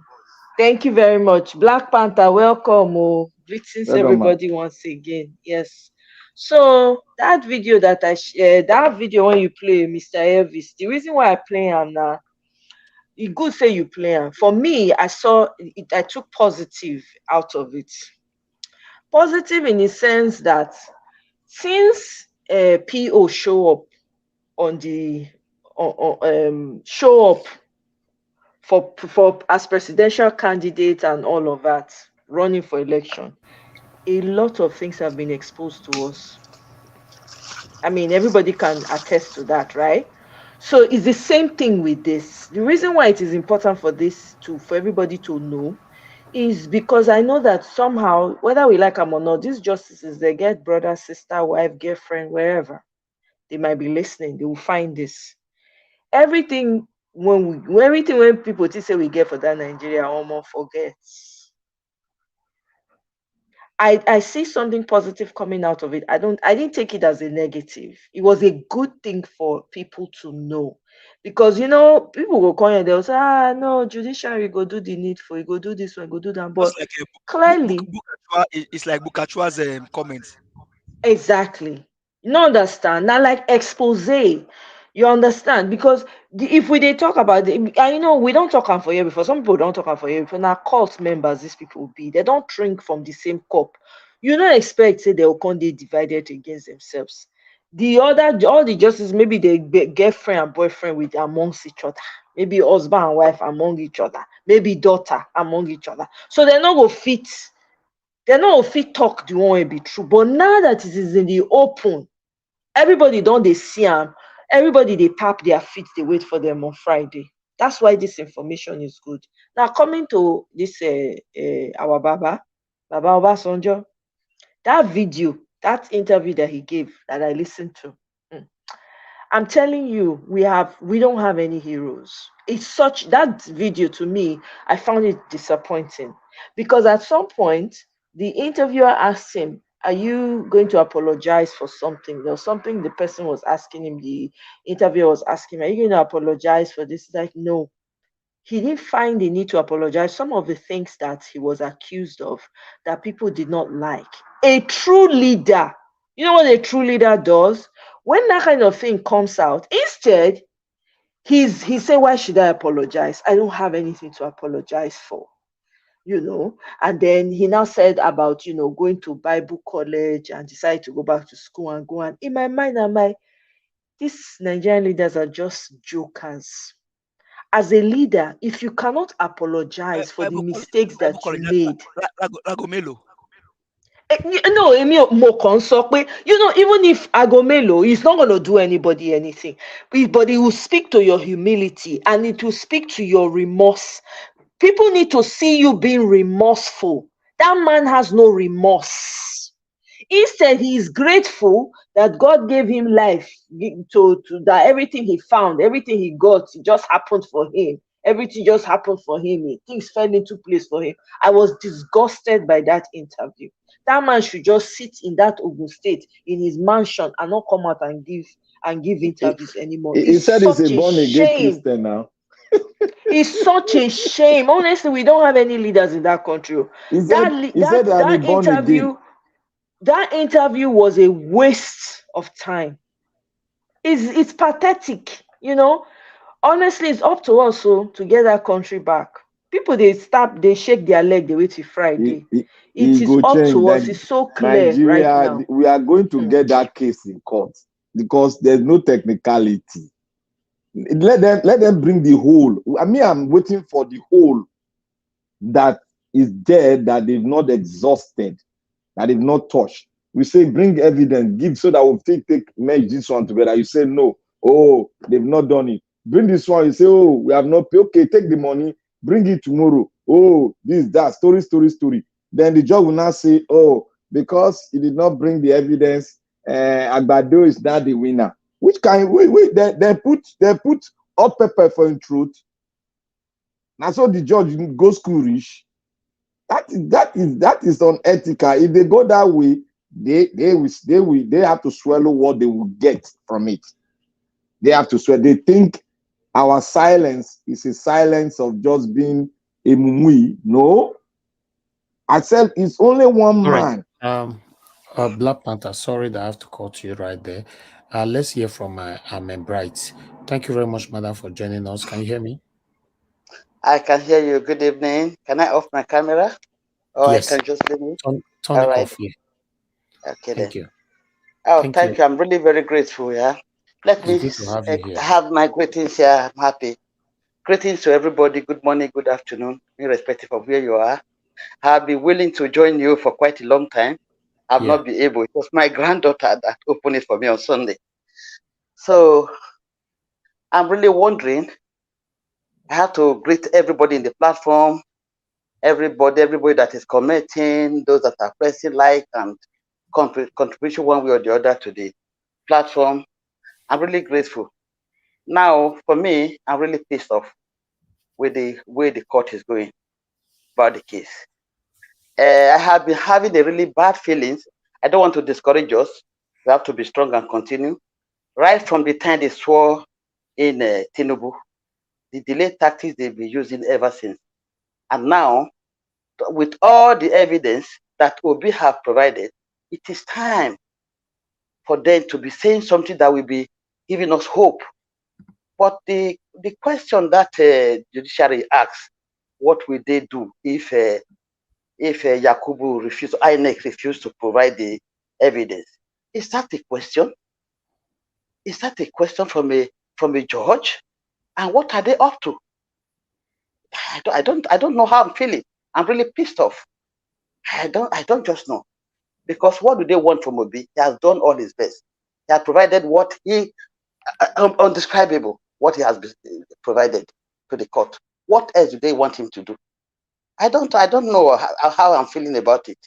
Thank you very much. Black Panther, welcome. Oh, greetings Welcome, ma. everybody once again. Yes. So that video that I shared, that video when you play Mr. Elvis, the reason why I play him now, it good say you play him. For me, I saw it, I took positive out of it. Positive in the sense that since PO show up on the show up for as presidential candidate and all of that, running for election, a lot of things have been exposed to us. I mean, everybody can attest to that, right? So it's the same thing with this. The reason why it is important for this for everybody to know is because I know that somehow, whether we like them or not, these justices, they get brother, sister, wife, girlfriend, wherever they might be listening, they will find this. Everything when people say we get for that Nigeria, almost forgets. I see something positive coming out of it. I didn't take it as a negative. It was a good thing for people to know. Because people will call you and they'll say, no, judiciary go do the needful, you go do this one, go do that. But Just like clearly, it's like Bukachua's comment. exactly. You don't understand. Now, like expose. You understand? Because if we talk about we don't talk am for here before. Some people don't talk am for here before. Now, cult members, these people will be. They don't drink from the same cup. You don't expect say they will come they divided against themselves. All the justices, maybe they girlfriend and boyfriend with amongst each other. Maybe husband and wife among each other. Maybe daughter among each other. So they're not go fit. They're not go fit talk the one way be true. But now that it is in the open, everybody don't they see them. Everybody they tap their feet, they wait for them on Friday. That's why this information is good. Now coming to this our Baba Obasanjo, that video, that interview that he gave that I listened to. I'm telling you, we don't have any heroes. It's such that video to me, I found it disappointing because at some point the interviewer asked him, "Are you going to apologize for something?" There was something the person was asking him. The interviewer was asking him, "Are you going to apologize for this?" He's like, no. He didn't find the need to apologize. Some of the things that he was accused of that people did not like. A true leader, you know what a true leader does? When that kind of thing comes out, instead, he said, "Why should I apologize? I don't have anything to apologize for." And then he now said about going to Bible college and decide to go back to school and go on. In my mind, I'm like, these Nigerian leaders are just jokers. As a leader, if you cannot apologize for the mistakes that you made, Lagomelo. no, mo kàn sọ pé, even if Agomelo is not going to do anybody anything, but it will speak to your humility and it will speak to your remorse. People need to see you being remorseful. That man has no remorse. Instead, he is grateful that God gave him life, to that everything he found, everything he got, it just happened for him. everything just happened for him. Things fell into place for him. I was disgusted by that interview. That man should just sit in that Ogun State in his mansion and not come out and give interviews anymore. He It's said he's a such a born again shame. Christian now. It's such a shame. Honestly, we don't have any leaders in that country. He said I'm born again. That interview was a waste of time. It's pathetic, you know. Honestly, it's up to us to get that country back. People they shake their leg, they wait till Friday. It is up to us. It's so clear Nigeria, right now. we are going to get that case in court because there's no technicality. Let them bring the whole. I'm waiting for the whole that is there that they've not exhausted, that they've not touched. We say bring evidence, give so that we'll merge this one together. You say no. Oh, they've not done it. Bring this one. You say, oh, we have not paid. Okay, take the money, bring it tomorrow. Oh, this, that, story. Then the judge will now say, oh, because he did not bring the evidence, Agbado is not the winner. Which kind? They put hot pepper for in truth. Now so the judge goes schoolish. That is unethical. If they go that way, they have to swallow what they will get from it. They have to swallow. They think our silence is a silence of just being a mumui. No, I said it's only one man. Black Panther, sorry that I have to cut you right there. Let's hear from Bright. Thank you very much, madam, for joining us. Can you hear me? I can hear you. Good evening. Can I off my camera? Or yes. I can just leave it? Turn it off here. Okay, thank you. Oh, thank you. I'm really very grateful. Yeah. Let me have my greetings here. I'm happy. Greetings to everybody. Good morning, good afternoon, irrespective of where you are. I've been willing to join you for quite a long time. I've not been able. It was my granddaughter that opened it for me on Sunday. So I'm really wondering. I have to greet everybody in the platform, everybody that is commenting, those that are pressing like and contribution one way or the other to the platform. I'm really grateful. Now, for me, I'm really pissed off with the way the court is going about the case. I have been having a really bad feelings. I don't want to discourage us. We have to be strong and continue. Right from the time they swore in Tinubu, the delay tactics they've been using ever since. And now, with all the evidence that Obi have provided, it is time for them to be saying something that will be giving us hope. But the question that judiciary asks, what will they do if Yakubu INEC refused to provide the evidence? Is that a question? Is that a question from a judge? And what are they up to? I don't know how I'm feeling. I'm really pissed off. I don't just know. Because what do they want from Obi? He has done all his best. He has provided what he undescribable, what he has provided to the court. What else do they want him to do? I don't know how I'm feeling about it.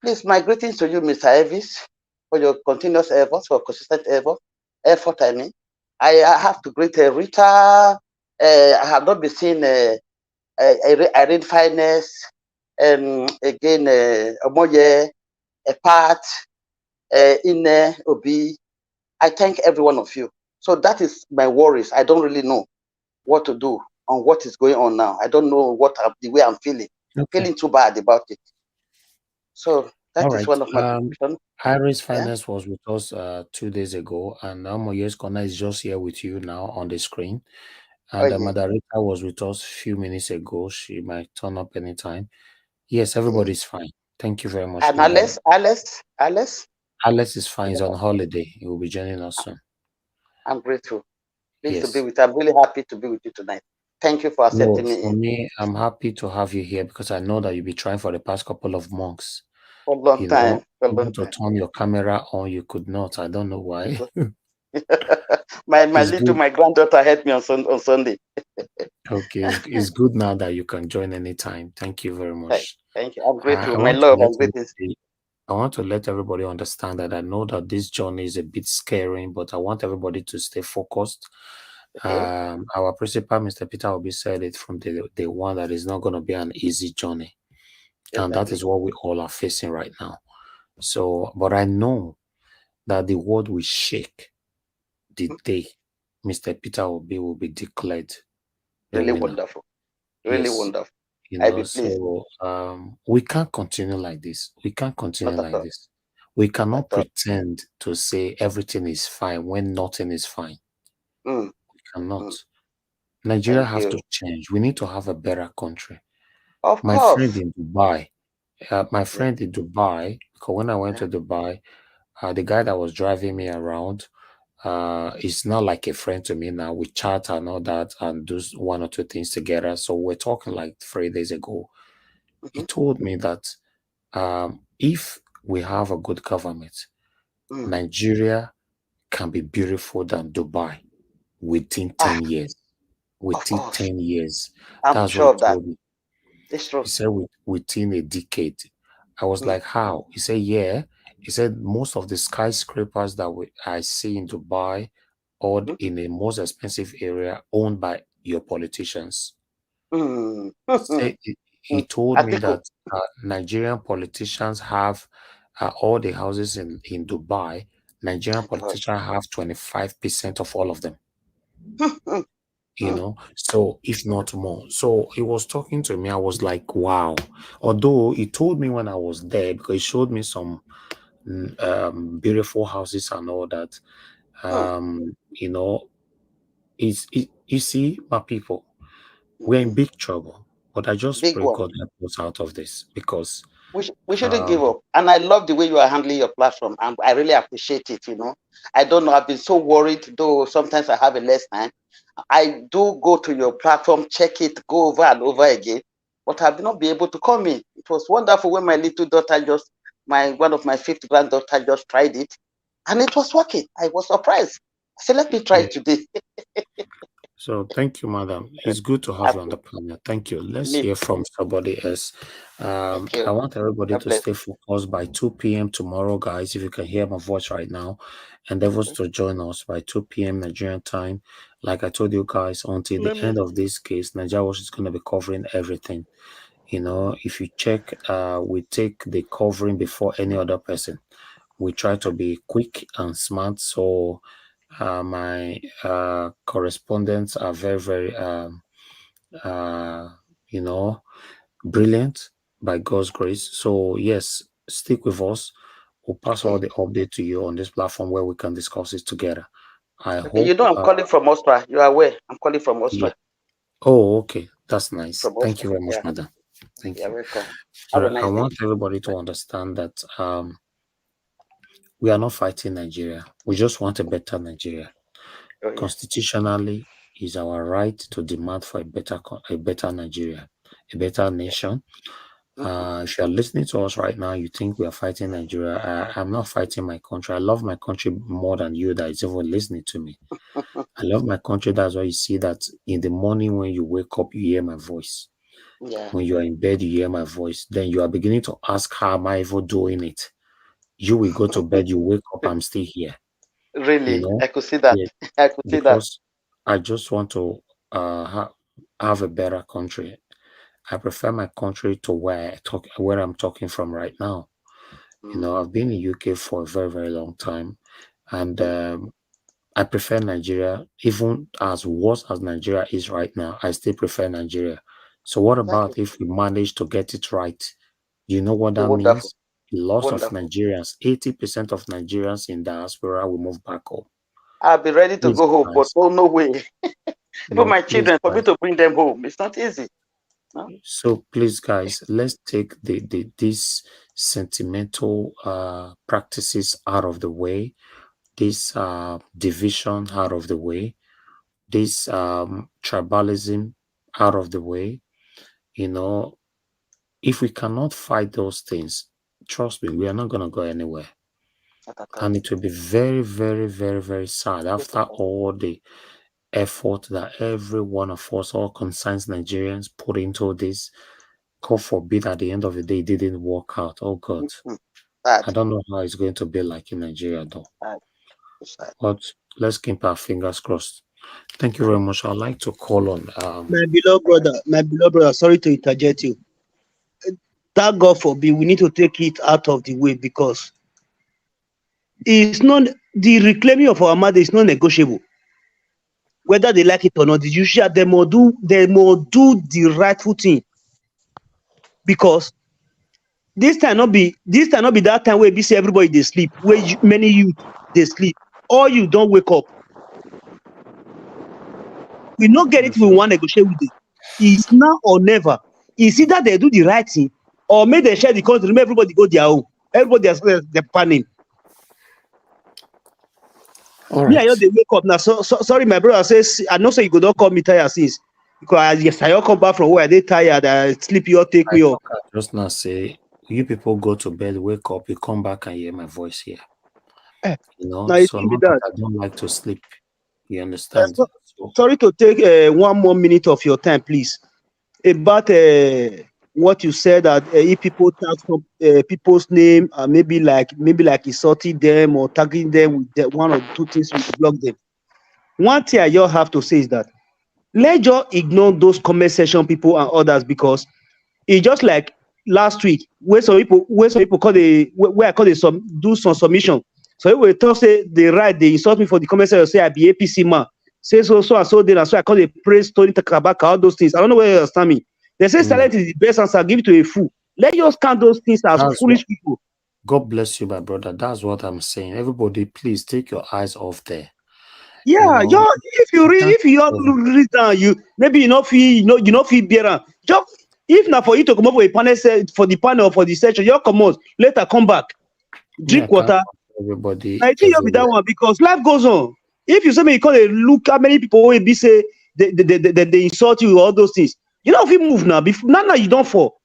Please, my greetings to you, Mr. Elvis, for your continuous efforts, for consistent effort. I mean, I have to greet Rita. I have not been seeing Irene Finest, again Omoye, Pat, Inec, Obi. I thank every one of you. So that is my worries. I don't really know what to do on what is going on now. I don't know the way I'm feeling. Feeling too bad about it. So that is one of my contributions. Iris Finance was with us 2 days ago, and Moyes Kona is just here with you now on the screen. And the moderator was with us a few minutes ago. She might turn up anytime. Yes, everybody's fine. Thank you very much. And Alice? Alice is fine. He's on holiday. He will be joining us soon. I'm grateful. Pleased to be with you. I'm really happy to be with you tonight. Thank you for accepting me. For me, I'm happy to have you here because I know that you've been trying for the past couple of months. For a long time. You want to turn your camera on, you could not. I don't know why. my granddaughter helped me on Sunday. Okay, it's good now that you can join anytime. Thank you very much. Thank you. I'm grateful. My love, I'm grateful. I want to let everybody understand that I know that this journey is a bit scary, but I want everybody to stay focused. Okay. Our principal, Mr. Peter Obi, said it from the one that is not going to be an easy journey. And that is Exactly. what we all are facing right now. So, but I know that the world will shake the day Mr. Peter Obi will be declared the Really winner. wonderful. Really Yes. wonderful. You I know, be pleased. so we can't continue like this. We can't continue Not at like all. this. We Not cannot at all. pretend to say everything is fine when nothing is fine. Mm, We cannot. mm. Nigeria Thank have to you. change. We need to have a better country. Of My friend course. in Dubai, Yeah. because when I went Yeah. to Dubai, the guy that was driving me around, is not like a friend to me now. We chat and all that and do one or two things together. So we're talking like 3 days ago. He Mm-hmm. told me that if we have a good government, Mm. Nigeria can be beautiful than Dubai within Ah, 10 years. of Within course. 10 years. I'm That's what sure he of that. told me. It's true. He said within a decade. I was Mm, like, how? He said, yeah. He said most of the skyscrapers that I see in Dubai or mm, in a most expensive area owned by your politicians. mm, Say he mm. told me Atiku, that Nigerian politicians have all the houses in Dubai. Nigerian my God. politicians have 25% of all of them. Mm, You mm. know, so if not more. So he was talking to me. I was like, wow. Although he told me when I was there, because he showed me some beautiful houses and all that. Mm, You know, you see, my people, we're in mm. big trouble. But I just Big pray one. God help us out of this because We shouldn't um, give up. And I love the way you are handling your platform. And I really appreciate it, I don't know. I've been so worried, though sometimes I have a less time. I do go to your platform, check it, go over and over again. But I've not been able to come in. It was wonderful when my little daughter one of my fifth granddaughter just tried it. And it was working. I was surprised. I said, let me try yeah. it today. So thank you, madam. It's good to have you on the panel. Thank you. Let's Me, hear from somebody else. thank you. I want everybody God to bless. stay focused by 2 p.m. tomorrow, guys. If you can hear my voice right now, endeavors to join us by 2 p.m. Nigerian time. Like I told you guys, until the end of this case, Nigeria Watch is going to be covering everything. You know, if you check, we take the covering before any other person. We try to be quick and smart. So my correspondents are very, very, uh, you know, brilliant by God's grace. So, yes, stick with us. We'll pass all Okay. the update to you on this platform where we can discuss it together. I Okay, hope, I'm calling from Austria. You are aware. I'm calling from yeah. Austria. Oh, okay. That's nice. From Thank Austria. you very much, Yeah. madam. Thank You're you. welcome. Have a So I nice day. want everybody to understand that we are not fighting Nigeria. We just want a better Nigeria. Oh, yeah. Constitutionally, is our right to demand for a better Nigeria, a better nation. If you are listening to us right now, you think we are fighting Nigeria. I'm not fighting my country. I love my country more than you that is even listening to me. I love my country. That's why you see that in the morning when you wake up, you hear my voice. Yeah. When you are in bed, you hear my voice. Then you are beginning to ask, how am I even doing it? You will go to bed, you wake up, I'm still here. You Really, know? I could see that. Yeah. I could see that. Because I just want to have a better country. I prefer my country to where I'm talking from right now. You know, I've been in UK for a very, very long time, and I prefer Nigeria. Even as worse as Nigeria is right now, I still prefer Nigeria. So what Exactly. about if we manage to get it right? You know what Be that wonderful. means? Loss of Wonderful. Nigerians, 80% of Nigerians in diaspora will move back home. I'll be ready to Please, go home, but guys. oh, no way. Even my Please, children, for me guys. to bring them home, it's not easy. No? So please, guys, let's take these sentimental practices out of the way, this division out of the way, this tribalism out of the way. You know, if we cannot fight those things, trust me, we are not going to go anywhere. Not at all. And it will be very, very, very, very sad after all the effort that every one of us, all concerned Nigerians, put into this. God forbid at the end of the day, it didn't work out. Oh God. I Sad. don't know how it's going to be like in Nigeria though. Sad. Sad. But let's keep our fingers crossed. Thank you very much. I'd like to call on My beloved brother, sorry to interject you. That God forbid, we need to take it out of the way because it's not the reclaiming of our mother is not negotiable. Whether they like it or not, the judicial they must do the rightful thing because this time not be that time where we see everybody they sleep, where many youth they sleep, or you don't wake up. We not get it if we want to negotiate with them. It's now or never. It's either they do the right thing or make them share the country, make everybody go their own. Everybody has their planning. All Me, I right. just they wake up now. Sorry, my brother says I know so you could not call me tired since because yes, I come back from where they tired. I sleep, you all take I me up. just now say you people go to bed, wake up, you come back and hear my voice here. You know, Now it so can be not that that. I don't like to sleep. You understand? So Sorry to take 1 more minute of your time, please. About what you said that if people tag some people's name, maybe like insulting them or tagging them with one or two things, you block them. One thing I just have to say is that let's just ignore those comment section people and others because it's just like last week where some people call the where I call the some do some submission. So if we talk say they write they insult me for the comment section say I be APC man. Say so and so then so I call the praise Tony Takabaka, all those things. I don't know whether you understand me. They say silence is the best answer, give it to a fool. Let us count those things as that's what foolish people. God bless you, my brother. That's what I'm saying. Everybody, please take your eyes off there. You Yeah, know, if you read, that if you read down, you maybe you know feel you know feel better. Just if not for you to come up with a panel for the panel for the session, you come out later, come back, me, I drink can't water. everybody I think you'll be that everywhere. one because life goes on. If you say me, you call a look how many people will be say they insult you all those things. You know if you move now, before now you don't fall.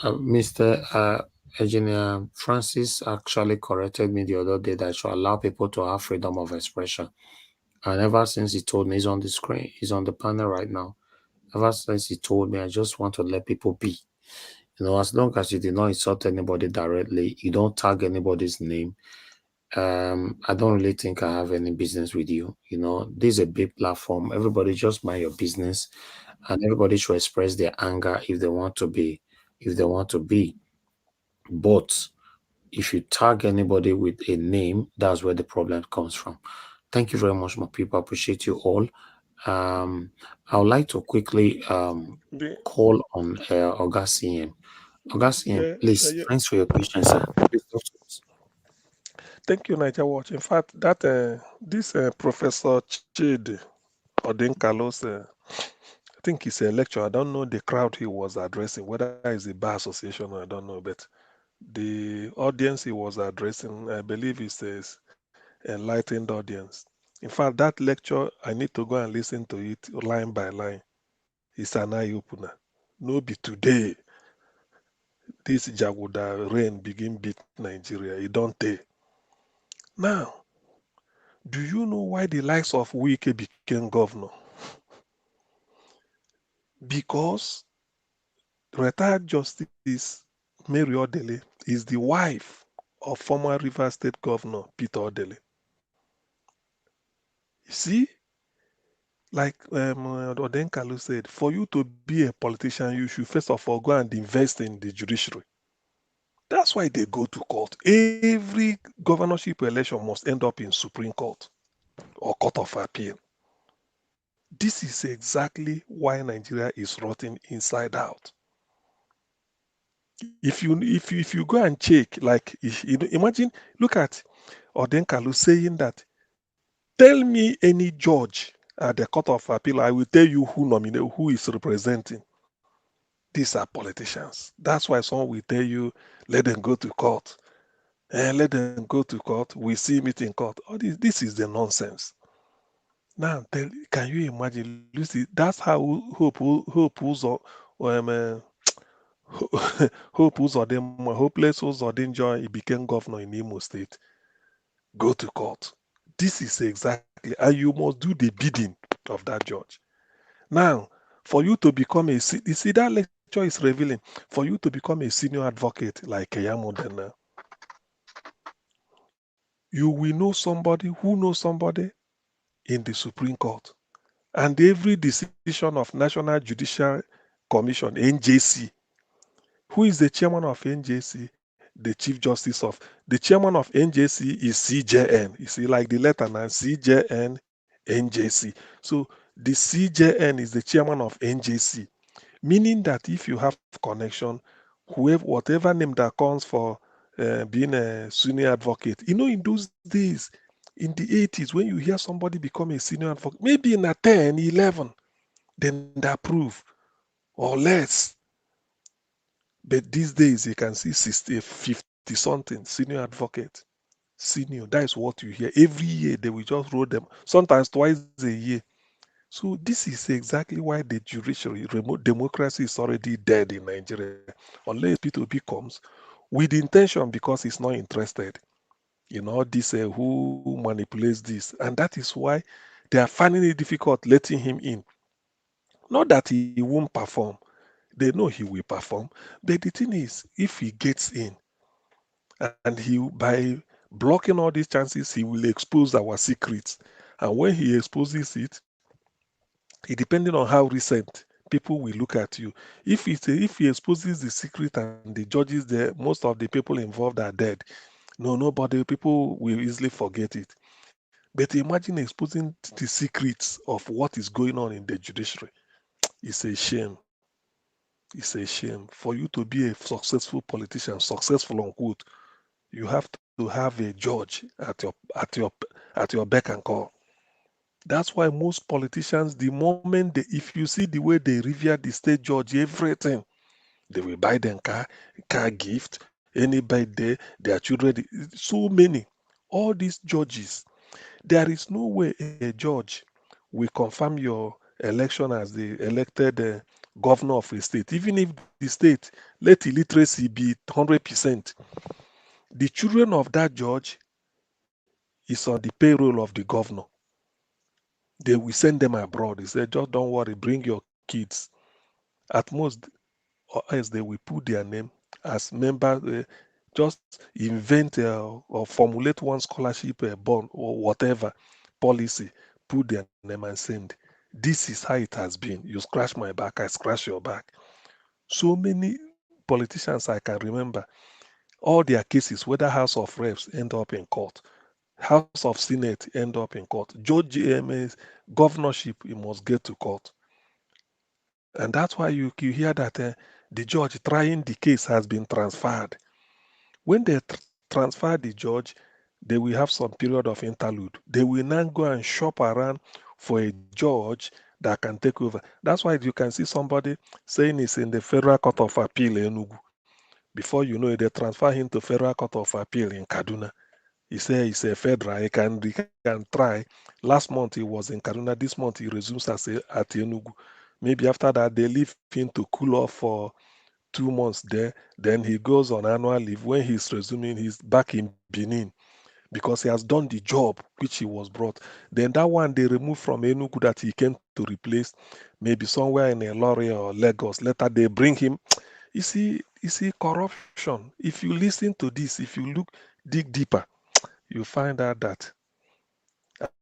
Mr. Engineer Francis actually corrected me the other day that I should allow people to have freedom of expression. And ever since he told me, he's on the screen, he's on the panel right now. Ever since he told me, I just want to let people be. You know, as long as you did not insult anybody directly, you don't tag anybody's name. I don't really think I have any business with you. You know, this is a big platform. Everybody just mind your business, and everybody should express their anger if they want to be. If they want to be, but if you tag anybody with a name, that's where the problem comes from. Thank you very much, my people. I appreciate you all. I would like to quickly call on Oga CM. Oga CM, Yeah, please, thanks for your patience, sir. Please talk to us. thank you, Niger Watch. In fact, that this Professor Chid Odinkalos, I think he's a lecturer. I don't know the crowd he was addressing, whether it's a bar association, I don't know, but the audience he was addressing, I believe he says enlightened audience. In fact, that lecture, I need to go and listen to it line by line. It's an eye opener. No be today, this Jaguda rain begin beat Nigeria. It don't take. Now, do you know why the likes of Wike became governor? Because retired Justice Mary Odele is the wife of former Rivers State Governor Peter Odele. You see, like Odenkalu said, for you to be a politician, you should first of all go and invest in the judiciary. That's why they go to court. Every governorship election must end up in Supreme Court or Court of Appeal. This is exactly why Nigeria is rotting inside out. If you go and check, like imagine, look at Odenkalu saying that, tell me any judge at the Court of Appeal, I will tell you who is representing. These are politicians. That's why someone will tell you, let them go to court. And let them go to court. We see meet in court. All this is the nonsense. Now, can you imagine, Lucy? That's how Hope Hopeless Uzodinjo, he became governor in Imo State. Go to court. This is exactly, and you must do the bidding of that judge. Now, for you to become you see that lecture is revealing, for you to become a senior advocate like Keyamo Dena, you will know somebody who knows somebody in the Supreme Court. And every decision of National Judicial Commission, NJC, who is the chairman of NJC? The Chief Justice of the chairman of NJC is CJN. You see, like the letter now, CJN, NJC. So the CJN is the chairman of NJC, meaning that if you have connection, whoever, whatever name that comes for being a senior advocate, in those days, in the 80s, when you hear somebody become a senior advocate, maybe in a 10, 11, then they approve or less. But these days, you can see 60, 50 something senior advocate. Senior, that is what you hear. Every year, they will just roll them, sometimes twice a year. So this is exactly why the judiciary, remote democracy is already dead in Nigeria, unless P2P comes with intention because he's not interested. This who manipulates this, and that is why they are finding it difficult letting him in. Not that he won't perform, they know he will perform, but the thing is, if he gets in, and he by blocking all these chances, he will expose our secrets, and when he exposes it, depending on how recent, people will look at you. If he exposes the secret and the judges there, most of the people involved are dead. No, nobody, people will easily forget it. But imagine exposing the secrets of what is going on in the judiciary. It's a shame. It's a shame. For you to be a successful politician, successful unquote, you have to have a judge at your beck and call. That's why most politicians, the moment if you see the way they revere the state judge, everything, they will buy them car gift, any birthday, their children, so many. All these judges, there is no way a judge will confirm your election as the elected governor of a state, even if the state let illiteracy be 100%. The children of that judge is on the payroll of the governor. They will send them abroad. They say, just don't worry, bring your kids. At most, or else they will put their name as member, just invent or formulate one scholarship bond or whatever policy, put their name and send. This is how it has been. You scratch my back, I scratch your back. So many politicians I can remember, all their cases, whether House of Reps, end up in court. House of Senate end up in court. Judge GMA's governorship, you must get to court. And that's why you hear that the judge trying the case has been transferred. When they transfer the judge, they will have some period of interlude. They will now go and shop around for a judge that can take over. That's why you can see somebody saying he's in the Federal Court of Appeal in Enugu. Before you know it, they transfer him to Federal Court of Appeal in Kaduna. He said he's a federal. He can try. Last month he was in Kaduna. This month he resumes at Enugu. Maybe after that they leave him to cool off for 2 months there. Then he goes on annual leave. When he's resuming, he's back in Benin because he has done the job which he was brought. Then that one they removed from Enugu that he came to replace, maybe somewhere in a lorry or Lagos. Later they bring him. You see corruption. If you listen to this, if you dig deeper, you find out that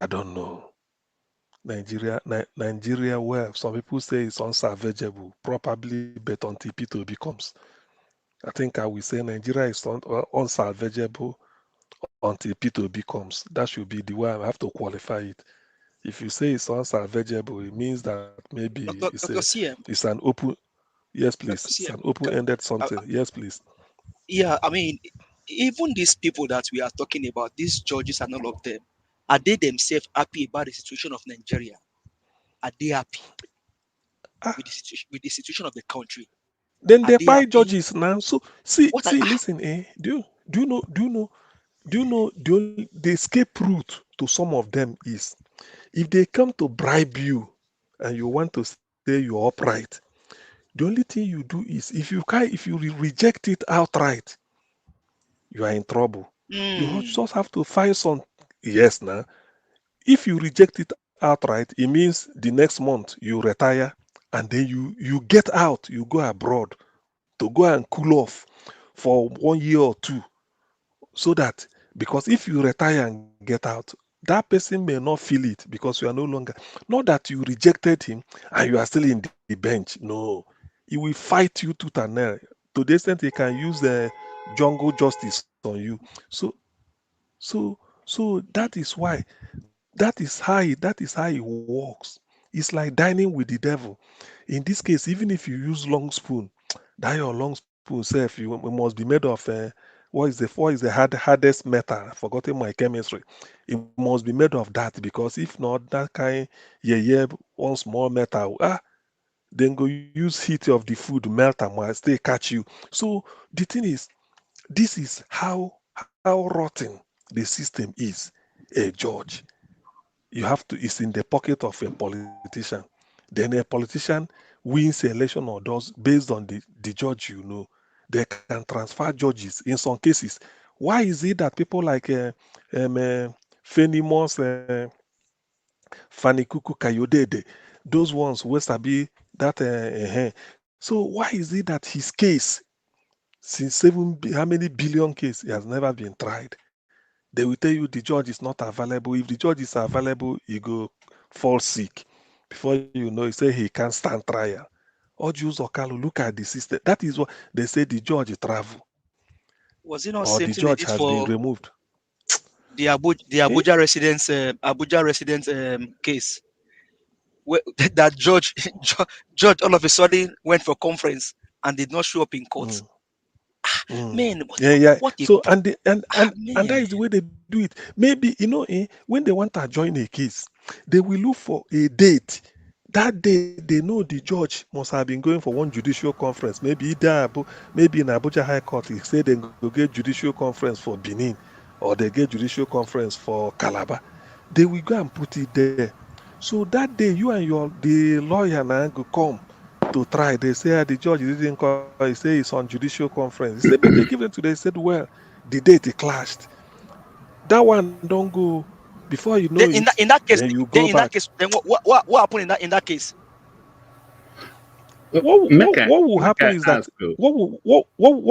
I don't know. Nigeria, well, some people say it's unsalvageable, probably, but until P2B comes. I think I will say Nigeria is unsalvageable until P2B comes. That should be the way I have to qualify it. If you say it's unsalvageable, it means that maybe Dr. CM, it's an open. Yes, please. Dr. It's an CM, open-ended something. Yes, please. yeah, I mean, even these people that we are talking about, these judges and all of them, are they themselves happy about the situation of Nigeria? Are they happy with the situation of the country? Then Are they they buy happy? judges now. So see, What are, listen, the escape route to some of them is if they come to bribe you and you want to say you're upright, the only thing you do is if you reject it outright, you are in trouble. You just have to find some. Yes, now if you reject it outright, it means the next month you retire and then you get out, you go abroad to go and cool off for 1 year or two, so that because if you retire and get out, that person may not feel it because you are no longer, not that you rejected him and you are still in the bench. No, he will fight you tooth and nail. To the extent he can use the jungle justice on you. So, so that is why, that is how it works. It's like dining with the devil. In this case, even if you use long spoon, that your long spoon self, you it must be made of hardest metal? I've forgotten my chemistry. It must be made of that, because if not, that kind, yeah, one small metal, then go use heat of the food, melt and might stay catch you. So the thing is, this is how rotten the system is. A judge, you have to, it's in the pocket of a politician. Then a politician wins an election or does based on the judge, they can transfer judges in some cases. Why is it that people like famous Fanikuku Kayodede, those ones Wesabi, that so why is it that his case, since how many billion case, it has never been tried? They will tell you the judge is not available. If the judge is available, he go fall sick. Before you know, he say he can't stand trial. Ojus Okalu, look at the system. That is what they say, the judge travel Was it or not the same thing judge they has did been for removed. the Eh? Abuja residents case? Where that judge judge all of a sudden went for conference and did not show up in court. Mm, mm. Man, Yeah. what a So and that man. is the way they do it. Maybe when they want to join a case, they will look for a date. That day they know the judge must have been going for one judicial conference. Maybe maybe in Abuja High Court, he said they go get judicial conference for Benin, or they get judicial conference for Calabar. They will go and put it there. So that day, you and the lawyer now go come to try. They say the judge didn't call. He say it's on judicial conference. He said, make they give them to. They said, well, the date it clashed. That one don't go. Before you know Then it, in that case, then you go back. then what happened in that case? What will Make happen I is that ask you. what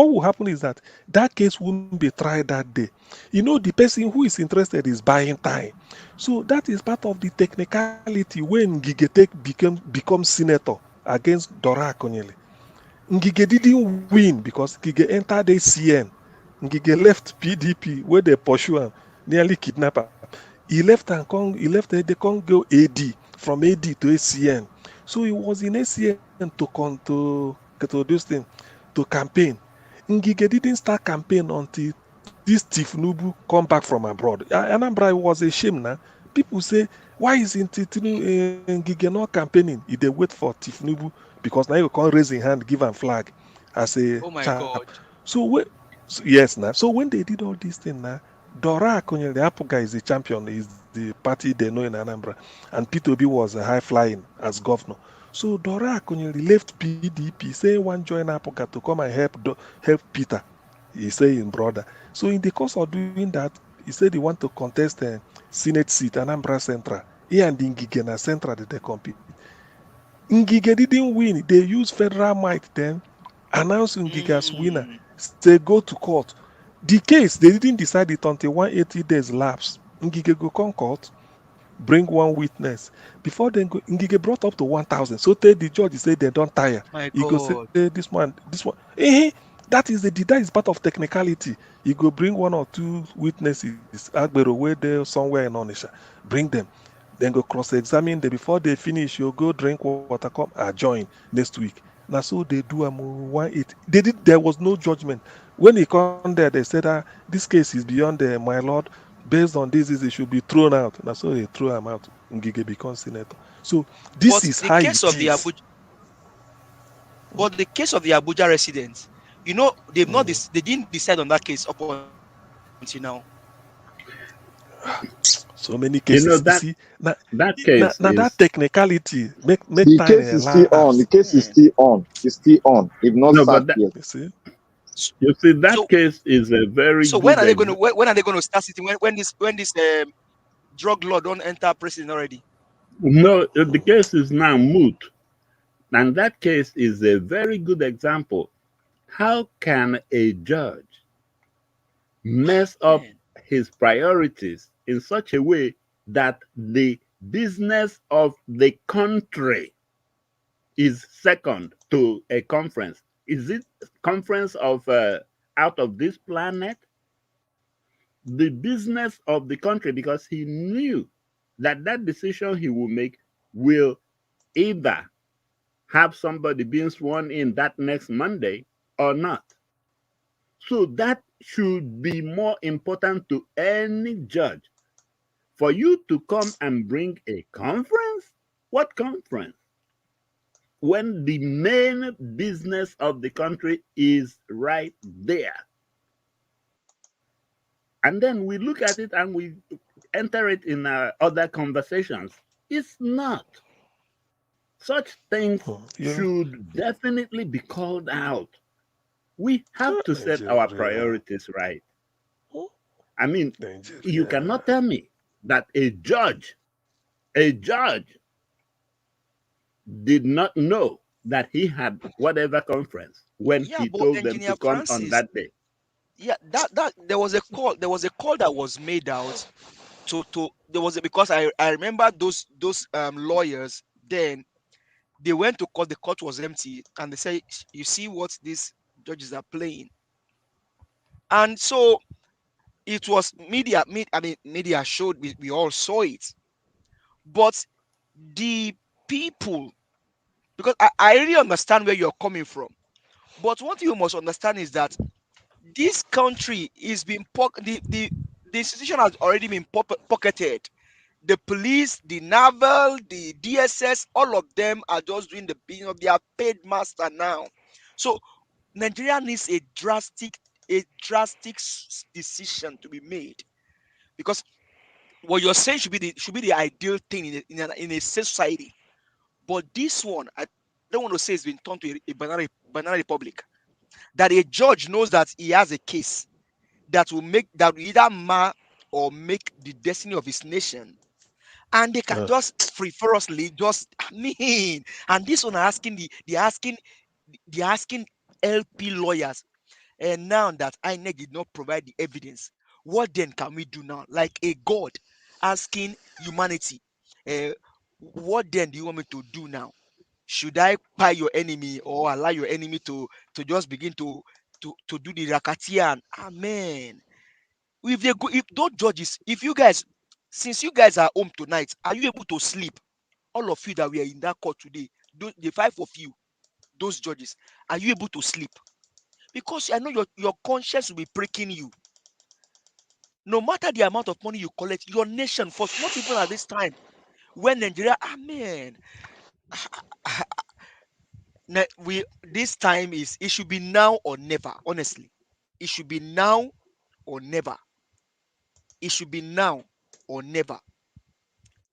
will happen is that case won't be tried that day. The person who is interested is buying time. So that is part of the technicality when Gigetek become senator against Dora Akonyele. Ngige didn't win because Ngige entered ACN. Ngige left PDP where they pursue him, nearly kidnap him. They can't go AD, from AD to ACN. So he was in ACN to this thing, to campaign. Ngige didn't start campaign until this Tifnubu come back from abroad. Anambra was a shame now. People say, why isn't Ngige not campaigning? He they wait for Tifnubu because now you can't raise your hand, give a flag as a Oh my chap. God. Yes, now. So when they did all these things now, Dora Akunyele, the Apple guy, is the champion, is the party they know in Anambra, and P2B was a high flying as governor. So Dora Akunyele left PDP, say one join Apoka to come and help Peter. He say in brother. So in the course of doing that, he said he want to contest a Senate seat, Anambra Central. He and Ngige na Central that they compete. Ngige didn't win. They used federal might then, announced Ngige as winner, say go to court. The case, they didn't decide it until 180 days lapse. Ngige go come court, bring one witness. Before then, Ngige brought up to 1,000. So tell the judge, he said they don't tire. My He go say God. this one. That is part of technicality. You go bring one or two witnesses, Agbero where they somewhere in Onisha, bring them. Then go cross-examine them. Before they finish, you go drink water, come join next week. Now so they do a 180. There was no judgment. When he come there, they said this case is beyond my lord. Based on this, it should be thrown out. Now so they throw him out. Ngige becomes senator. So this But is the how case it of the is. Abuja, but the case of the Abuja residents, they've not they didn't decide on that case up until now. So many You cases. know You that see, now that case that is technicality make The time case is still elapse. on. The case is Man. still on. It's still on. It's not no, sat but that yet. You see, you see So that case is a very so when good are they going to example. when are they going to start sitting when this drug law don't enter president already? No, the case is now moot, and that case is a very good example. How can a judge mess up Man. his priorities in such a way that the business of the country is second to a conference. Is it conference of out of this planet? The business of the country, because he knew that that decision he will make will either have somebody being sworn in that next Monday or not. So that should be more important to any judge. For you to come and bring a conference? What conference? When the main business of the country is right there. And then we look at it and we enter it in other conversations. It's not. Such things should definitely be called out. We have to set our priorities right. I mean, you cannot tell me that a judge did not know that he had whatever conference when he but told them Engineer to come on Francis, that day. that there was a call that was made out to there was a, because I remember those lawyers then they went to court, the court was empty, and they say, you see what these judges are playing. And so it was media showed, we all saw it. But the people, because I really understand where you're coming from. But what you must understand is that this country is being the institution has already been pocketed. The police, the naval, the DSS, all of them are just doing the bidding of their paid master now. So Nigeria needs a drastic decision to be made, because what you're saying should be the ideal thing in a safe society. But this one, I don't want to say it's been turned to a banana republic. That a judge knows that he has a case that will either mar or make the destiny of his nation, and they can just frivolously just and this one are asking they're asking LP lawyers, and now that INEC did not provide the evidence, what then can we do now? Like a god asking humanity, what then do you want me to do now? Should I buy your enemy or allow your enemy to just begin to do the rakatian? Amen. If those judges, if you guys, since you guys are home tonight, are you able to sleep? All of you that were in that court today, the five of you, those judges, are you able to sleep? Because I know your conscience will be breaking you. No matter the amount of money you collect, your nation first, not even at this time when Nigeria, amen. This time it should be now or never. Honestly, it should be now or never. It should be now or never.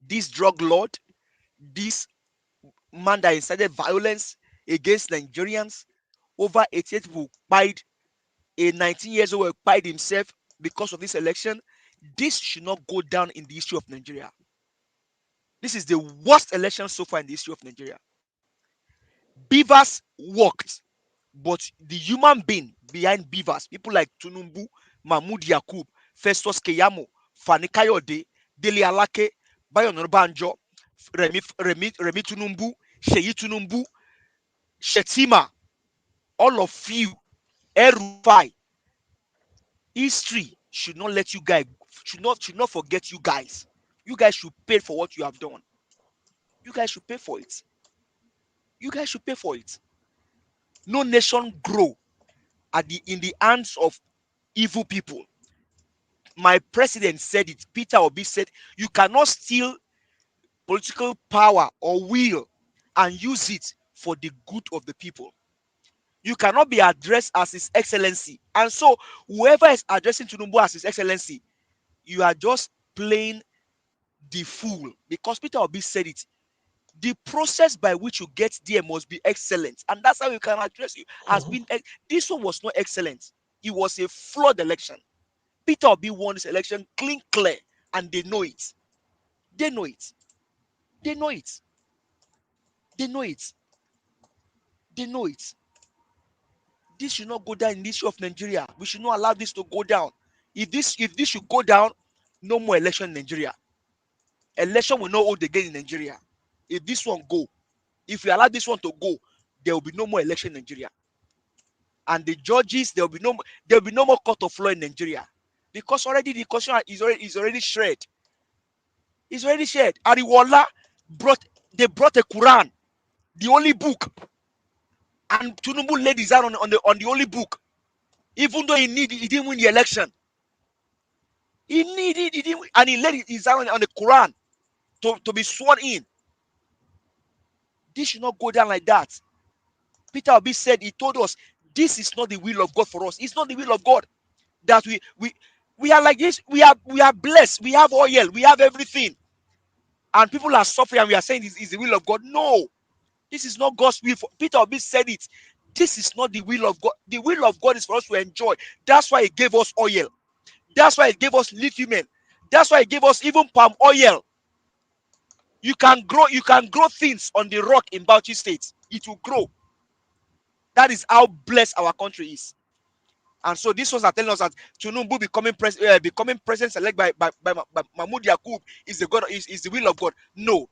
This drug lord, this man that incited violence against Nigerians, over 88 people died. A 19 years old died himself because of this election. This should not go down in the history of Nigeria. This is the worst election so far in the history of Nigeria. Beavers worked, but the human being behind Beavers, people like Tunumbu, Mahmoud Yakub, Festus Keyamo, Fani Kayode, Dele Alake, Bayon Banjo, Remi Tunumbu, Sheyi Tunumbu, Shetima, all of you, Erufai, history should not let you guys, should not forget you guys. You guys should pay for what you have done. You guys should pay for it. You guys should pay for it. No nation grow in the hands of evil people. My president said it. Peter Obi said, you cannot steal political power or will and use it for the good of the people. You cannot be addressed as His Excellency. And so, whoever is addressing Tinubu as His Excellency, you are just playing the fool, because Peter Obi said it. The process by which you get there must be excellent, and that's how you can address you. This one was not excellent. It was a flawed election. Peter Obi won this election clear, and they know it. They know it. They know it. They know it. They know it. This should not go down in the issue of Nigeria. We should not allow this to go down. If this should go down, no more election in Nigeria. election will not hold again in Nigeria. If this one go, if we allow this one to go, there will be no more election in Nigeria. And the judges, there will be no more court of law in Nigeria. Because already the constitution is already shared. It's already shared. Ariwola brought a Quran, the only book. And Tinubu laid his hand on the only book. Even though he didn't win the election. He didn't, and he laid his hand on the Quran to be sworn in. This should not go down like that. Peter Obi said, he told us, this is not the will of God for us. It's not the will of God that we are like this. We are blessed. We have oil. We have everything. And people are suffering and we are saying this is the will of God. No, this is not God's will. Peter Obi said it. This is not the will of God. The will of God is for us to enjoy. That's why he gave us oil. That's why he gave us lithium. That's why he gave us even palm oil. You can grow things on the rock in Bauchi State. It will grow. That is how blessed our country is. And so these ones are telling us that Tinubu becoming president elect by Mahmoud Yakub is the will of God. No,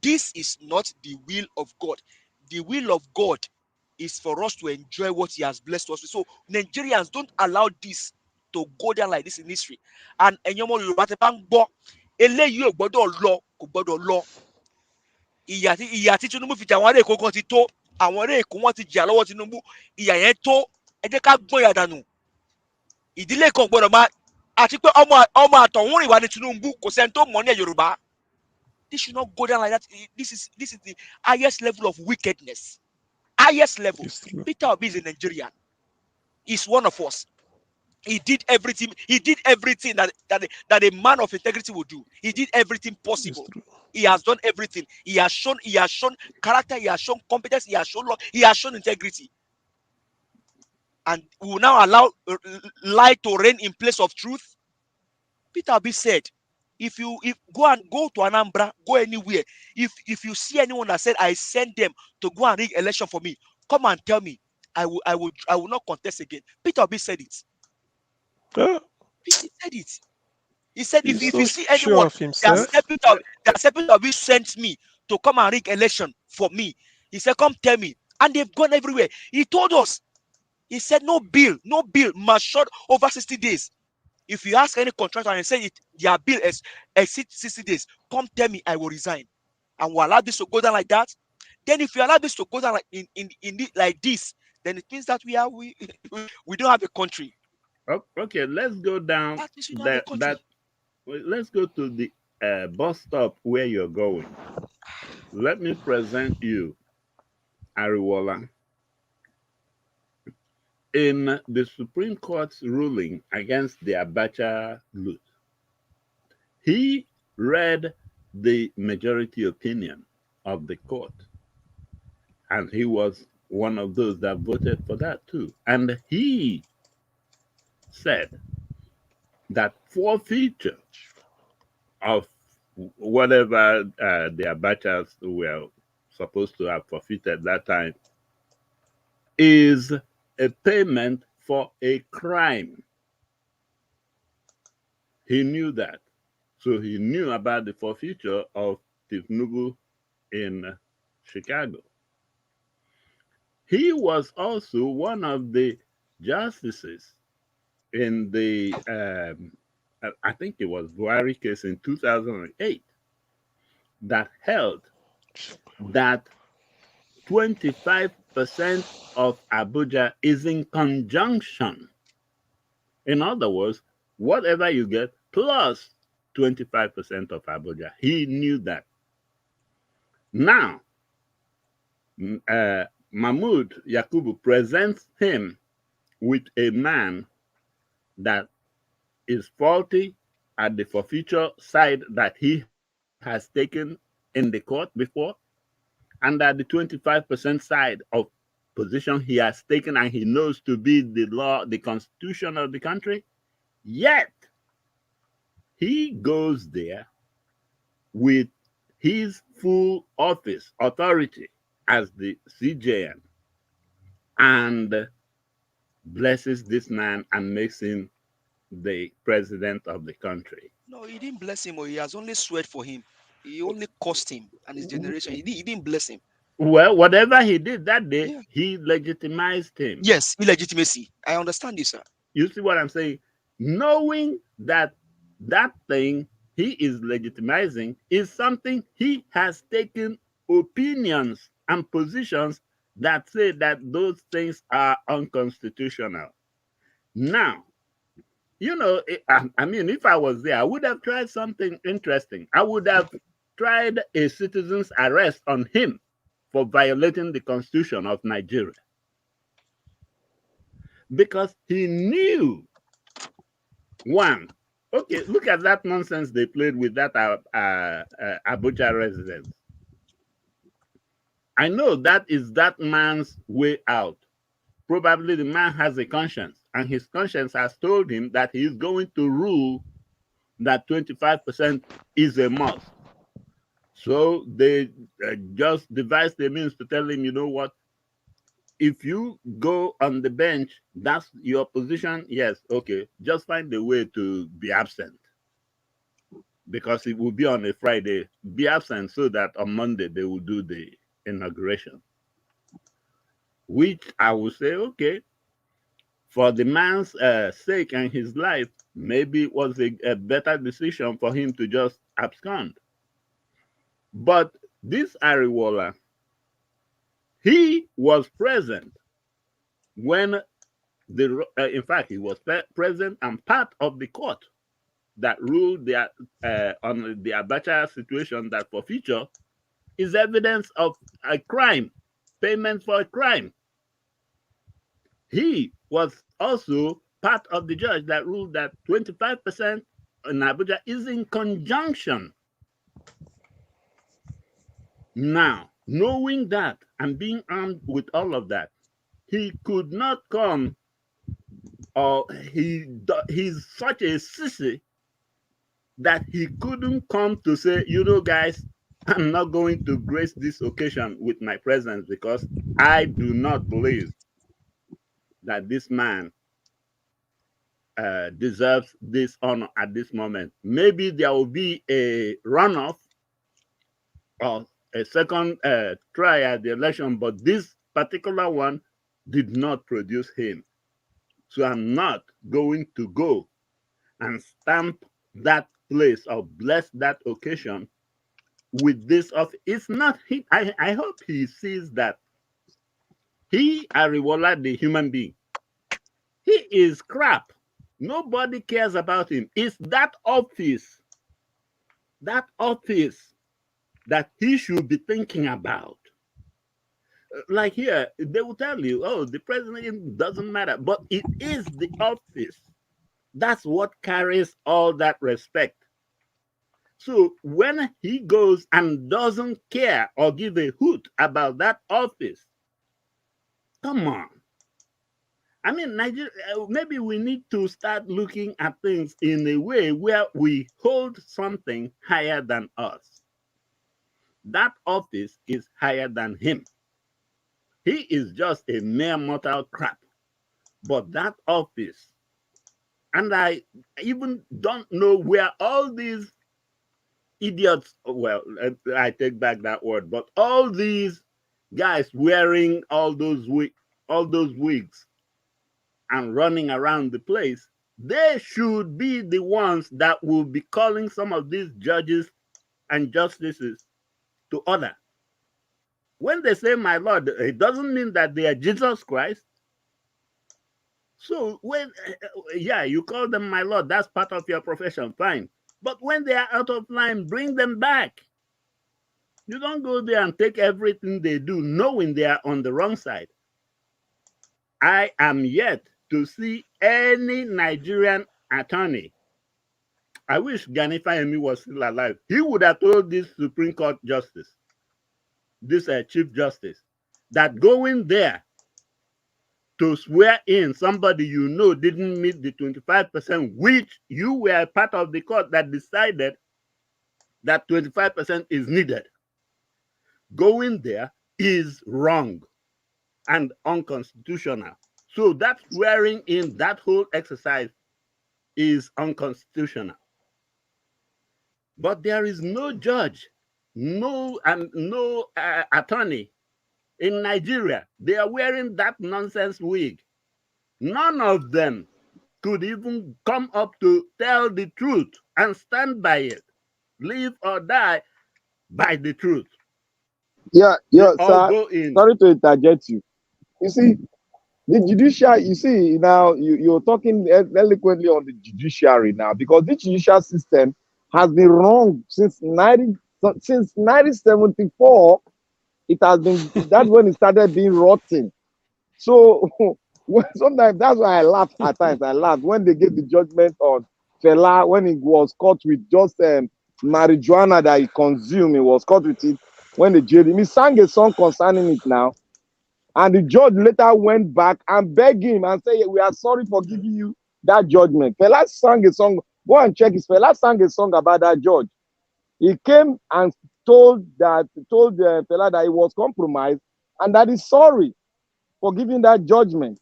this is not the will of God. The will of God is for us to enjoy what he has blessed us with. So Nigerians, don't allow this to go down like this in history. And Enyomo Yoruba te bá ń gbọ́, eléyìí ò gbọ́dọ̀ lọ, kò gbọ́dọ̀ lọ. Ìyà tí Tinubu fi jẹ àwọn ará Èkó kan ti tó. Àwọn ará Èkó wọn ti jà lọ́wọ́ Tinubu. Ìyà yẹn tó. Ẹ jẹ́ ká gbọ́n ìyà dànù. Ìdílé kan gbọ́dọ̀ máa àti pé ọmọ àtọ̀hún ìwà ni Tinubu kò sẹ́ni tó mọ̀ ní Yorùbá. This should not go down like that. This is the highest level of wickedness. Highest level. Peter Obi is a Nigerian. He's one of us. He did everything. He did everything that a man of integrity would do. He did everything possible. He has done everything. He has shown character. He has shown competence. He has shown law. He has shown integrity. And we will now allow light to reign in place of truth. Peter Obi said, if go to Anambra, go anywhere. If you see anyone that said I send them to go and rig election for me, come and tell me. I will not contest again. Peter Obi said it. He said it. He said if you see anyone that said Peter Obi sent me to come and rig election for me, he said come tell me. And they've gone everywhere. He told us. He said no bill must short over 60 days. If you ask any contractor and say their bill exceeds 60 days, come tell me, I will resign. And we'll allow this to go down like that. Then if you allow this to go down like this, then it means that we don't have a country. Okay, let's go down let's go to the bus stop where you're going. Let me present you Ariwola. In the Supreme Court's ruling against the Abacha loot, he read the majority opinion of the court, and he was one of those that voted for that too. And he said that forfeiture of whatever the Abachas were supposed to have forfeited that time is a payment for a crime. He knew that. So he knew about the forfeiture of Tinubu in Chicago. He was also one of the justices in the, I think it was Buhari case in 2008, that held that 25% of Abuja is in conjunction. In other words, whatever you get plus 25% of Abuja. He knew that. Now, Mahmoud Yakubu presents him with a man that is faulty at the forfeiture side that he has taken in the court before, and at the 25% side of position he has taken and he knows to be the law, the constitution of the country. Yet, he goes there with his full office authority as the CJN and blesses this man and makes him the president of the country. No, he didn't bless him, or he has only sweat for him. He only cost him and his generation. He didn't bless him. Well, whatever he did that day, Yeah. he legitimized him. Yes, illegitimacy. I understand you, sir. You see what I'm saying? Knowing that that thing he is legitimizing is something he has taken opinions and positions that say that those things are unconstitutional. Now, you know, I mean, if I was there, I would have tried something interesting. I would have tried a citizen's arrest on him for violating the Constitution of Nigeria. Because he knew, one, okay, look at that nonsense they played with that Abuja resident. I know that is that man's way out. Probably the man has a conscience, and his conscience has told him that he is going to rule that 25% is a must. So they just devised a means to tell him, you know what, if you go on the bench, that's your position. Yes, okay, just find a way to be absent, because it will be on a Friday. Be absent so that on Monday they will do the inauguration. Which I will say, okay, for the man's sake and his life, maybe it was a better decision for him to just abscond. But this Ariwola, he was present when in fact, he was present and part of the court that ruled on the Abacha situation, that for future is evidence of a crime, payment for a crime. He was also part of the judge that ruled that 25% in Abuja is in conjunction. Now, knowing that and being armed with all of that, he could not come, or he's such a sissy that he couldn't come to say, you know, guys, I'm not going to grace this occasion with my presence because I do not believe that this man deserves this honor at this moment. Maybe there will be a runoff or a second try at the election, but this particular one did not produce him. So I'm not going to go and stamp that place or bless that occasion with this of it's not he. I hope he sees that he Ariwola, the human being, he is crap. Nobody cares about him. It's that office that he should be thinking about. Like here, they will tell you, oh, the president doesn't matter, but it is the office. That's what carries all that respect. So when he goes and doesn't care or give a hoot about that office, come on. I mean, Nigeria, maybe we need to start looking at things in a way where we hold something higher than us. That office is higher than him. He is just a mere mortal crap. But that office, and I even don't know where all these idiots, well, I take back that word, but all these guys wearing all those wigs and running around the place, they should be the ones that will be calling some of these judges and justices to order. When they say my Lord, it doesn't mean that they are Jesus Christ. So when, yeah, you call them my Lord, that's part of your profession, fine. But when they are out of line, bring them back. You don't go there and take everything they do, knowing they are on the wrong side. I am yet to see any Nigerian attorney. I wish Gani Fayemi was still alive. He would have told this Supreme Court justice, this Chief Justice, that going there to swear in somebody you know didn't meet the 25%, which you were part of the court that decided that 25% is needed. Going there is wrong and unconstitutional. So that swearing in, that whole exercise is unconstitutional. But there is no judge no attorney in Nigeria. They are wearing that nonsense wig. None of them could even come up to tell the truth and stand by it. Live or die by the truth. Yeah, They yeah, all sir. go in. Sorry to interject you. You see, the judiciary, you see, now you're talking eloquently on the judiciary now, because the judicial system has been wrong since 1974. It has been, that's when it started being rotten. So sometimes that's why I laugh at times. I laugh when they gave the judgment on Fela when he was caught with just marijuana that he consumed. He was caught with it when they jailed him. He sang a song concerning it now. And the judge later went back and begged him and said, we are sorry for giving you that judgment. Fela sang a song. Go and check it. Fela sang a song about that judge. He came and told Fela that he was compromised and that he's sorry for giving that judgment.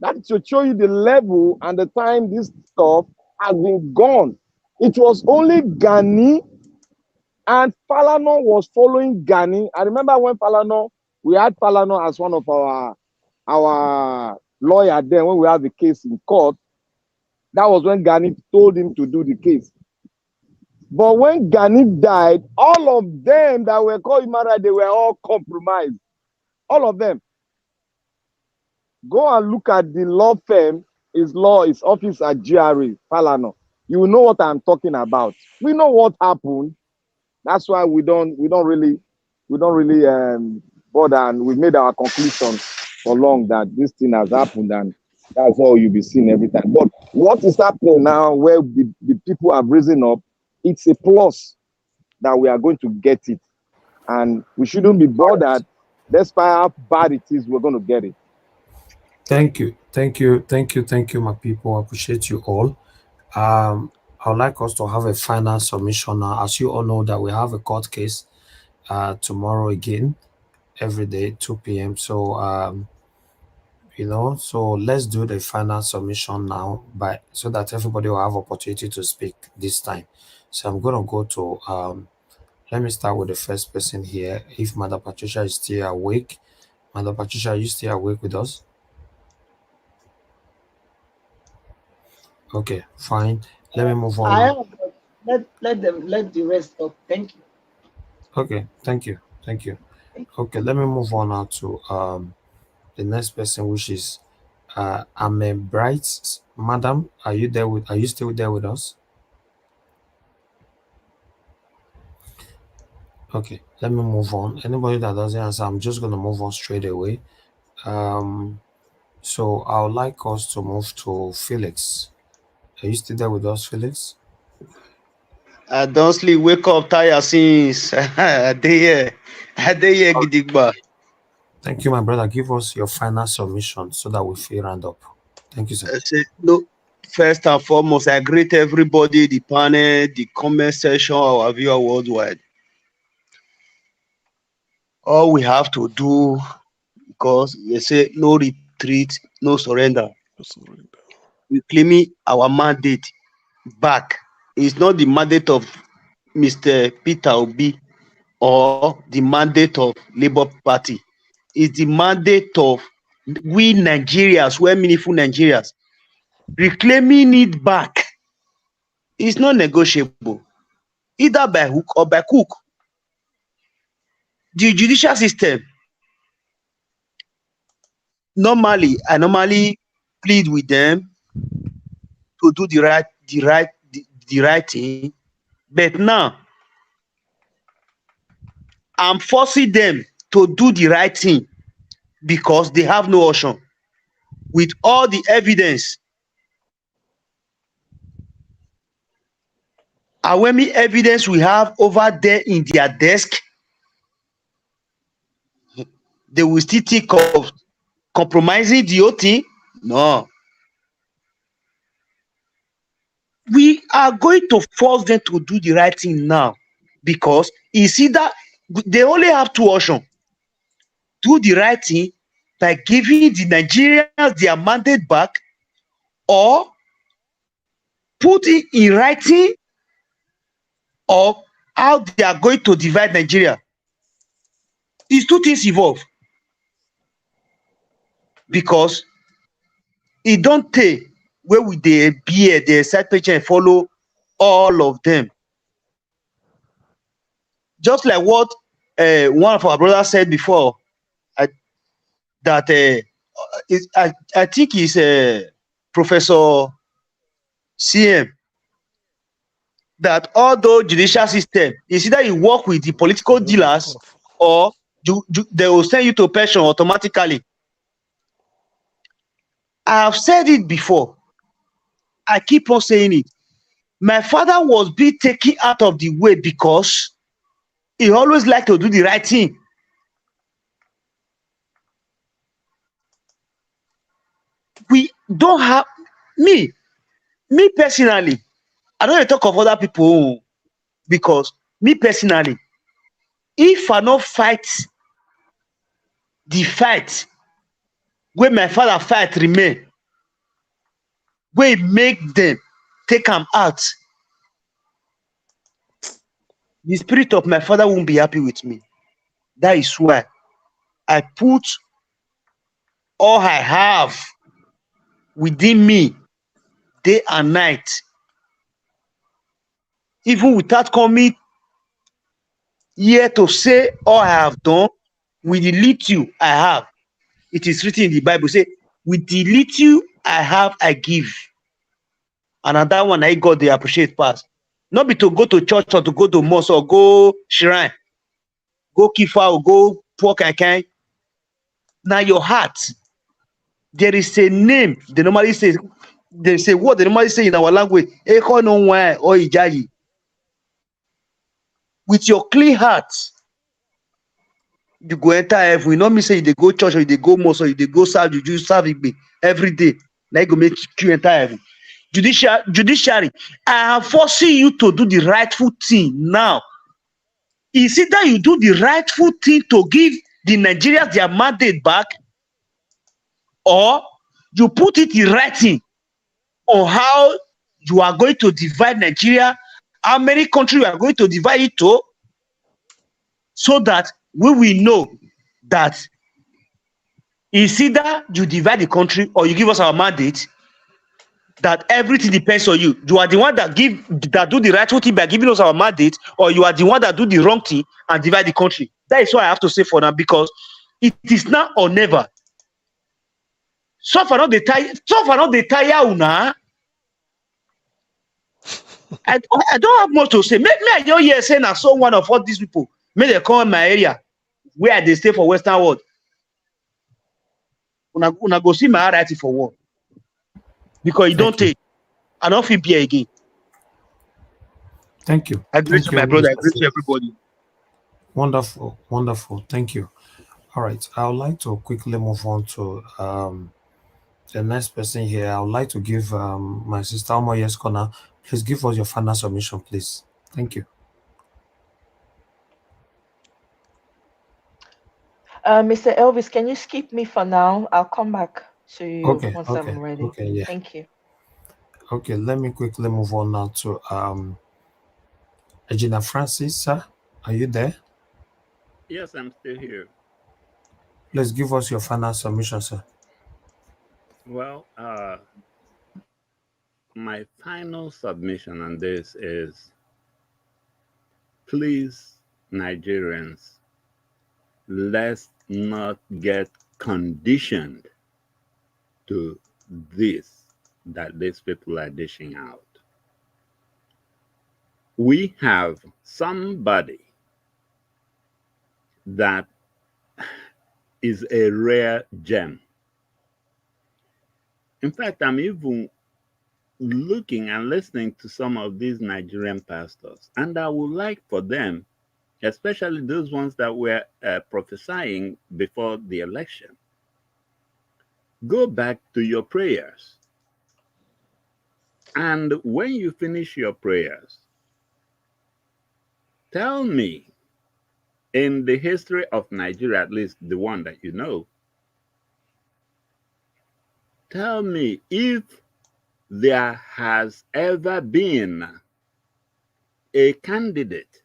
That to show you the level and the time this stuff has been gone. It was only Gani, and Falana was following Gani. I remember when we had Falana as one of our lawyer then when we had the case in court. That was when Gani told him to do the case. But when Gani died, all of them that were called Imara, they were all compromised. All of them. Go and look at the law firm, his office at GRA, Falana. You will know what I'm talking about. We know what happened. That's why we don't really bother, and we made our conclusion for long that this thing has happened, and that's all you'll be seeing every time. But what is happening now, where the people have risen up, it's a plus that we are going to get it, and we shouldn't be bothered. Despite how bad it is, we're going to get it. Thank you, my people. I appreciate you all. I would like us to have a final submission now. As you all know that we have a court case tomorrow again, every day, 2 p.m. So, so let's do the final submission now so that everybody will have opportunity to speak this time. So I'm going to go to, let me start with the first person here. If Mother Patricia is still awake. Mother Patricia, are you still awake with us? Okay, fine. Let me move on. I am, but let the rest up. Thank you. Okay, thank you. Okay, let me move on now to the next person, which is Ame Bright. Madam, are you still there with us? Okay, let me move on. Anybody that doesn't answer, I'm just gonna move on straight away. So I would like us to move to Felix. Are you still there with us, Felix? I don't sleep, wake up, tired since. I dey here, gidigba. Thank you, my brother. Give us your final submission so that we feel round up. Thank you, sir. I say, no, first and foremost, I greet everybody, the panel, the comment section, our viewer worldwide. All we have to do, because they say no retreat, no surrender. We claiming our mandate back. It's not the mandate of Mr. Peter Obi or the mandate of Labour Party. It's the mandate of we Nigerians, we're meaningful Nigerians. Reclaiming it back is not negotiable, either by hook or by crook. The judicial system, I normally plead with them to do the right thing, but now I'm forcing them to do the right thing because they have no option. With all the evidence, how many evidence we have over there in their desk, they will still think of compromising the whole thing? No. We are going to force them to do the right thing now, because it's either they only have two options: do the right thing by giving the Nigerians their mandate back, or put it in writing, or how they are going to divide Nigeria. These two things involved because it don't take where we they be the side page and follow all of them. Just like what one of our brothers said before, I, that I think is Professor CM, that although judicial system is either you work with the political dealers or they will send you to pension automatically. I have said it before. I keep on saying it. My father was being taken out of the way because he always liked to do the right thing. We don't have me personally. I don't talk of other people because me personally, if I not fight the fight where my father fight remain, where make them take am out, the spirit of my father won't be happy with me. That is why I put all I have within me day and night, even without coming here to say all I have done with the little I have. It is written in the Bible, say, with the little I have, I give. And on that one, I God they appreciate pass. Not be to go to church or to go to mosque or go shrine, go kifa or go poor kind. Now your heart, there is a name they normally say. They say what they normally say in our language. Eko no one or ijayi. With your clean heart, you go enter heaven. You know me say they go church or they go mosque or they go serve you serve Igbe every day. Now you go make you enter heaven. Judiciary, I am forcing you to do the rightful thing now. Is either you do the rightful thing to give the Nigerians their mandate back, or you put it in writing on how you are going to divide Nigeria, how many countries you are going to divide it to, so that we will know that it's either you divide the country or you give us our mandate, that everything depends on you. You are the one that do the rightful thing by giving us our mandate, or you are the one that do the wrong thing and divide the country. That is what I have to say for now, because it is now or never. So far not the tire una. I don't have much to say. Maybe I don't hear saying I saw one of all these people. May they come in my area where they stay for Western world. Una go see my handwriting for what? Because you don't take. I don't feel here again. Thank you. I agree to my brother. I agree to everybody. Wonderful, wonderful. Thank you. All right, I would like to quickly move on to the next person here. I would like to give my sister Omoye's corner. Please give us your final submission, please. Thank you. Mr. Elvis, can you skip me for now? I'll come back to you once Okay, I'm ready. okay, yeah. Thank you. Okay, let me quickly move on now to Regina Francis, sir. Are you there? Yes, I'm still here. Please give us your final submission, sir. Well, my final submission on this is, please, Nigerians, let's not get conditioned to this that these people are dishing out. We have somebody that is a rare gem. In fact, I'm even looking and listening to some of these Nigerian pastors, and I would like for them, especially those ones that were prophesying before the election, go back to your prayers. And when you finish your prayers, tell me, in the history of Nigeria, at least the one that you know, tell me if there has ever been a candidate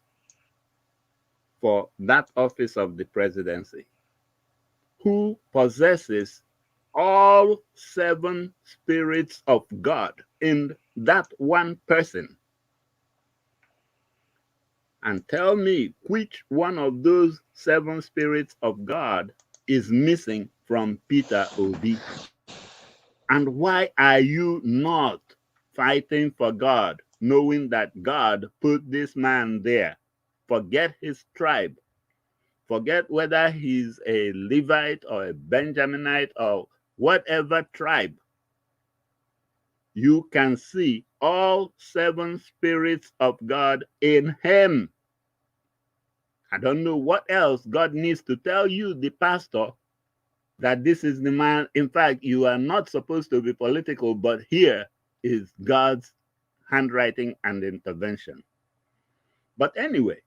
for that office of the presidency, who possesses all 7 spirits of God in that one person, and tell me which one of those 7 spirits of God is missing from Peter Obi. And why are you not fighting for God, knowing that God put this man there? Forget his tribe. Forget whether he's a Levite or a Benjaminite or whatever tribe. You can see all 7 spirits of God in him. I don't know what else God needs to tell you, the pastor, that this is the man. In fact, you are not supposed to be political, but here is God's handwriting and intervention. But anyway,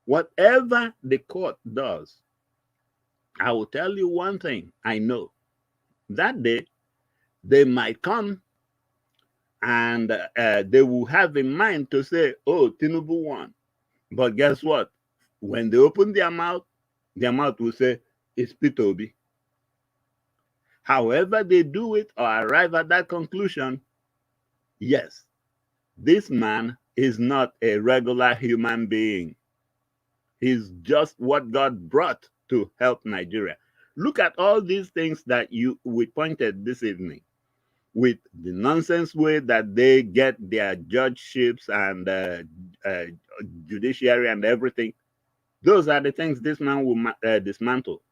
whatever the court does, I will tell you one thing I know. That day, they might come and they will have in mind to say, oh, Tinubu won. But guess what? When they open their mouth will say, it's Peter Obi. However they do it or arrive at that conclusion, yes, this man is not a regular human being. He's just what God brought to help Nigeria. Look at all these things that we pointed this evening, with the nonsense way that they get their judgeships and judiciary and everything. Those are the things this man will dismantle.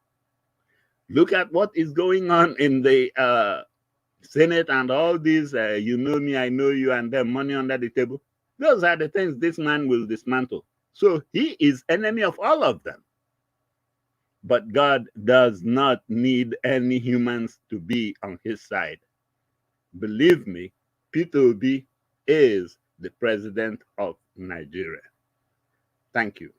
Look at what is going on in the Senate and all these, you know me, I know you, and then money under the table. Those are the things this man will dismantle. So he is enemy of all of them. But God does not need any humans to be on his side. Believe me, Peter Obi is the president of Nigeria. Thank you.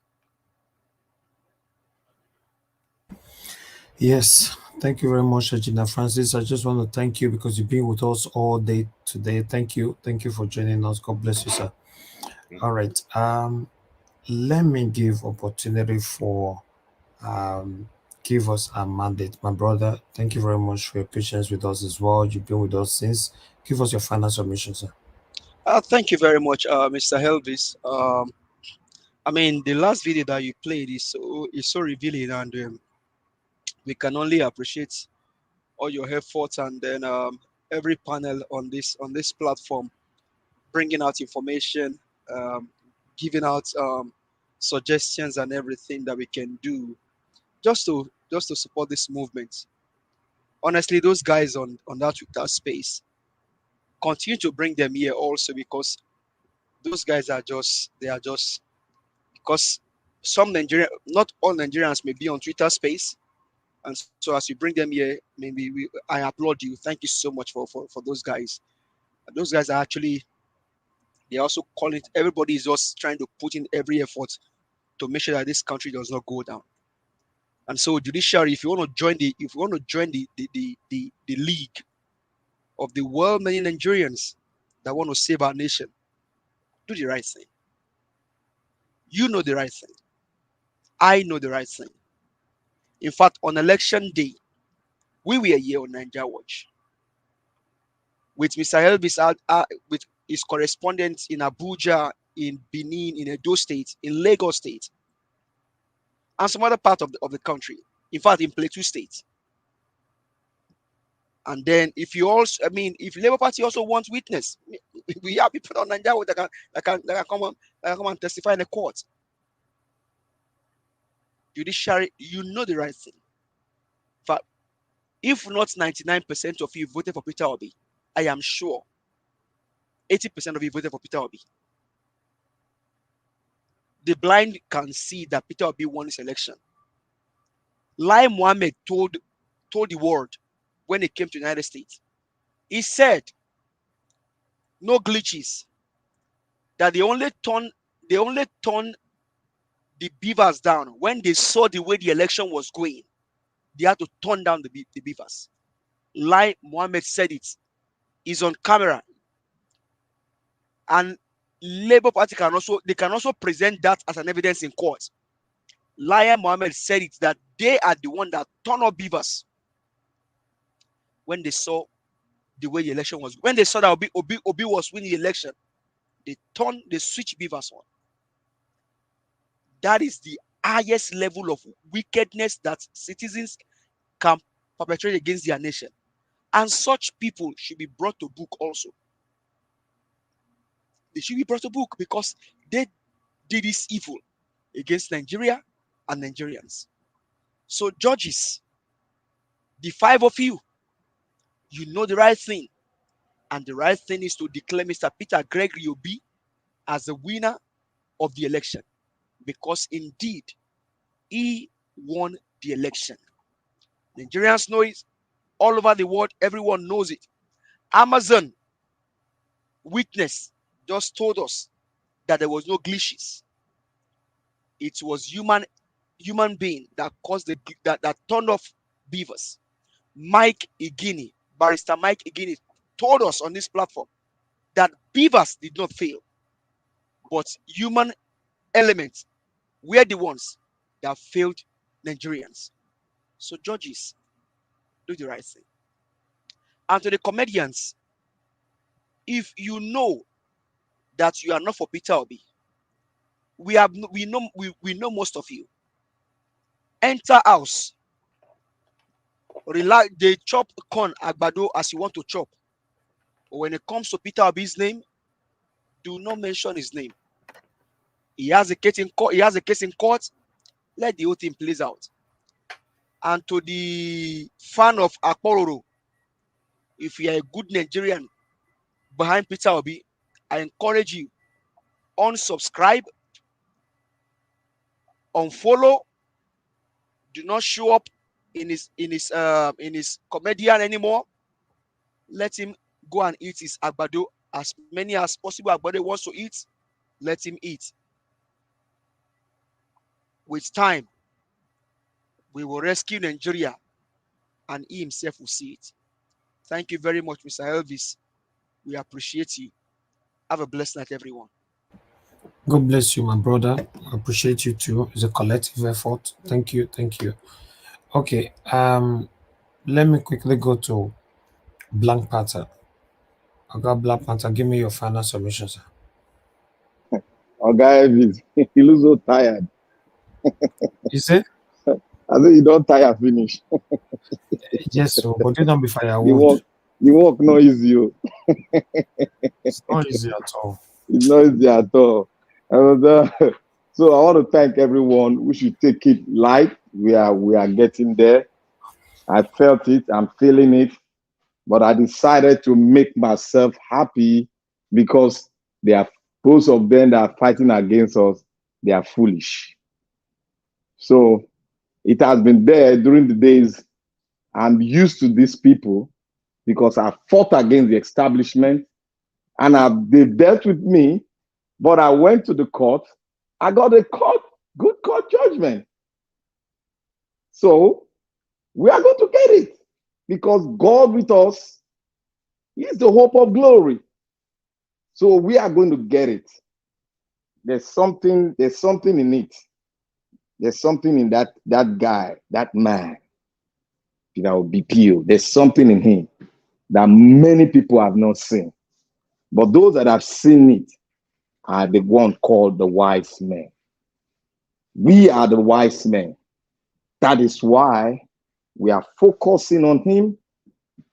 Yes, thank you very much, Regina Francis. I just want to thank you because you've been with us all day today. Thank you. Thank you for joining us. God bless you, sir. All right. Let me give opportunity for give us a mandate. My brother, thank you very much for your patience with us as well. You've been with us since. Give us your final submission, sir. Thank you very much, Mr. Helvis. I mean, the last video that you played is so revealing, and we can only appreciate all your efforts, and then every panel on this platform bringing out information, um, giving out suggestions and everything that we can do just to support this movement. Honestly, those guys on that Twitter space, continue to bring them here also, because those guys are just because some Nigerian, not all Nigerians may be on Twitter space, and so as you bring them here, maybe I applaud you. Thank you so much for those guys. Those guys are actually, they're also calling, everybody is just trying to put in every effort to make sure that this country does not go down. And so judiciary, if you want to join the league of the well many Nigerians that want to save our nation, do the right thing. You know the right thing. I know the right thing. In fact, on election day, we were here on Nigeria Watch with Mr. Elvis, with his correspondents in Abuja, in Benin, in Edo State, in Lagos State, and some other part of the country. In fact, in Plateau State. And then if you also, I mean, if Labour Party also wants witness, we have people on Nigeria that can come and testify in the court. Judiciary, you know the right thing. But if not 99% of you voted for Peter Obi, I am sure 80% of you voted for Peter Obi. The blind can see that Peter Obi won his election. Lai Mohammed told the world when he came to the United States. He said, no glitches. That they only turned the beavers down when they saw the way the election was going. They had to turn down the beavers. Lai Mohammed said it. He's on camera. And Labour Party can also present that as an evidence in court. Lion Mohammed said it, that they are the one that turn up beavers when they saw the way the election was. When they saw that Obi was winning the election, they switch beavers on. That is the highest level of wickedness that citizens can perpetrate against their nation. And such people should be brought to book also. They should be brought to book because they did this evil against Nigeria and Nigerians. So judges, the 5 of you, you know the right thing. And the right thing is to declare Mr. Peter Gregory Obi as the winner of the election. Because indeed, he won the election. Nigerians know it. All over the world, everyone knows it. Amazon witness just told us that there was no glitches. It was human being that caused that turned off beavers. Barrister Mike Igini told us on this platform that beavers did not fail, but human elements were the ones that failed Nigerians. So judges, do the right thing. And to the comedians, if you know that you are not for Peter Obi, we know most of you. Enter house, relax, they chop corn agbado as you want to chop. But when it comes to Peter Obi's name, do not mention his name. He has a case in court. Let the whole thing plays out. And to the fan of Akpororo, if you are a good Nigerian behind Peter Obi, I encourage you, unsubscribe, unfollow, do not show up in his comedian anymore. Let him go and eat his agbado, as many as possible agbado wants to eat. Let him eat. With time, we will rescue Nigeria, and he himself will see it. Thank you very much, Mr. Elvis. We appreciate you. Have a blessed night, everyone. God bless you, my brother. I appreciate you too. It's a collective effort. Thank you. Okay. Let me quickly go to Blank Panther. I got Black Panther. Give me your final submission, sir. Guy, he looks so tired. You say? I think you don't tire finish. Yes, so, but you don't be firewood. The work not easy. It's not easy at all. It's not easy at all. So I want to thank everyone. We should take it light. We are getting there. I felt it. I'm feeling it. But I decided to make myself happy because both of them that are fighting against us, they are foolish. So it has been there during the days. I'm used to these people because I fought against the establishment and they dealt with me, but I went to the court. I got a good court judgment. So we are going to get it because God with us is the hope of glory. So we are going to get it. There's something in it. There's something in that guy, that man, BPO. There's something in him that many people have not seen. But those that have seen it are the one called the wise men. We are the wise men. That is why we are focusing on him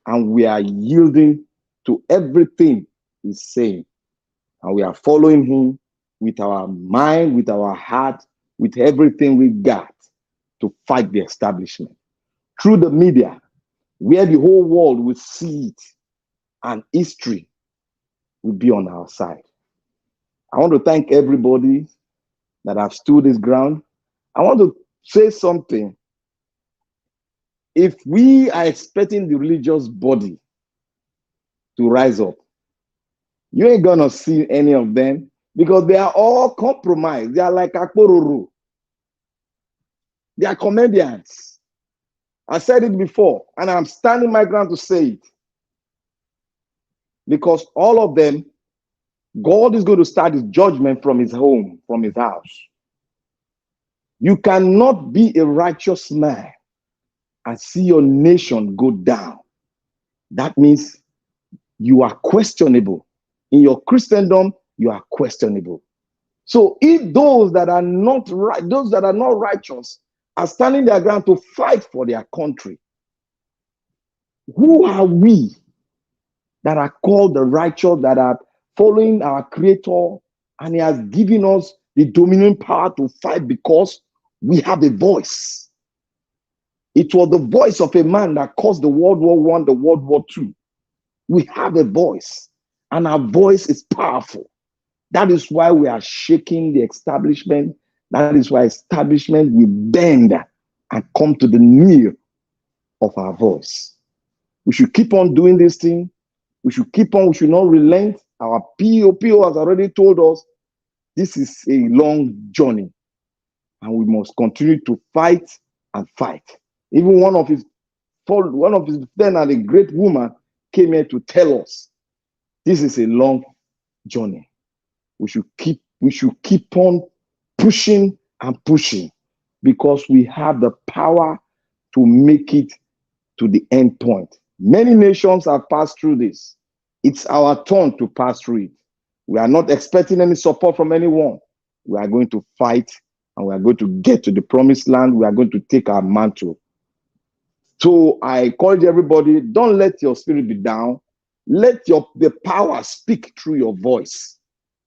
and we are yielding to everything he's saying. And we are following him with our mind, with our heart, with everything we got to fight the establishment. Through the media, where the whole world will see it and history will be on our side. I want to thank everybody that have stood this ground. I want to say something. If we are expecting the religious body to rise up, you ain't gonna see any of them because they are all compromised. They are like Akpororo. They are comedians. I said it before, and I'm standing my ground to say it. Because all of them, God is going to start his judgment from his home, from his house. You cannot be a righteous man and see your nation go down. That means you are questionable. In your Christendom, you are questionable. So if those that are not right, those that are not righteous are standing their ground to fight for their country, who are we that are called the righteous, that are following our Creator, and He has given us the dominion power to fight because we have a voice? It was the voice of a man that caused the World War I, the World War II. We have a voice, and our voice is powerful. That is why we are shaking the establishment. That is why establishment will bend and come to the knee of our voice. We should keep on doing this thing. We should keep on. We should not relent. Our PO has already told us this is a long journey, and we must continue to fight and fight. Even one of his friends, and a great woman, came here to tell us this is a long journey. We should keep on pushing and pushing, because we have the power to make it to the end point. Many nations have passed through this. It's our turn to pass through it. We are not expecting any support from anyone. We are going to fight, and we are going to get to the promised land. We are going to take our mantle. So I encourage everybody, don't let your spirit be down. Let the power speak through your voice.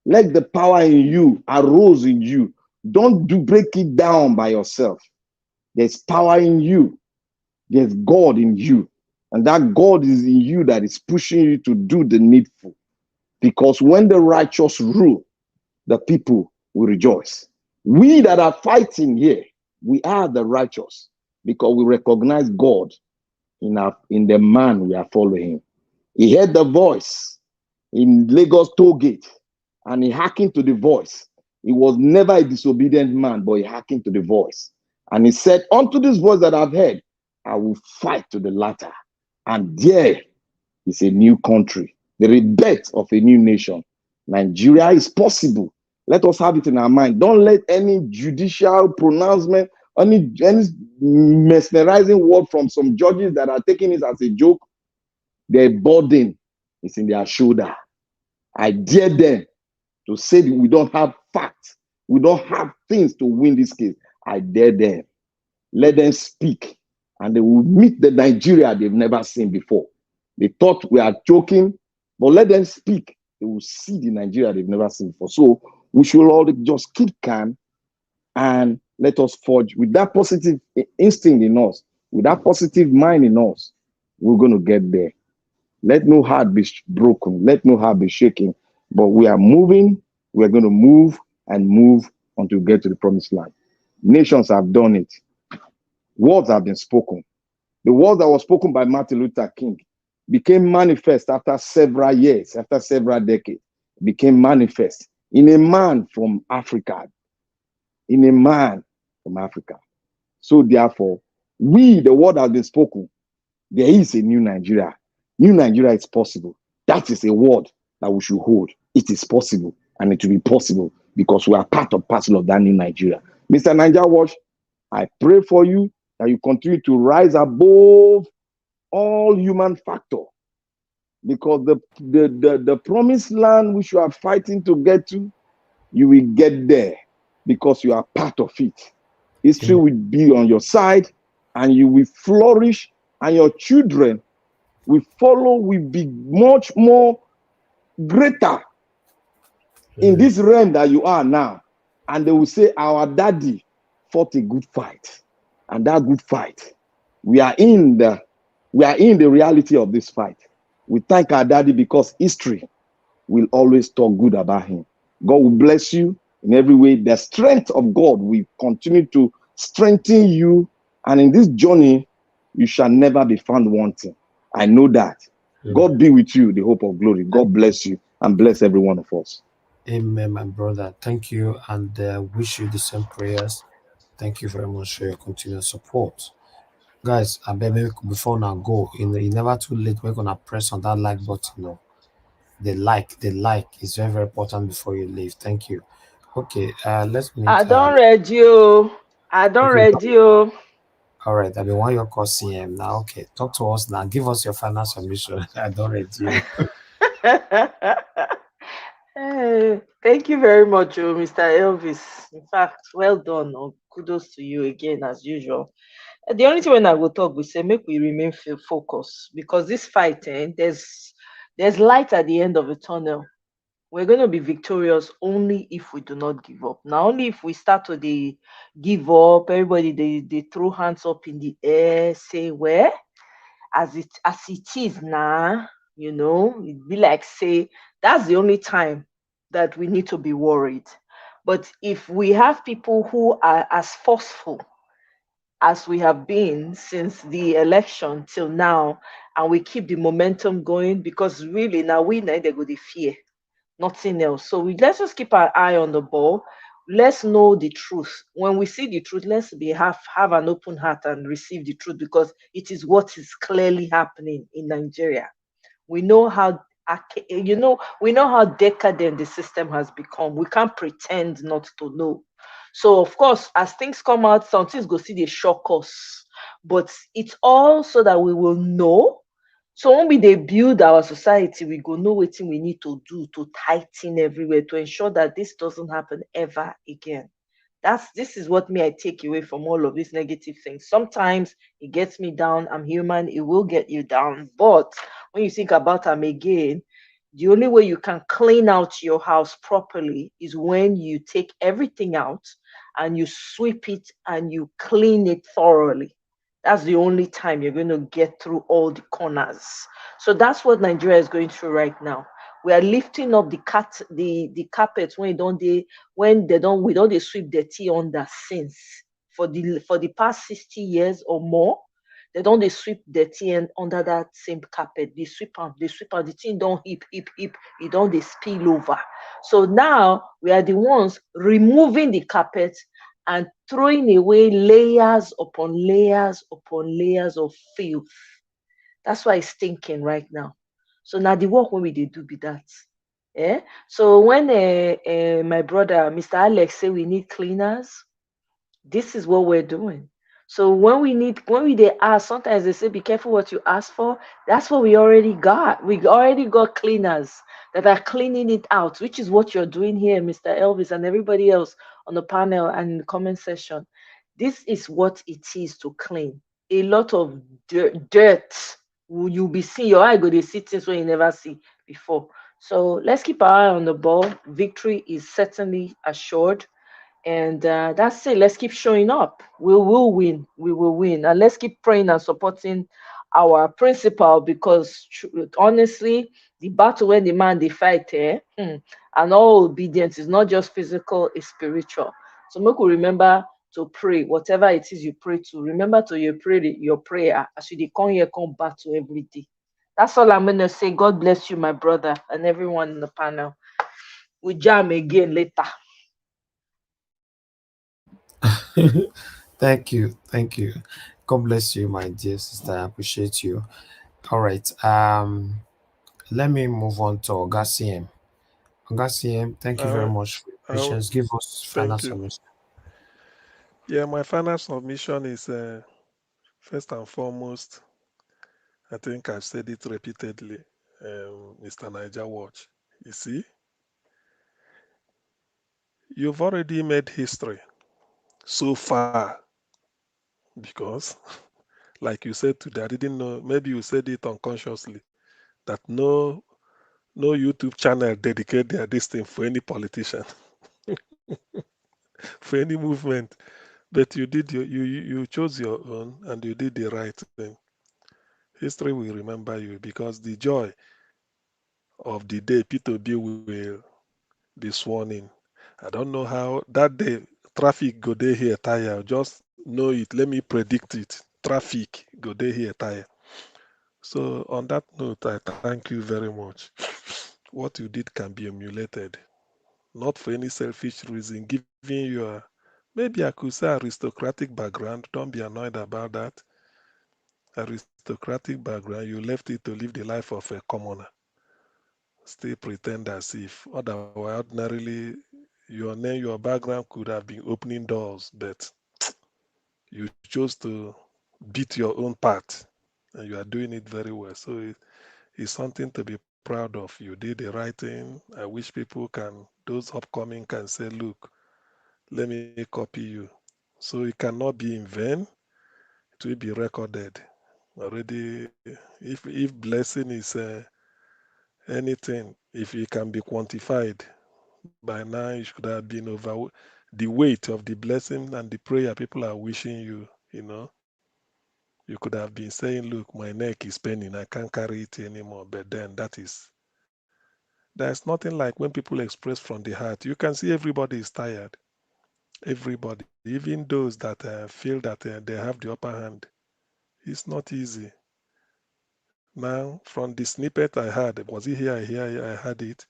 Let the power in you arise in you. Don't break it down by yourself. There's power in you. There's God in you. And that God is in you that is pushing you to do the needful. Because when the righteous rule, the people will rejoice. We that are fighting here, we are the righteous, because we recognize God in the man we are following. He heard the voice in Lagos toll gate, and he hearkened to the voice. He was never a disobedient man, but he hearkened to the voice. And he said, unto this voice that I've heard, I will fight to the latter. And there is a new country, the rebirth of a new nation. Nigeria is possible. Let us have it in our mind. Don't let any judicial pronouncement, any mesmerizing word from some judges that are taking it as a joke, their burden is in their shoulder. I dare them to say that we don't have facts, we don't have things to win this case. I dare them. Let them speak, and they will meet the Nigeria they've never seen before. They thought we are joking, but let them speak. They will see the Nigeria they've never seen before. So we should all just keep calm and let us forge with that positive instinct in us, with that positive mind in us. We're going to get there. Let no heart be broken. Let no heart be shaken. But we are moving. We are going to move and move until we get to the promised land. Nations have done it. Words have been spoken. The word that was spoken by Martin Luther King became manifest after several years, after several decades. It became manifest in a man from Africa. In a man from Africa. So therefore, the word has been spoken. There is a new Nigeria. New Nigeria is possible. That is a word that we should hold. It is possible, and it will be possible because we are part of parcel of that new Nigeria. Mr. Niger Watch, I pray for you that you continue to rise above all human factor, because the promised land which you are fighting to get to, you will get there because you are part of it. History will be on your side, and you will flourish, and your children will follow, will be much more greater in this realm that you are now. And they will say, our daddy fought a good fight. And that good fight, we are in the reality of this fight. We thank our daddy because history will always talk good about him. God will bless you in every way. The strength of God will continue to strengthen you. And in this journey, you shall never be found wanting. I know that. God be with you, the hope of glory. God bless you and bless every one of us. Amen, my brother. Thank you, and wish you the same prayers. Thank you very much for your continued support. Guys, I beg you, before now go, it's never too late. We're gonna press on that like button. No, the like is very, very important before you leave. Thank you. Okay, let me. I don't read you. I don't Okay. read you. All right. I mean, why you're call CM now? Okay. Talk to us now. Give us your final submission. I don't read you. Thank you very much, Mr. Elvis. In fact, well done. Kudos to you again, as usual. The only thing when I will talk, we say make we remain focused because this fight, there's light at the end of the tunnel. We're going to be victorious only if we do not give up. Now, only if we start to give up, everybody they throw hands up in the air, say where as it is now, it be like say that's the only time that we need to be worried. But if we have people who are as forceful as we have been since the election till now, and we keep the momentum going, because really now we know they go the fear, nothing else. So let's just keep our eye on the ball. Let's know the truth. When we see the truth, let's have an open heart and receive the truth, because it is what is clearly happening in Nigeria. We know how we know how decadent the system has become. We can't pretend not to know. So of course, as things come out, some things go see the shock us, but it's all so that we will know. So when we build our society, we go know what we need to do to tighten everywhere to ensure that this doesn't happen ever again. This is what me I take away from all of these negative things. Sometimes it gets me down. I'm human, it will get you down. But when you think about them again, the only way you can clean out your house properly is when you take everything out and you sweep it and you clean it thoroughly. That's the only time you're going to get through all the corners. So that's what Nigeria is going through right now. We are lifting up the carpets when they don't we don't they sweep the tea under since for the past 60 years or more. They don't they sweep the tea and under that same carpet. They sweep the thing don't heap, it don't they spill over. So now we are the ones removing the carpet and throwing away layers upon layers upon layers of filth. That's why it's stinking right now. So now the work when we do be that. Yeah. So when my brother Mr. Alex say we need cleaners, this is what we're doing. So when we they ask, sometimes they say be careful what you ask for. That's what we already got. We already got cleaners that are cleaning it out, which is what you're doing here, Mr. Elvis, and everybody else on the panel and in the comment section. This is what it is to clean. A lot of dirt. You'll be seeing your eye go to see things when you never see before. So let's keep our eye on the ball. Victory is certainly assured. And that's it. Let's keep showing up. We will win. We will win. And let's keep praying and supporting our principal, because honestly, the battle when the man they fight and all obedience is not just physical, it's spiritual. So make we remember to pray. Whatever it is you pray to, remember to your prayer as you come here, come battle every day. That's all I'm gonna say. God bless you, my brother, and everyone in the panel. We jam again later. Thank you. Thank you. God bless you, my dear sister. I appreciate you. All right. Let me move on to Oga CM. Oga CM, thank you very Uh, much for your uh, patience. Give us final Thank you. submission. Yeah, my final submission is first and foremost, I think I've said it repeatedly, Mr. Niger Watch. You see, you've already made history so far because, like you said today, I didn't know, maybe you said it unconsciously, that no YouTube channel dedicate their this thing for any politician, for any movement. But you did you chose your own and you did the right thing. History will remember you because the joy of the day P2B will be sworn in. I don't know how that day traffic go there here tire. Just know it. Let me predict it. Traffic go there here tire. So on that note, I thank you very much. What you did can be emulated, not for any selfish reason, giving you maybe I could say aristocratic background. Don't be annoyed about that. Aristocratic background, you left it to live the life of a commoner. Still pretend as if otherwise ordinarily your name, your background could have been opening doors, but You chose to beat your own part, and you are doing it very well. So it's something to be proud of. You did the right thing. I wish people can, those upcoming can say, look, let me copy you. So it cannot be in vain. It will be recorded already. If blessing is anything, if it can be quantified, by now it should have been over the weight of the blessing and the prayer people are wishing you, you know. You could have been saying, look, my neck is paining, I can't carry it anymore. But then there's nothing like when people express from the heart. You can see everybody is tired. Everybody, even those that feel that they have the upper hand. It's not easy. Now, from the snippet I had, was it here I had it,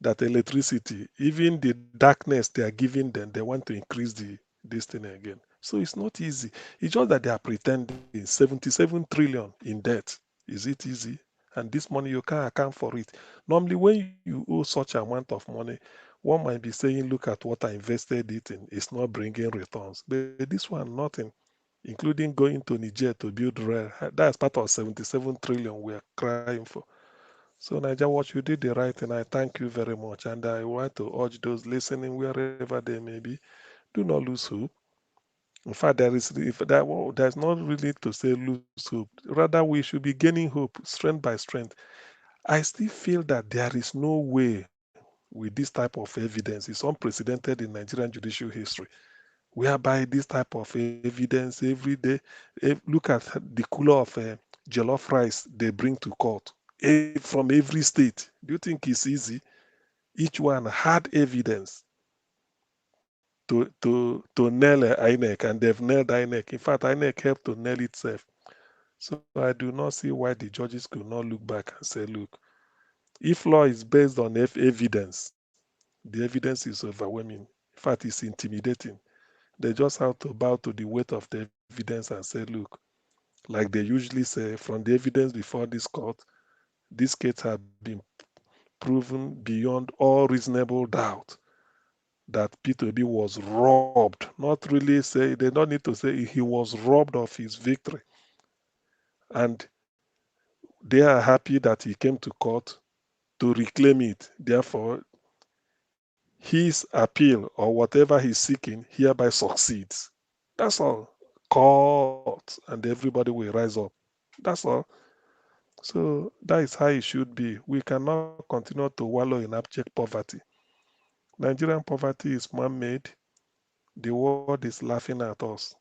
that electricity, even the darkness they are giving them, they want to increase this thing again. So it's not easy. It's just that they are pretending 77 trillion in debt. Is it easy? And this money you can't account for it. Normally, when you owe such amount of money, one might be saying, "Look at what I invested it in. It's not bringing returns." But this one, nothing, including going to Niger to build rail. That's part of 77 trillion we are crying for. So, Niger, what you did the right thing. I thank you very much. And I want to urge those listening, wherever they may be, do not lose hope. In fact, there's not really to say lose hope. Rather, we should be gaining hope, strength by strength. I still feel that there is no way with this type of evidence. It's unprecedented in Nigerian judicial history, whereby this type of evidence every day. Look at the cooler of jollof rice they bring to court from every state. Do you think it's easy? Each one had evidence to nail INEC, and they've nailed INEC. In fact, INEC helped to nail itself. So I do not see why the judges could not look back and say, look, if law is based on evidence, the evidence is overwhelming. In fact, it's intimidating. They just have to bow to the weight of the evidence and say, look, like they usually say, from the evidence before this court, this case have been proven beyond all reasonable doubt that P2B was robbed. Not really say, they don't need to say he was robbed of his victory. And they are happy that he came to court to reclaim it. Therefore, his appeal or whatever he's seeking hereby succeeds. That's all. Court and everybody will rise up. That's all. So that is how it should be. We cannot continue to wallow in abject poverty. Nigerian poverty is man-made. The world is laughing at us.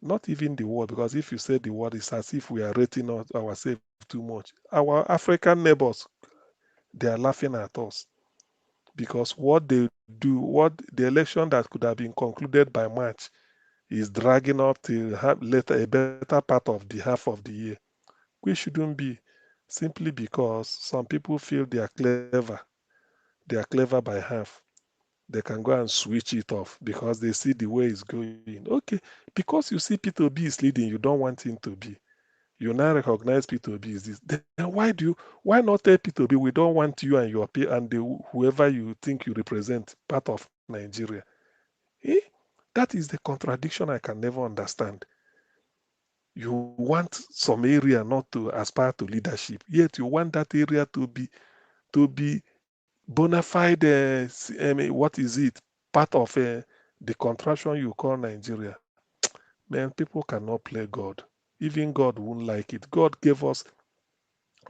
Not even the world, because if you say the world, it's as if we are rating ourselves too much. Our African neighbors, they are laughing at us because what they do, what the election that could have been concluded by March is dragging up till later, a better part of the half of the year. We shouldn't be, simply because some people feel they are clever. They are clever by half. They can go and switch it off because they see the way it's going. Okay, because you see P2B is leading, you don't want him to be. You now recognize P2B is this. Then why not tell P2B we don't want you and your peer and whoever you think you represent part of Nigeria? Eh? That is the contradiction I can never understand. You want some area not to aspire to leadership, yet you want that area to be bona fide. What is it? Part of the contraction you call Nigeria. Man, people cannot play God. Even God won't like it. God gave us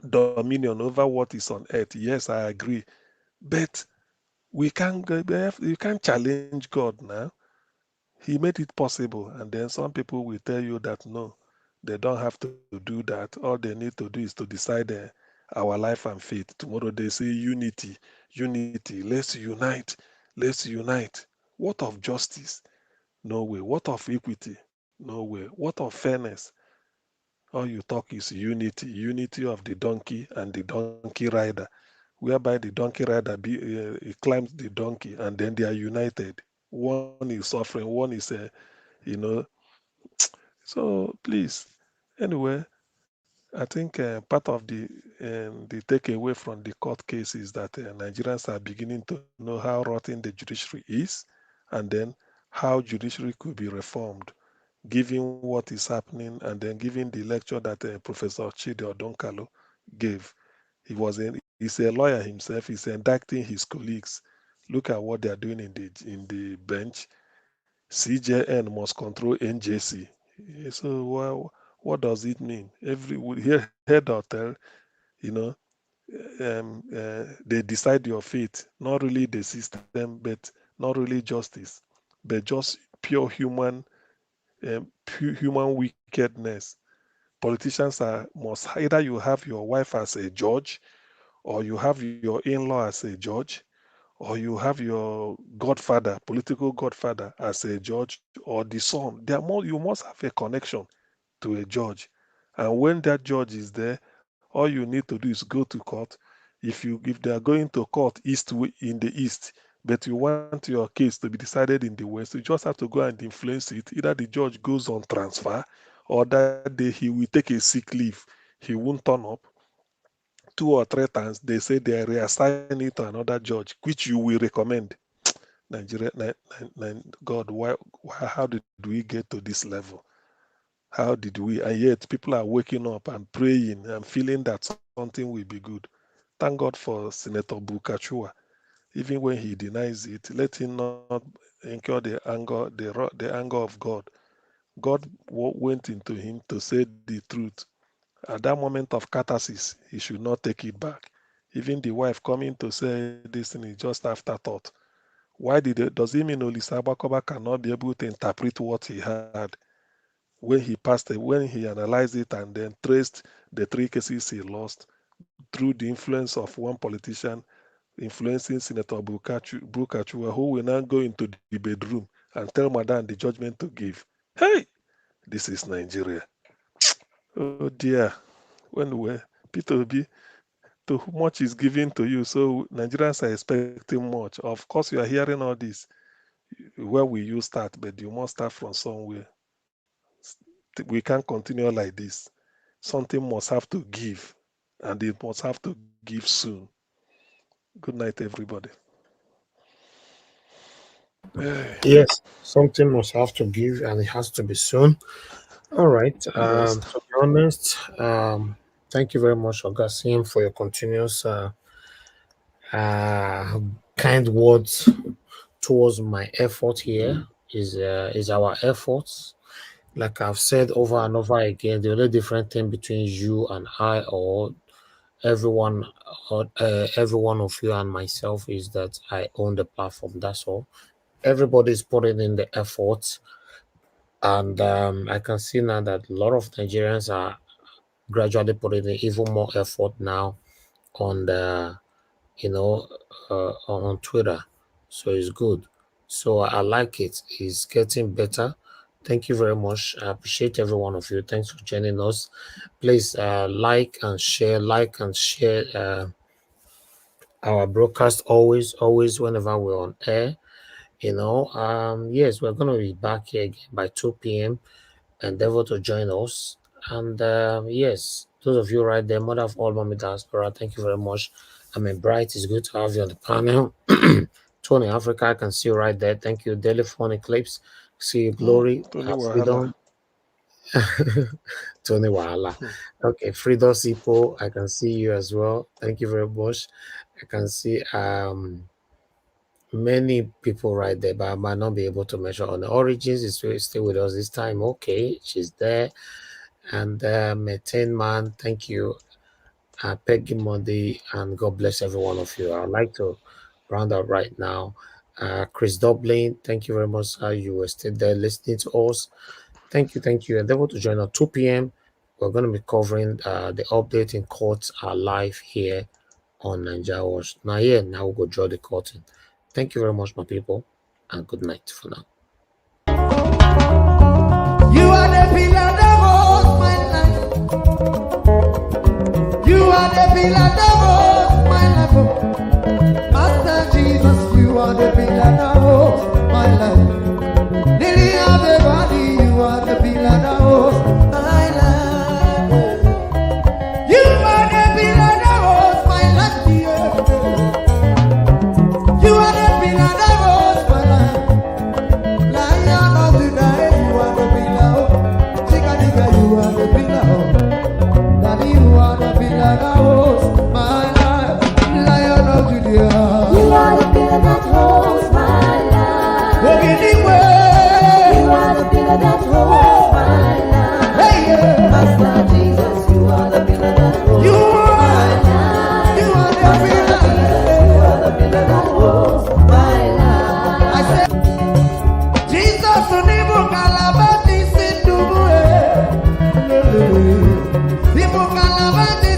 dominion over what is on earth. Yes, I agree. But you can't challenge God now. He made it possible. And then some people will tell you that no, they don't have to do that. All they need to do is to decide our life and fate. Tomorrow they say unity, unity. Let's unite. Let's unite. What of justice? No way. What of equity? No way. What of fairness? All you talk is unity, unity of the donkey and the donkey rider, whereby the donkey rider he climbs the donkey and then they are united. One is suffering, one is, you know. So please, anyway, I think part of the takeaway from the court case is that Nigerians are beginning to know how rotten the judiciary is, and then how judiciary could be reformed. giving what is happening, and then giving the lecture that Professor Chidi Odonkalo gave. He's a lawyer himself. He's indicting his colleagues. Look at what they are doing in the bench. CJN must control NJC. So what does it mean? Head or tail, you know, they decide your fate. Not really the system, but not really justice, but just pure human wickedness. Politicians must either you have your wife as a judge, or you have your in-law as a judge, or you have your godfather, political godfather as a judge, or the son. You must have a connection to a judge. And when that judge is there, all you need to do is go to court. If they are going to court in the east, but you want your case to be decided in the west, you just have to go and influence it. Either the judge goes on transfer, or that day he will take a sick leave. He won't turn up. 2 or 3 times they say they reassign it to another judge, which you will recommend. Nigeria, God, how did we get to this level? How did we? And yet people are waking up and praying and feeling that something will be good. Thank God for Senator Bukachua. Even when he denies it, let him not incur the anger of God. God went into him to say the truth. At that moment of catharsis, he should not take it back. Even the wife coming to say this thing is just afterthought. Does it mean Olisa Abakoba cannot be able to interpret what he had when he passed it, when he analyzed it and then traced the 3 cases he lost through the influence of one politician influencing Senator Bukachua, who will now go into the bedroom and tell Madam the judgment to give? Hey, this is Nigeria. Oh dear. When Peter Obi, too much is given to you, so Nigerians are expecting much. Of course, you are hearing all this. Where will you start? But you must start from somewhere. We can't continue like this. Something must have to give, and it must have to give soon. Good night, everybody. Yes, something must have to give, and it has to be soon. All right. Yes. To be honest, thank you very much, Augustine, for your continuous kind words towards my effort here. Is our efforts. Like I've said over and over again, the only different thing between you and I, or everyone, or every one of you and myself, is that I own the platform. That's all. Everybody's putting in the efforts, and I can see now that a lot of Nigerians are gradually putting in even more effort now on the, on Twitter. So it's good. So I like it. It's getting better. Thank you very much. I appreciate every one of you. Thanks for joining us. Please like and share our broadcast always whenever we're on air. Yes, we're gonna be back here again by 2 p.m. Endeavor to join us. And yes, those of you right there, Mother of all Mommy Diaspora, thank you very much. I mean, Bright, it's good to have you on the panel. Tony Africa, I can see you right there. Thank you. Daily Phone Eclipse, see you, Glory, Tony Freedom. Tony Wahala. Okay, Frido Sipo, I can see you as well. Thank you very much. I can see many people right there, but I might not be able to measure on the origins. Is still with us this time. Okay, she's there. And Maintain Man, thank you. Peggy Monday, and God bless every one of you. I'd like to round up right now. Chris Dublin, thank you very much. You were still there listening to us. Thank you. Endeavor to join at 2 p.m. We're going to be covering the update in courts are live here on Nigeria Watch. Now we'll go draw the curtain. Thank you very much, my people, and good night for now. You are the pillar that holds my life. You are the pillar that holds my life. Master Jesus, you are the pillar that holds my life. Lily of the body, you are the pillar that holds my life. You are the pillar that holds my life. You are the pillar that holds my life. Lion of the night, you are the pillar. Kalabate